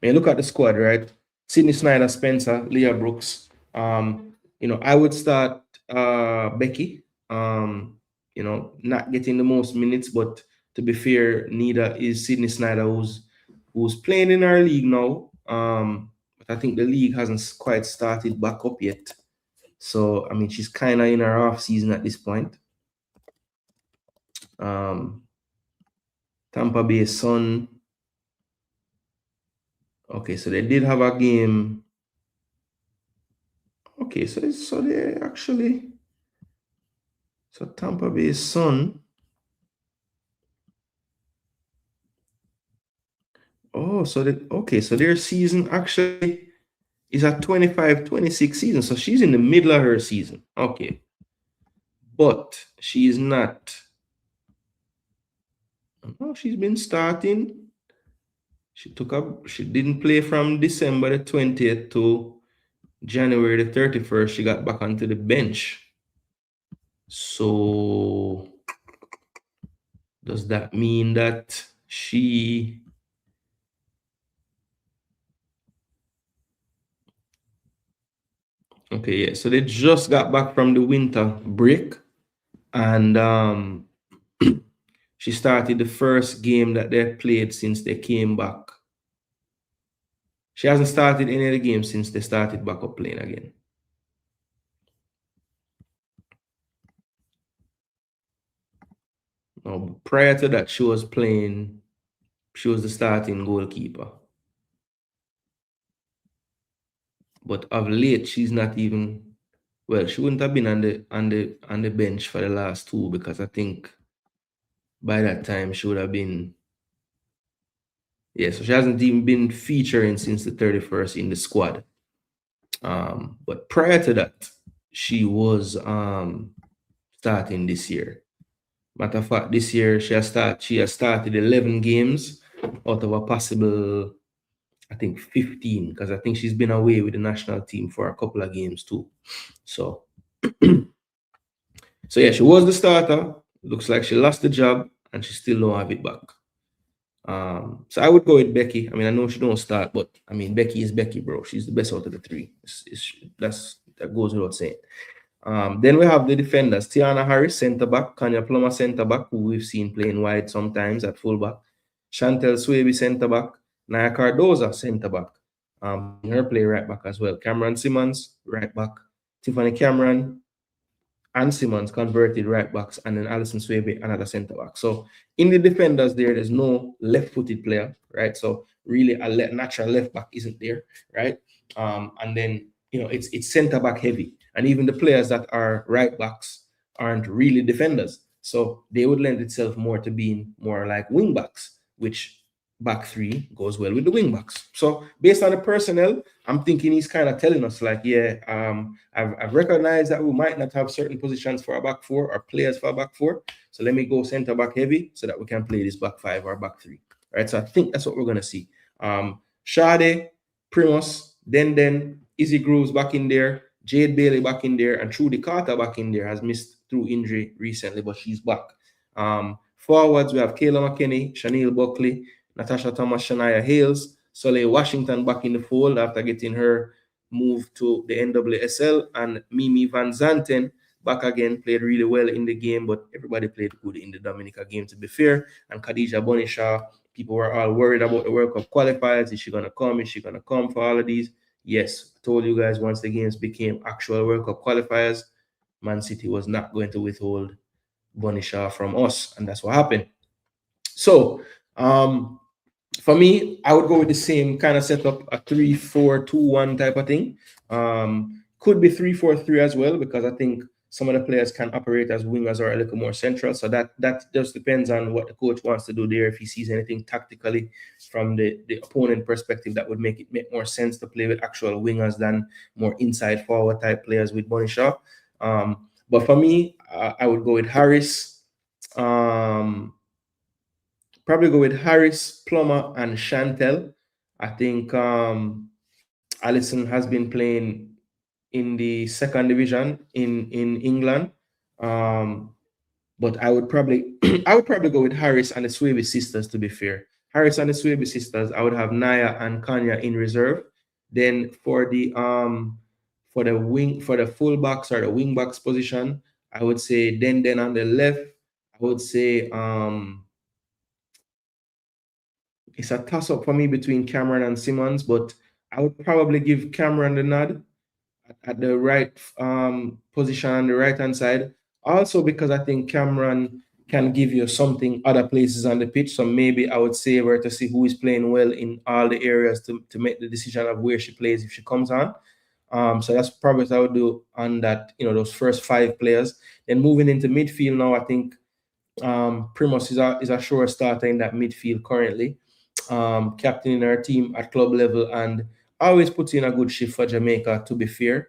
When you look at the squad, right? Sydney Snyder, Spencer, Leah Brooks. You know, I would start Becky. You know, not getting the most minutes, but to be fair, neither is Sydney Snyder, who's playing in our league now. But I think the league hasn't quite started back up yet. So I mean, she's kind of in her off season at this point. Tampa Bay Sun. Okay, so they did have a game. Okay, so they actually, so Tampa Bay Sun. Oh, so so their season actually is a 25-26 season. So she's in the middle of her season. Okay. But she's not. No, she's been starting. She didn't play from December the 20th to January the 31st. She got back onto the bench. So does that mean that she... Okay, yeah. So they just got back from the winter break, and she started the first game that they played since they came back. She hasn't started any of the games since they started back up playing again. Now, prior to that, she was the starting goalkeeper. But of late, she's not even, well, she wouldn't have been on the bench for the last two, because I think by that time she would have been, yeah, so she hasn't even been featuring since the 31st in the squad. But prior to that, she was starting this year. Matter of fact, this year she has started 11 games out of a possible, I think, 15, because I think she's been away with the national team for a couple of games too. So, so yeah, she was the starter. Looks like she lost the job and she still don't have it back. So I would go with Becky. I mean, I know she don't start, but I mean, Becky is Becky, bro. She's the best out of the three. That goes without saying. Then we have the defenders: Tiana Harris, center back; Kanya Plummer, center back, who we've seen playing wide sometimes at fullback; Chantel Swaby, center back; Naya Cardoza, center back. Her play right back as well. Cameron Simmons, right back; Tiffany Cameron and Simmons converted right backs, and then Alison Swaby, another center back. So in the defenders there's no left-footed player, right? So really a natural left back isn't there, right? And then, you know, it's center back heavy, and even the players that are right backs aren't really defenders, so they would lend itself more to being more like wing backs, which back three goes well with the wing backs. So based on the personnel, I'm thinking he's kind of telling us like, yeah, I've recognized that we might not have certain positions for a back four or players for a back four. So let me go center back heavy so that we can play this back five or back three. Right. So I think that's what we're gonna see. Sade, Primus, then Izzy Grooves back in there, Jade Bailey back in there, and Trudy Carter back in there. Has missed through injury recently, but she's back. Forwards, we have Kayla McKinney, Chanel Buckley, Natasha Thomas, Shania Hales, Soleil Washington back in the fold after getting her move to the NWSL, and Mimi Van Zanten back again, played really well in the game, but everybody played good in the Dominica game, to be fair. And Khadija Bonishaw, people were all worried about the World Cup qualifiers. Is she going to come? Is she going to come for all of these? Yes, I told you guys once the games became actual World Cup qualifiers, Man City was not going to withhold Bonishaw from us, and that's what happened. So, for me, I would go with the same kind of setup, a 3-4-2-1 type of thing. Could be 3-4-3 as well, because I think some of the players can operate as wingers or a little more central. So that just depends on what the coach wants to do there. If he sees anything tactically from the opponent perspective that would make it make more sense to play with actual wingers than more inside forward type players with Bonishaw. But for me, I would go with Harris. Probably go with Harris, Plummer, and Chantel. I think Allison has been playing in the second division in England. But I would probably go with Harris and the Swaby sisters, to be fair. Harris and the Swaby sisters, I would have Naya and Kanya in reserve. Then for the fullbacks or the wing backs position, I would say then on the left, I would say it's a toss-up for me between Cameron and Simmons, but I would probably give Cameron the nod at the right position on the right-hand side. Also because I think Cameron can give you something other places on the pitch. So maybe I would save her to see who is playing well in all the areas to make the decision of where she plays if she comes on. So that's probably what I would do on that, those first 5 players. Then moving into midfield now, I think Primus is a sure starter in that midfield currently. Captain in our team at club level and always puts in a good shift for Jamaica, to be fair.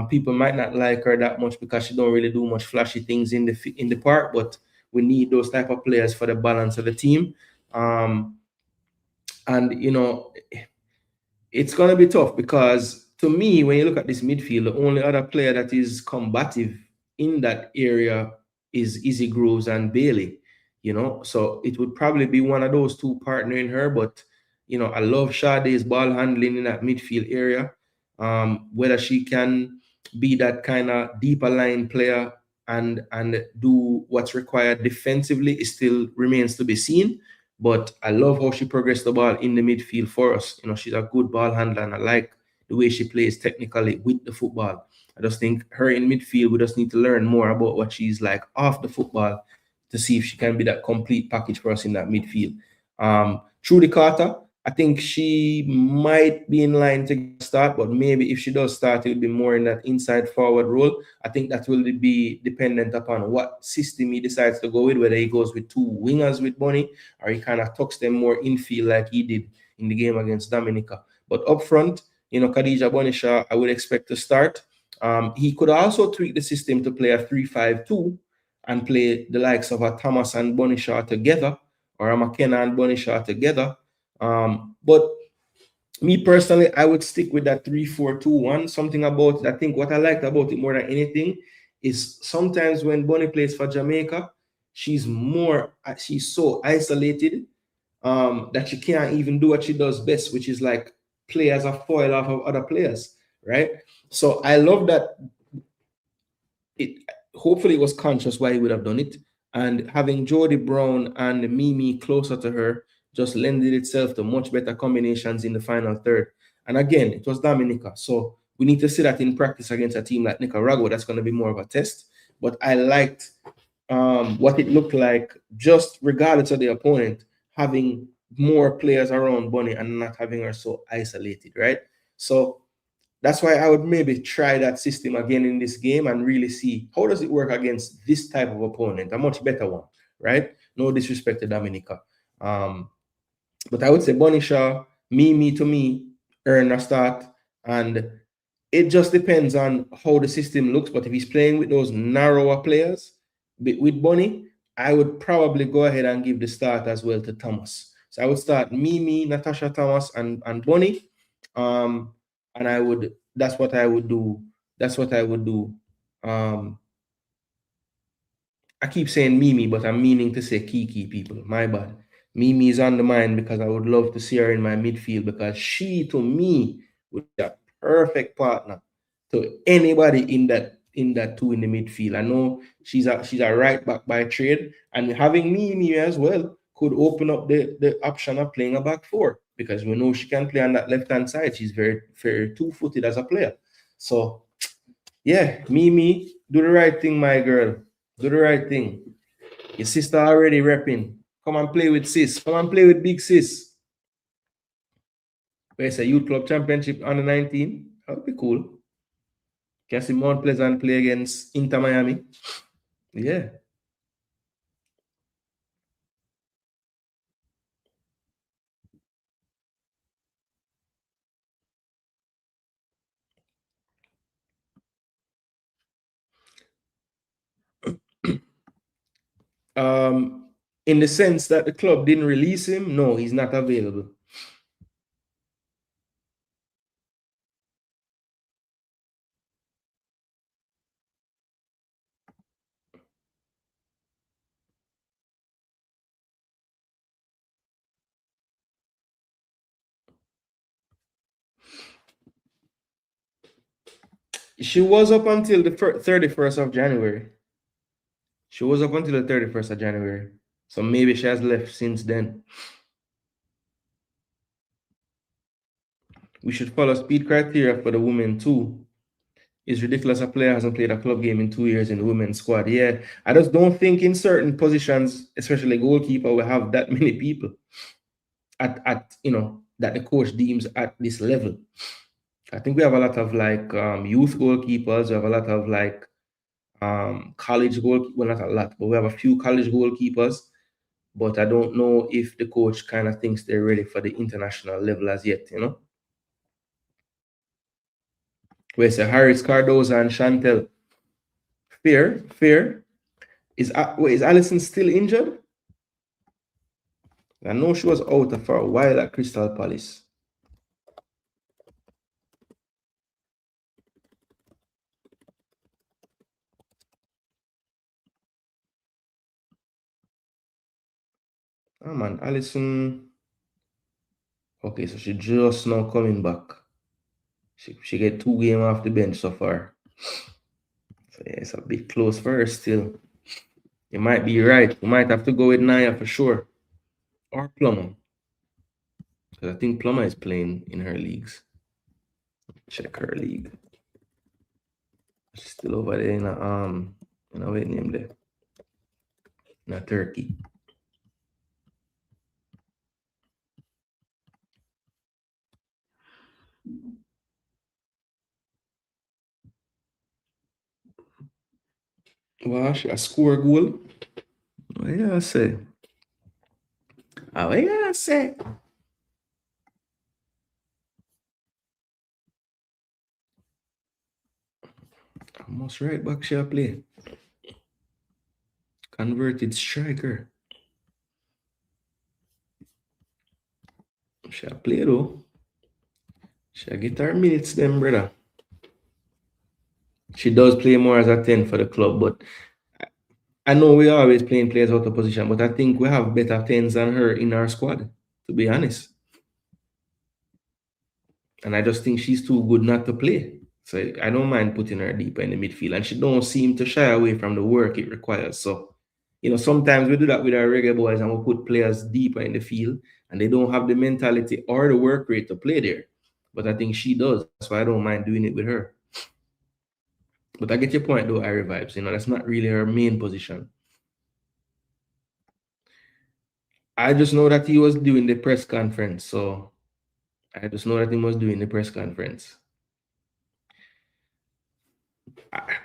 People might not like her that much because she don't really do much flashy things in the park, but we need those type of players for the balance of the team. And it's gonna be tough because to me, when you look at this midfield, the only other player that is combative in that area is Izzy Grooves and Bailey. So it would probably be one of those two partnering her, but I love Sade's ball handling in that midfield area. Whether she can be that kind of deeper line player and do what's required defensively, it still remains to be seen. But I love how she progressed the ball in the midfield for us. She's a good ball handler, and I like the way she plays technically with the football. I just think her in midfield, we just need to learn more about what she's like off the football to see if she can be that complete package for us in that midfield. Trudy Carter, I think she might be in line to start, but maybe if she does start, it will be more in that inside forward role. I think that will be dependent upon what system he decides to go with, whether he goes with 2 wingers with Bonnie, or he kind of tucks them more infield like he did in the game against Dominica. But up front, Khadija Bonishaw, I would expect to start. He could also tweak the system to play a 3-5-2 and play the likes of a Thomas and Bonishaw together, or a McKenna and Bonishaw together. But me personally, I would stick with that 3-4-2-1. Something about it, I think what I liked about it more than anything is sometimes when Bonnie plays for Jamaica, she's so isolated that she can't even do what she does best, which is like play as a foil off of other players, right? So I love that. Hopefully it was conscious why he would have done it, and having Jodie Brown and Mimi closer to her just lended itself to much better combinations in the final third. And again, it was Dominica, so we need to see that in practice against a team like Nicaragua. That's going to be more of a test. But I liked what it looked like, just regardless of the opponent, having more players around Bonnie and not having her so isolated, right? So that's why I would maybe try that system again in this game and really see how does it work against this type of opponent, a much better one, right? No disrespect to Dominica. But I would say Bunny Shaw, Mimi to me, earn a start. And it just depends on how the system looks. But if he's playing with those narrower players, with Bunny, I would probably go ahead and give the start as well to Thomas. So I would start Mimi, Natasha Thomas, and Bunny. And that's what I would do. That's what I would do. I keep saying Mimi, but I'm meaning to say Kiki, people. My bad. Mimi is on the mind because I would love to see her in my midfield because she, to me, would be a perfect partner to anybody in that two in the midfield. I know she's a right back by trade, and having Mimi as well could open up the option of playing a back four because we know she can play on that left hand side. She's very very two-footed as a player. So yeah, Mimi, do the right thing, my girl. Do the right thing. Your sister already repping. Come and play with sis. Come and play with big sis. Where's a youth club championship under 19? That would be cool. Can see Mount Pleasant play against Inter Miami. Yeah. In the sense that the club didn't release him, no, he's not available. She was up until the 31st of January. She was up until the 31st of January. So maybe she has left since then. We should follow speed criteria for the women too. It's ridiculous a player hasn't played a club game in 2 years in the women's squad. Yeah, I just don't think in certain positions, especially goalkeeper, we have that many people at that the coach deems at this level. I think we have a lot of like youth goalkeepers. We have a lot of like college goalkeepers. Well, not a lot, but we have a few college goalkeepers. But I don't know if the coach kind of thinks they're ready for the international level as yet. Where's Harris, Cardoza, and Chantel? Fair. Is Allison still injured? I know she was out for a while at Crystal Palace. Oh man, Allison. Okay, so she just now coming back. She get 2 games off the bench so far. So yeah, it's a bit close for her still. You might be right. You might have to go with Naya for sure. Or Plummer. Because I think Plummer is playing in her leagues. Check her league. She's still over there in a wait name there. In Turkey. Wow, she a score goal. What you say? What you say? Almost right back she play. Converted striker. She play though. She get her minutes then, brother. She does play more as a 10 for the club, but I know we are always playing players out of position, but I think we have better 10s than her in our squad, to be honest. And I just think she's too good not to play. So I don't mind putting her deeper in the midfield. And she don't seem to shy away from the work it requires. So, sometimes we do that with our Reggae Boyz and we put players deeper in the field and they don't have the mentality or the work rate to play there. But I think she does. That's why I don't mind doing it with her. But I get your point though, Irie Vibes. That's not really her main position. I just know that he was doing the press conference. So I just know that he was doing the press conference.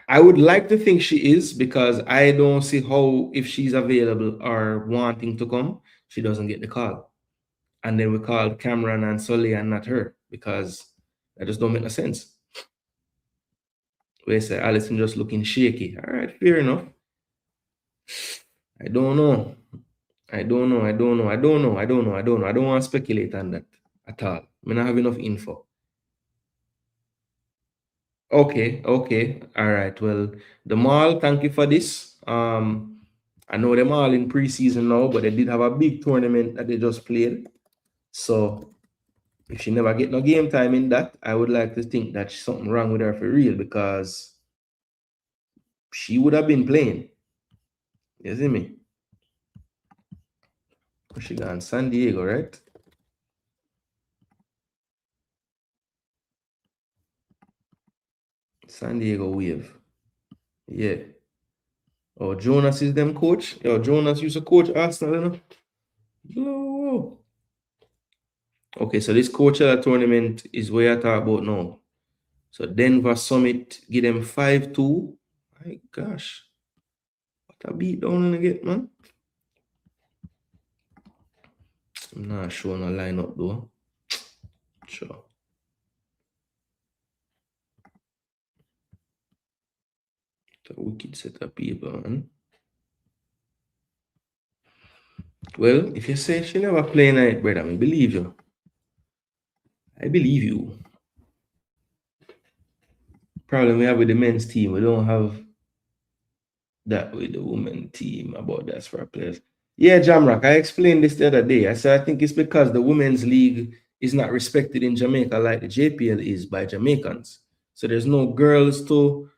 I would like to think she is because I don't see how, if she's available or wanting to come, she doesn't get the call. and then we called Cameron and Sully and not her, because that just don't make no sense. We say Allison just looking shaky. All right, fair enough. I don't know. I don't know. I don't know. I don't know. I don't know. I don't know. I don't want to speculate on that at all. I don't have enough info. Okay, okay. All right. Well, the mall, thank you for this. I know them all in preseason now, but they did have a big tournament that they just played. So if she never get no game time in that, I would like to think that something wrong with her for real, because she would have been playing. You see me? She gone San Diego, right? San Diego Wave. Yeah. Oh, Jonas is them coach. Yo, Jonas used to coach Arsenal, you know? Okay, so this Coachella tournament is where I talk about now. So Denver Summit, give them 5-2. My gosh. What a beat down in the get, man. I'm not sure on a lineup though. Sure. The wicked set of people, man. Well, if you say she never play night, brother, I believe you. I believe you. Problem we have with the men's team, we don't have that with the women team about that for our players. Yeah, Jamrock, I explained this the other day. I said I think it's because the women's league is not respected in Jamaica like the JPL is by Jamaicans. So there's no girls to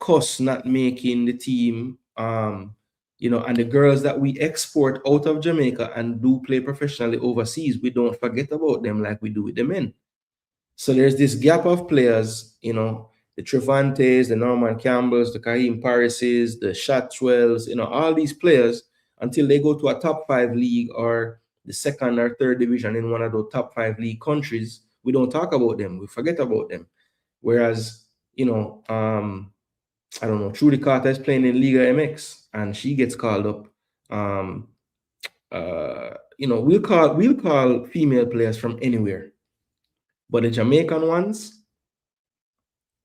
cuss not making the team. And the girls that we export out of Jamaica and do play professionally overseas, we don't forget about them like we do with the men. So there's this gap of players, the Trevantes, the Norman Campbells, the Kaheem Parises, the Shotwells, all these players, until they go to a top 5 league or the second or third division in one of those top 5 league countries, we don't talk about them. We forget about them. Whereas, I don't know, Trudy Carter is playing in Liga MX and she gets called up. We'll call female players from anywhere. But the Jamaican ones,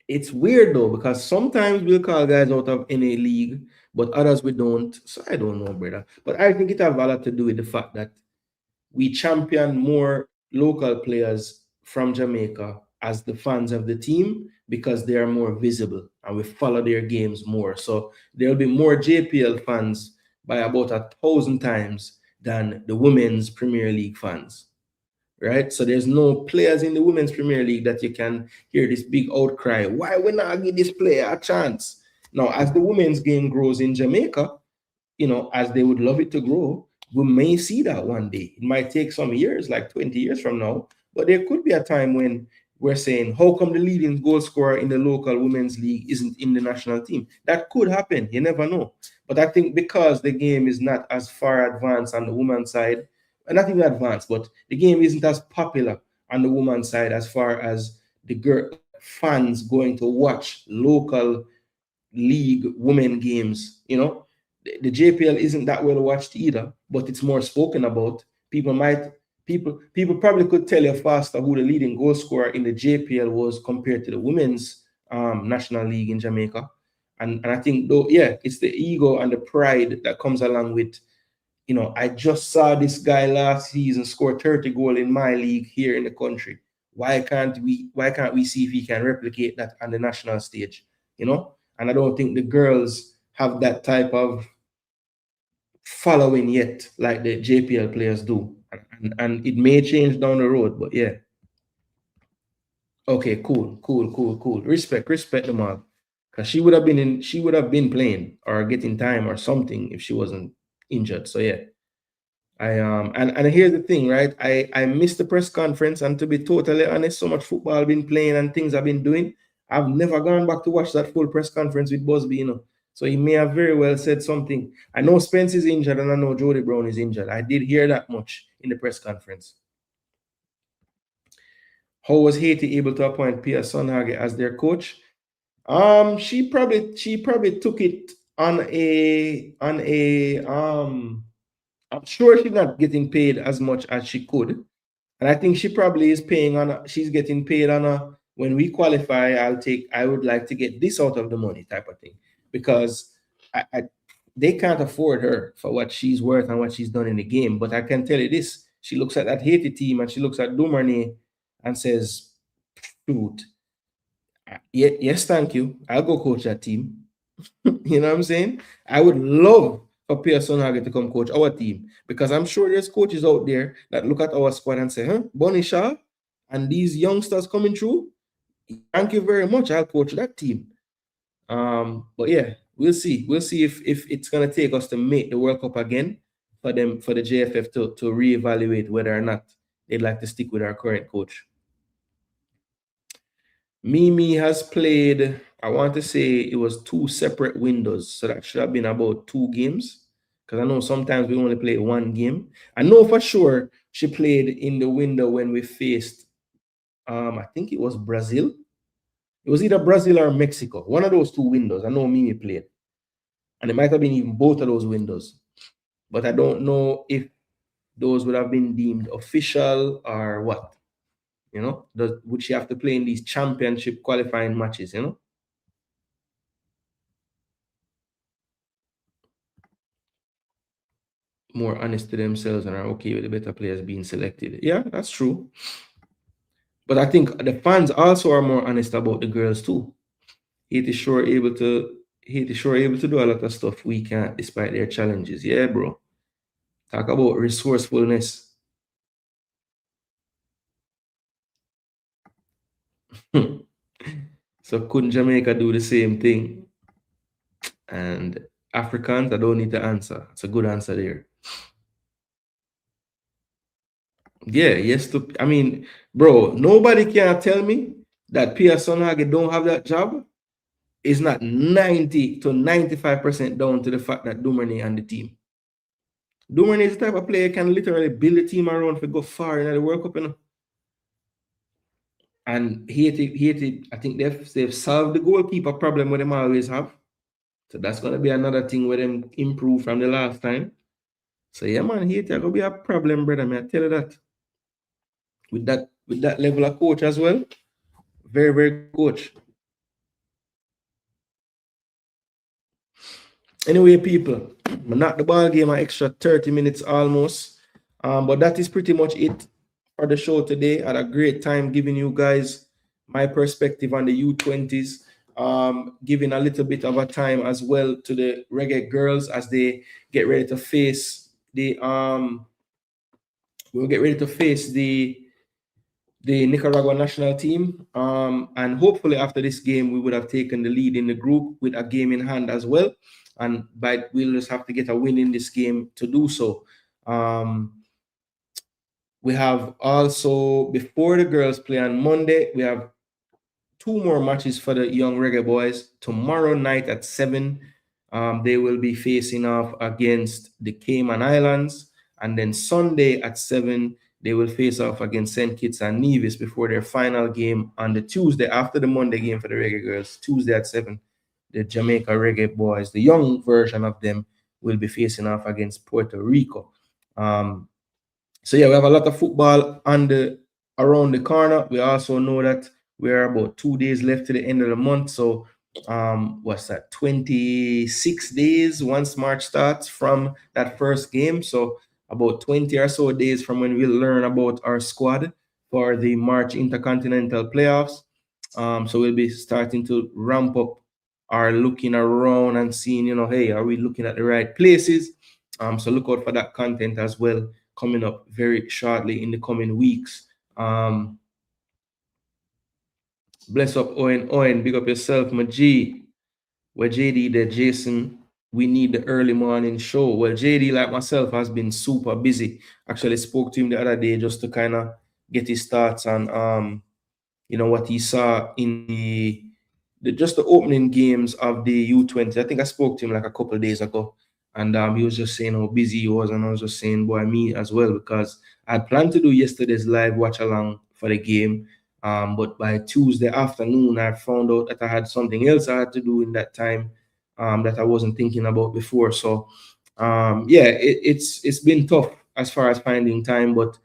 it's weird though, because sometimes we'll call guys out of any league, but others we don't. So I don't know, brother. But I think it has a lot to do with the fact that we champion more local players from Jamaica as the fans of the team because they are more visible and we follow their games more. So there'll be more JPL fans by about 1,000 times than the Women's Premier League fans. Right? So there's no players in the Women's Premier League that you can hear this big outcry. Why we not give this player a chance? Now, as the women's game grows in Jamaica, as they would love it to grow, we may see that one day. It might take some years, like 20 years from now, but there could be a time when we're saying, how come the leading goal scorer in the local women's league isn't in the national team? That could happen. You never know. But I think because the game is not as far advanced on the women's side, not even advanced, but the game isn't as popular on the women's side as far as the girl fans going to watch local league women games. The JPL isn't that well watched either, but it's more spoken about. People probably could tell you faster who the leading goal scorer in the JPL was compared to the women's national league in Jamaica. And I think though, yeah, it's the ego and the pride that comes along with, I just saw this guy last season score 30 goals in my league here in the country. Why can't we see if he can replicate that on the national stage? And I don't think the girls have that type of following yet like the JPL players do. And it may change down the road, but yeah. Okay, cool. Respect them all. Because she would have been playing or getting time or something if she wasn't injured. So yeah. And here's the thing, right? I missed the press conference, and to be totally honest, so much football I've been playing and things I've been doing, I've never gone back to watch that full press conference with Busby, So he may have very well said something. I know Spence is injured and I know Jody Brown is injured. I did hear that much in the press conference. How was Haiti able to appoint Pia Sonhage as their coach? She probably took it on a I'm sure she's not getting paid as much as she could. And I think she probably is paying on. She's getting paid on a when we qualify. I would like to get this out of the money type of thing because they can't afford her for what she's worth and what she's done in the game. But I can tell you this: she looks at that Haiti team and she looks at Dumernay and says, "Shoot, yes, thank you. I'll go coach that team." You know what I'm saying? I would love for Pearson Hager to come coach our team because I'm sure there's coaches out there that look at our squad and say, "Huh, Bonnie Shaw and these youngsters coming through. Thank you very much. I'll coach that team." But yeah, we'll see. We'll see if it's gonna take us to make the World Cup again for the JFF to reevaluate whether or not they'd like to stick with our current coach. Mimi has played, I want to say it was 2 separate windows. So that should have been about 2 games. Because I know sometimes we only play 1 game. I know for sure she played in the window when we faced, I think it was Brazil. It was either Brazil or Mexico. One of those 2 windows. I know Mimi played. And it might have been even both of those windows. But I don't know if those would have been deemed official or what. You know, would she have to play in these championship qualifying matches, you know? More honest to themselves and are okay with the better players being selected. Yeah, that's true. But I think the fans also are more honest about the girls too. Haiti sure able to do a lot of stuff we can't despite their challenges. Yeah, bro. Talk about resourcefulness. So couldn't Jamaica do the same thing? And Africans, I don't need to answer. It's a good answer there. Yeah, yes. I mean, bro, nobody can tell me that Pearson Hage don't have that job. It's not 90 to 95% down to the fact that Dumernay and the team. Dumernay is the type of player can literally build a team around to go far in the World Cup, you know. And Haiti, I think they've solved the goalkeeper problem where them always have. So that's gonna be another thing where them improve from the last time. So yeah, man, Haiti are gonna be a problem, brother. Man, I tell you that. With that level of coach as well. Very, very good coach. Anyway, people, not the ball game an extra 30 minutes almost. But that is pretty much it for the show today. I had a great time giving you guys my perspective on the U20s. Giving a little bit of a time as well to the Reggae Girlz as they get ready to face the we'll get ready to face the Nicaragua national team. And hopefully after this game, we would have taken the lead in the group with a game in hand as well. And we'll just have to get a win in this game to do so. We have also, before the girls play on Monday, we have 2 more matches for the young Reggae Boyz. Tomorrow night at 7, they will be facing off against the Cayman Islands. And then Sunday at 7, they will face off against St. Kitts and Nevis before their final game on the Tuesday after the Monday game for the Reggae Girls. Tuesday at 7, the Jamaica Reggae Boyz, the young version of them, will be facing off against Puerto Rico. So yeah, we have a lot of football around the corner. We also know that we're about 2 days left to the end of the month. So what's that? 26 days once March starts from that first game. So about 20 or so days from when we'll learn about our squad for the March Intercontinental Playoffs. So we'll be starting to ramp up our looking around and seeing, you know, hey, are we looking at the right places? So look out for that content as well coming up very shortly in the coming weeks. Bless up Owen, big up yourself, my G. Where JD the Jason, we need the early morning show. Well, JD, like myself, has been super busy. Actually spoke to him the other day just to kind of get his thoughts on you know, what he saw in just the opening games of the U20. I think I spoke to him like a couple of days ago. And he was just saying how busy he was, and I was just saying, boy, me as well, because I had planned to do yesterday's live watch along for the game. But by Tuesday afternoon, I found out that I had something else I had to do in that time that I wasn't thinking about before. So, yeah, it's been tough as far as finding time, but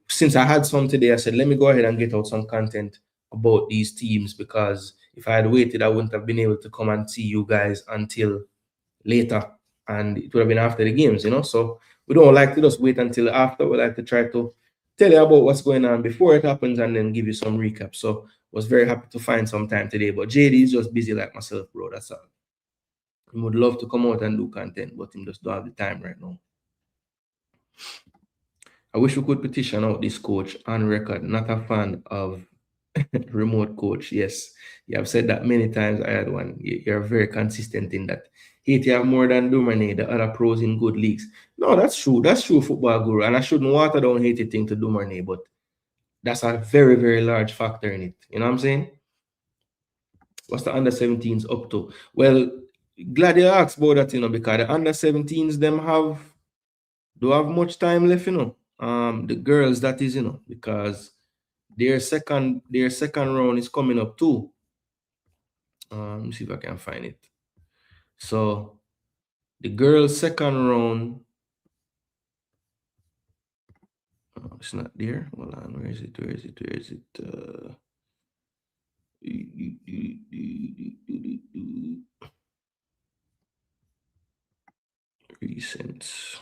since I had some today, I said, let me go ahead and get out some content about these teams, because if I had waited, I wouldn't have been able to come and see you guys until later, and it would have been after the games, you know. So we don't like to just wait until after. We like to try to tell you about what's going on before it happens and then give you some recap. So was very happy to find some time today. But JD is just busy like myself, bro. That's all. He would love to come out and do content, but he just don't have the time right now. I wish we could petition out this coach on record. Not a fan of remote coach. Yes, you have said that many times. I had one. You're very consistent in that. Hate you have more than Dumerne, the other pros in good leagues. No, that's true. That's true, football guru. And I shouldn't water down Haiti thing to Dumerne, but that's a very, very large factor in it. You know what I'm saying? What's the under 17s up to? Well, glad you asked about that, you know, because the under 17s them do have much time left, you know. The girls, that is, you know, because their second round is coming up too. Let me see if I can find it. So the girls' second round. Oh, it's not there. Hold on. Where is it? Where is it? Where is it? Recent.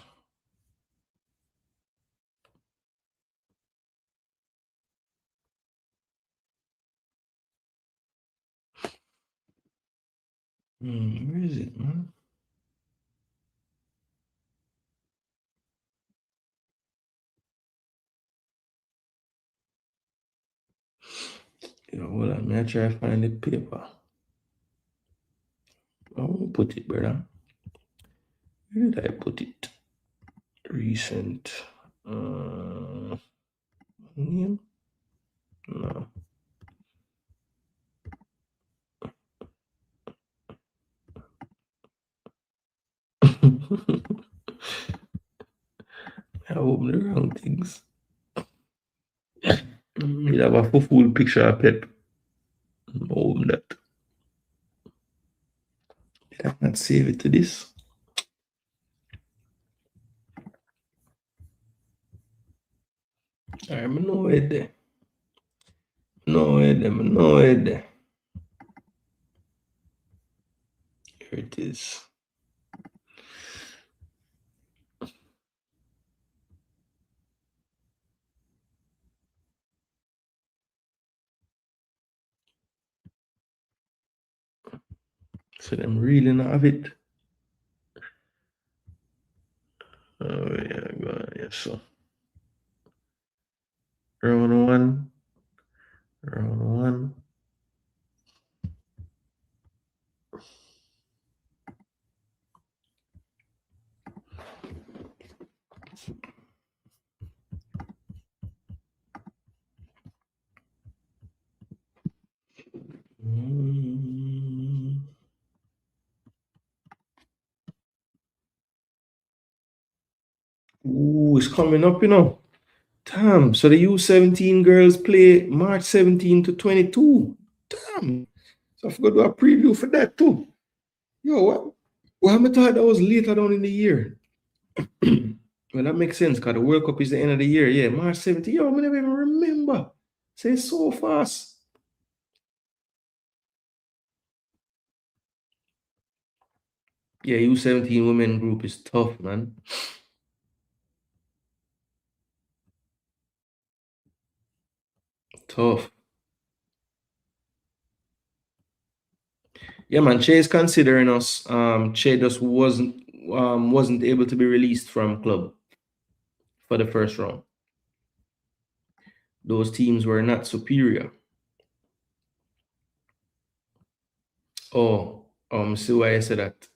Where is it, man? Hold on, me I try to find the paper. I won't put it, brother. Where did I put it? Recent. Name? No. I open the wrong things. You have a full picture of Pep. Open that. Did I not save it to this? I'm no way there. No way there. No way there. Here it is. So them really not have it. Oh yeah, go on, yes, so. Round one. Ooh, it's coming up, you know. Damn. So the U17 girls play March 17 to 22. Damn. So I forgot to do a preview for that too. Yo, what? Well, I thought that was later down in the year. Well, that makes sense because the World Cup is the end of the year. Yeah, March 17. Yo, I never even remember. Say so fast. Yeah, U17 women group is tough, man. Tough. Yeah, man. Che is considering us. Che just wasn't able to be released from club for the first round. Those teams were not superior. Oh, see why I said that.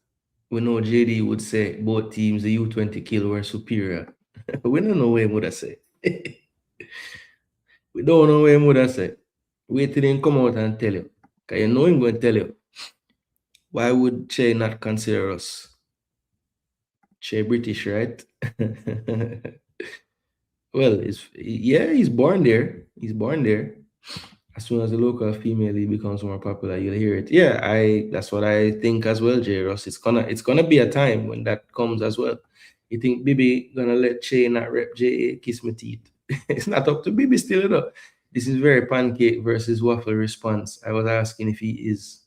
We know JD would say both teams, the U20 kill, were superior. We don't know what he would have said. We don't know what he would have said. Wait till him come out and tell you. Because you know him going to tell you. Why would Che not consider us? Che British, right? Well, he's born there. He's born there. As soon as the local female league becomes more popular, you'll hear it. Yeah, that's what I think as well, J Ross. It's gonna be a time when that comes as well. You think Bibi gonna let Che not rep JA kiss my teeth? It's not up to Bibi still, you know. This is very pancake versus waffle response. I was asking if he is.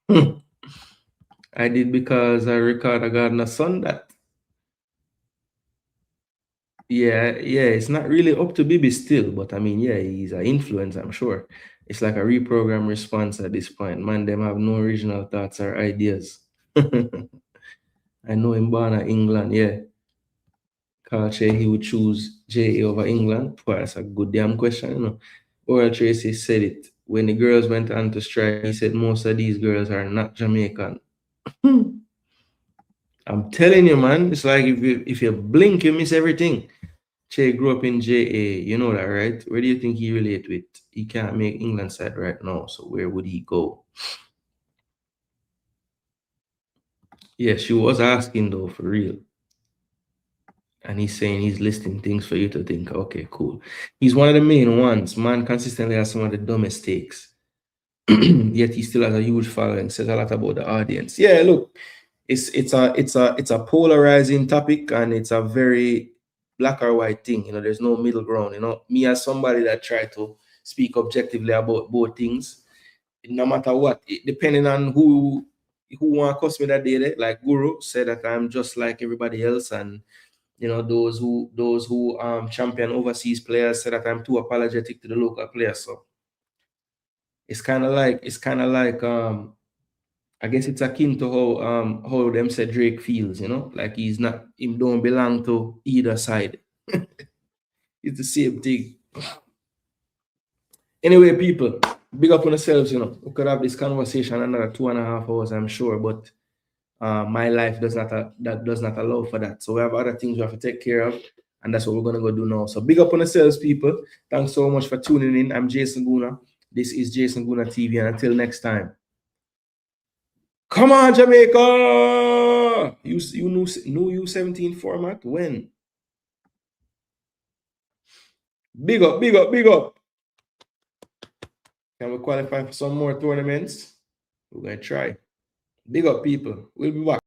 I did because I record a gardener son that. Yeah, yeah, it's not really up to Bibi still, but I mean, yeah, he's an influence, I'm sure. It's like a reprogram response at this point. Man, them have no original thoughts or ideas. I know him born in England, yeah. Carl say he would choose JA over England. Well, that's a good damn question, you know. Oral Tracy said it. When the girls went on to strike, he said most of these girls are not Jamaican. I'm telling you, man, it's like if you blink, you miss everything. Che grew up in JA, you know that, right? Where do you think he relate with? He can't make England side right now, so where would he go? Yeah, she was asking though, for real. And he's saying he's listing things for you to think. Okay, cool. He's one of the main ones. Man consistently has some of the dumbest takes. Yet he still has a huge following. Says a lot about the audience. Yeah, look, it's a polarizing topic, and it's a very black or white thing. You know, there's no middle ground. You know, me as somebody that try to speak objectively about both things, no matter what, depending on who want to cuss me that day, like Guru said that I'm just like everybody else, and you know, those who champion overseas players say that I'm too apologetic to the local players. So it's kind of like I guess it's akin to how them said Drake feels, you know, like him don't belong to either side. It's the same thing. Anyway, people, big up on yourselves, you know. We could have this conversation another 2.5 hours, I'm sure, but my life does not allow for that. So we have other things we have to take care of, and that's what we're gonna go do now. So big up on yourselves, people. Thanks so much for tuning in. I'm Jason Gooner. This is Jason Gooner TV, and until next time. Come on, Jamaica! You new U17 format when? Big up, big up, big up. Can we qualify for some more tournaments? We're gonna try. Big up, people. We'll be back.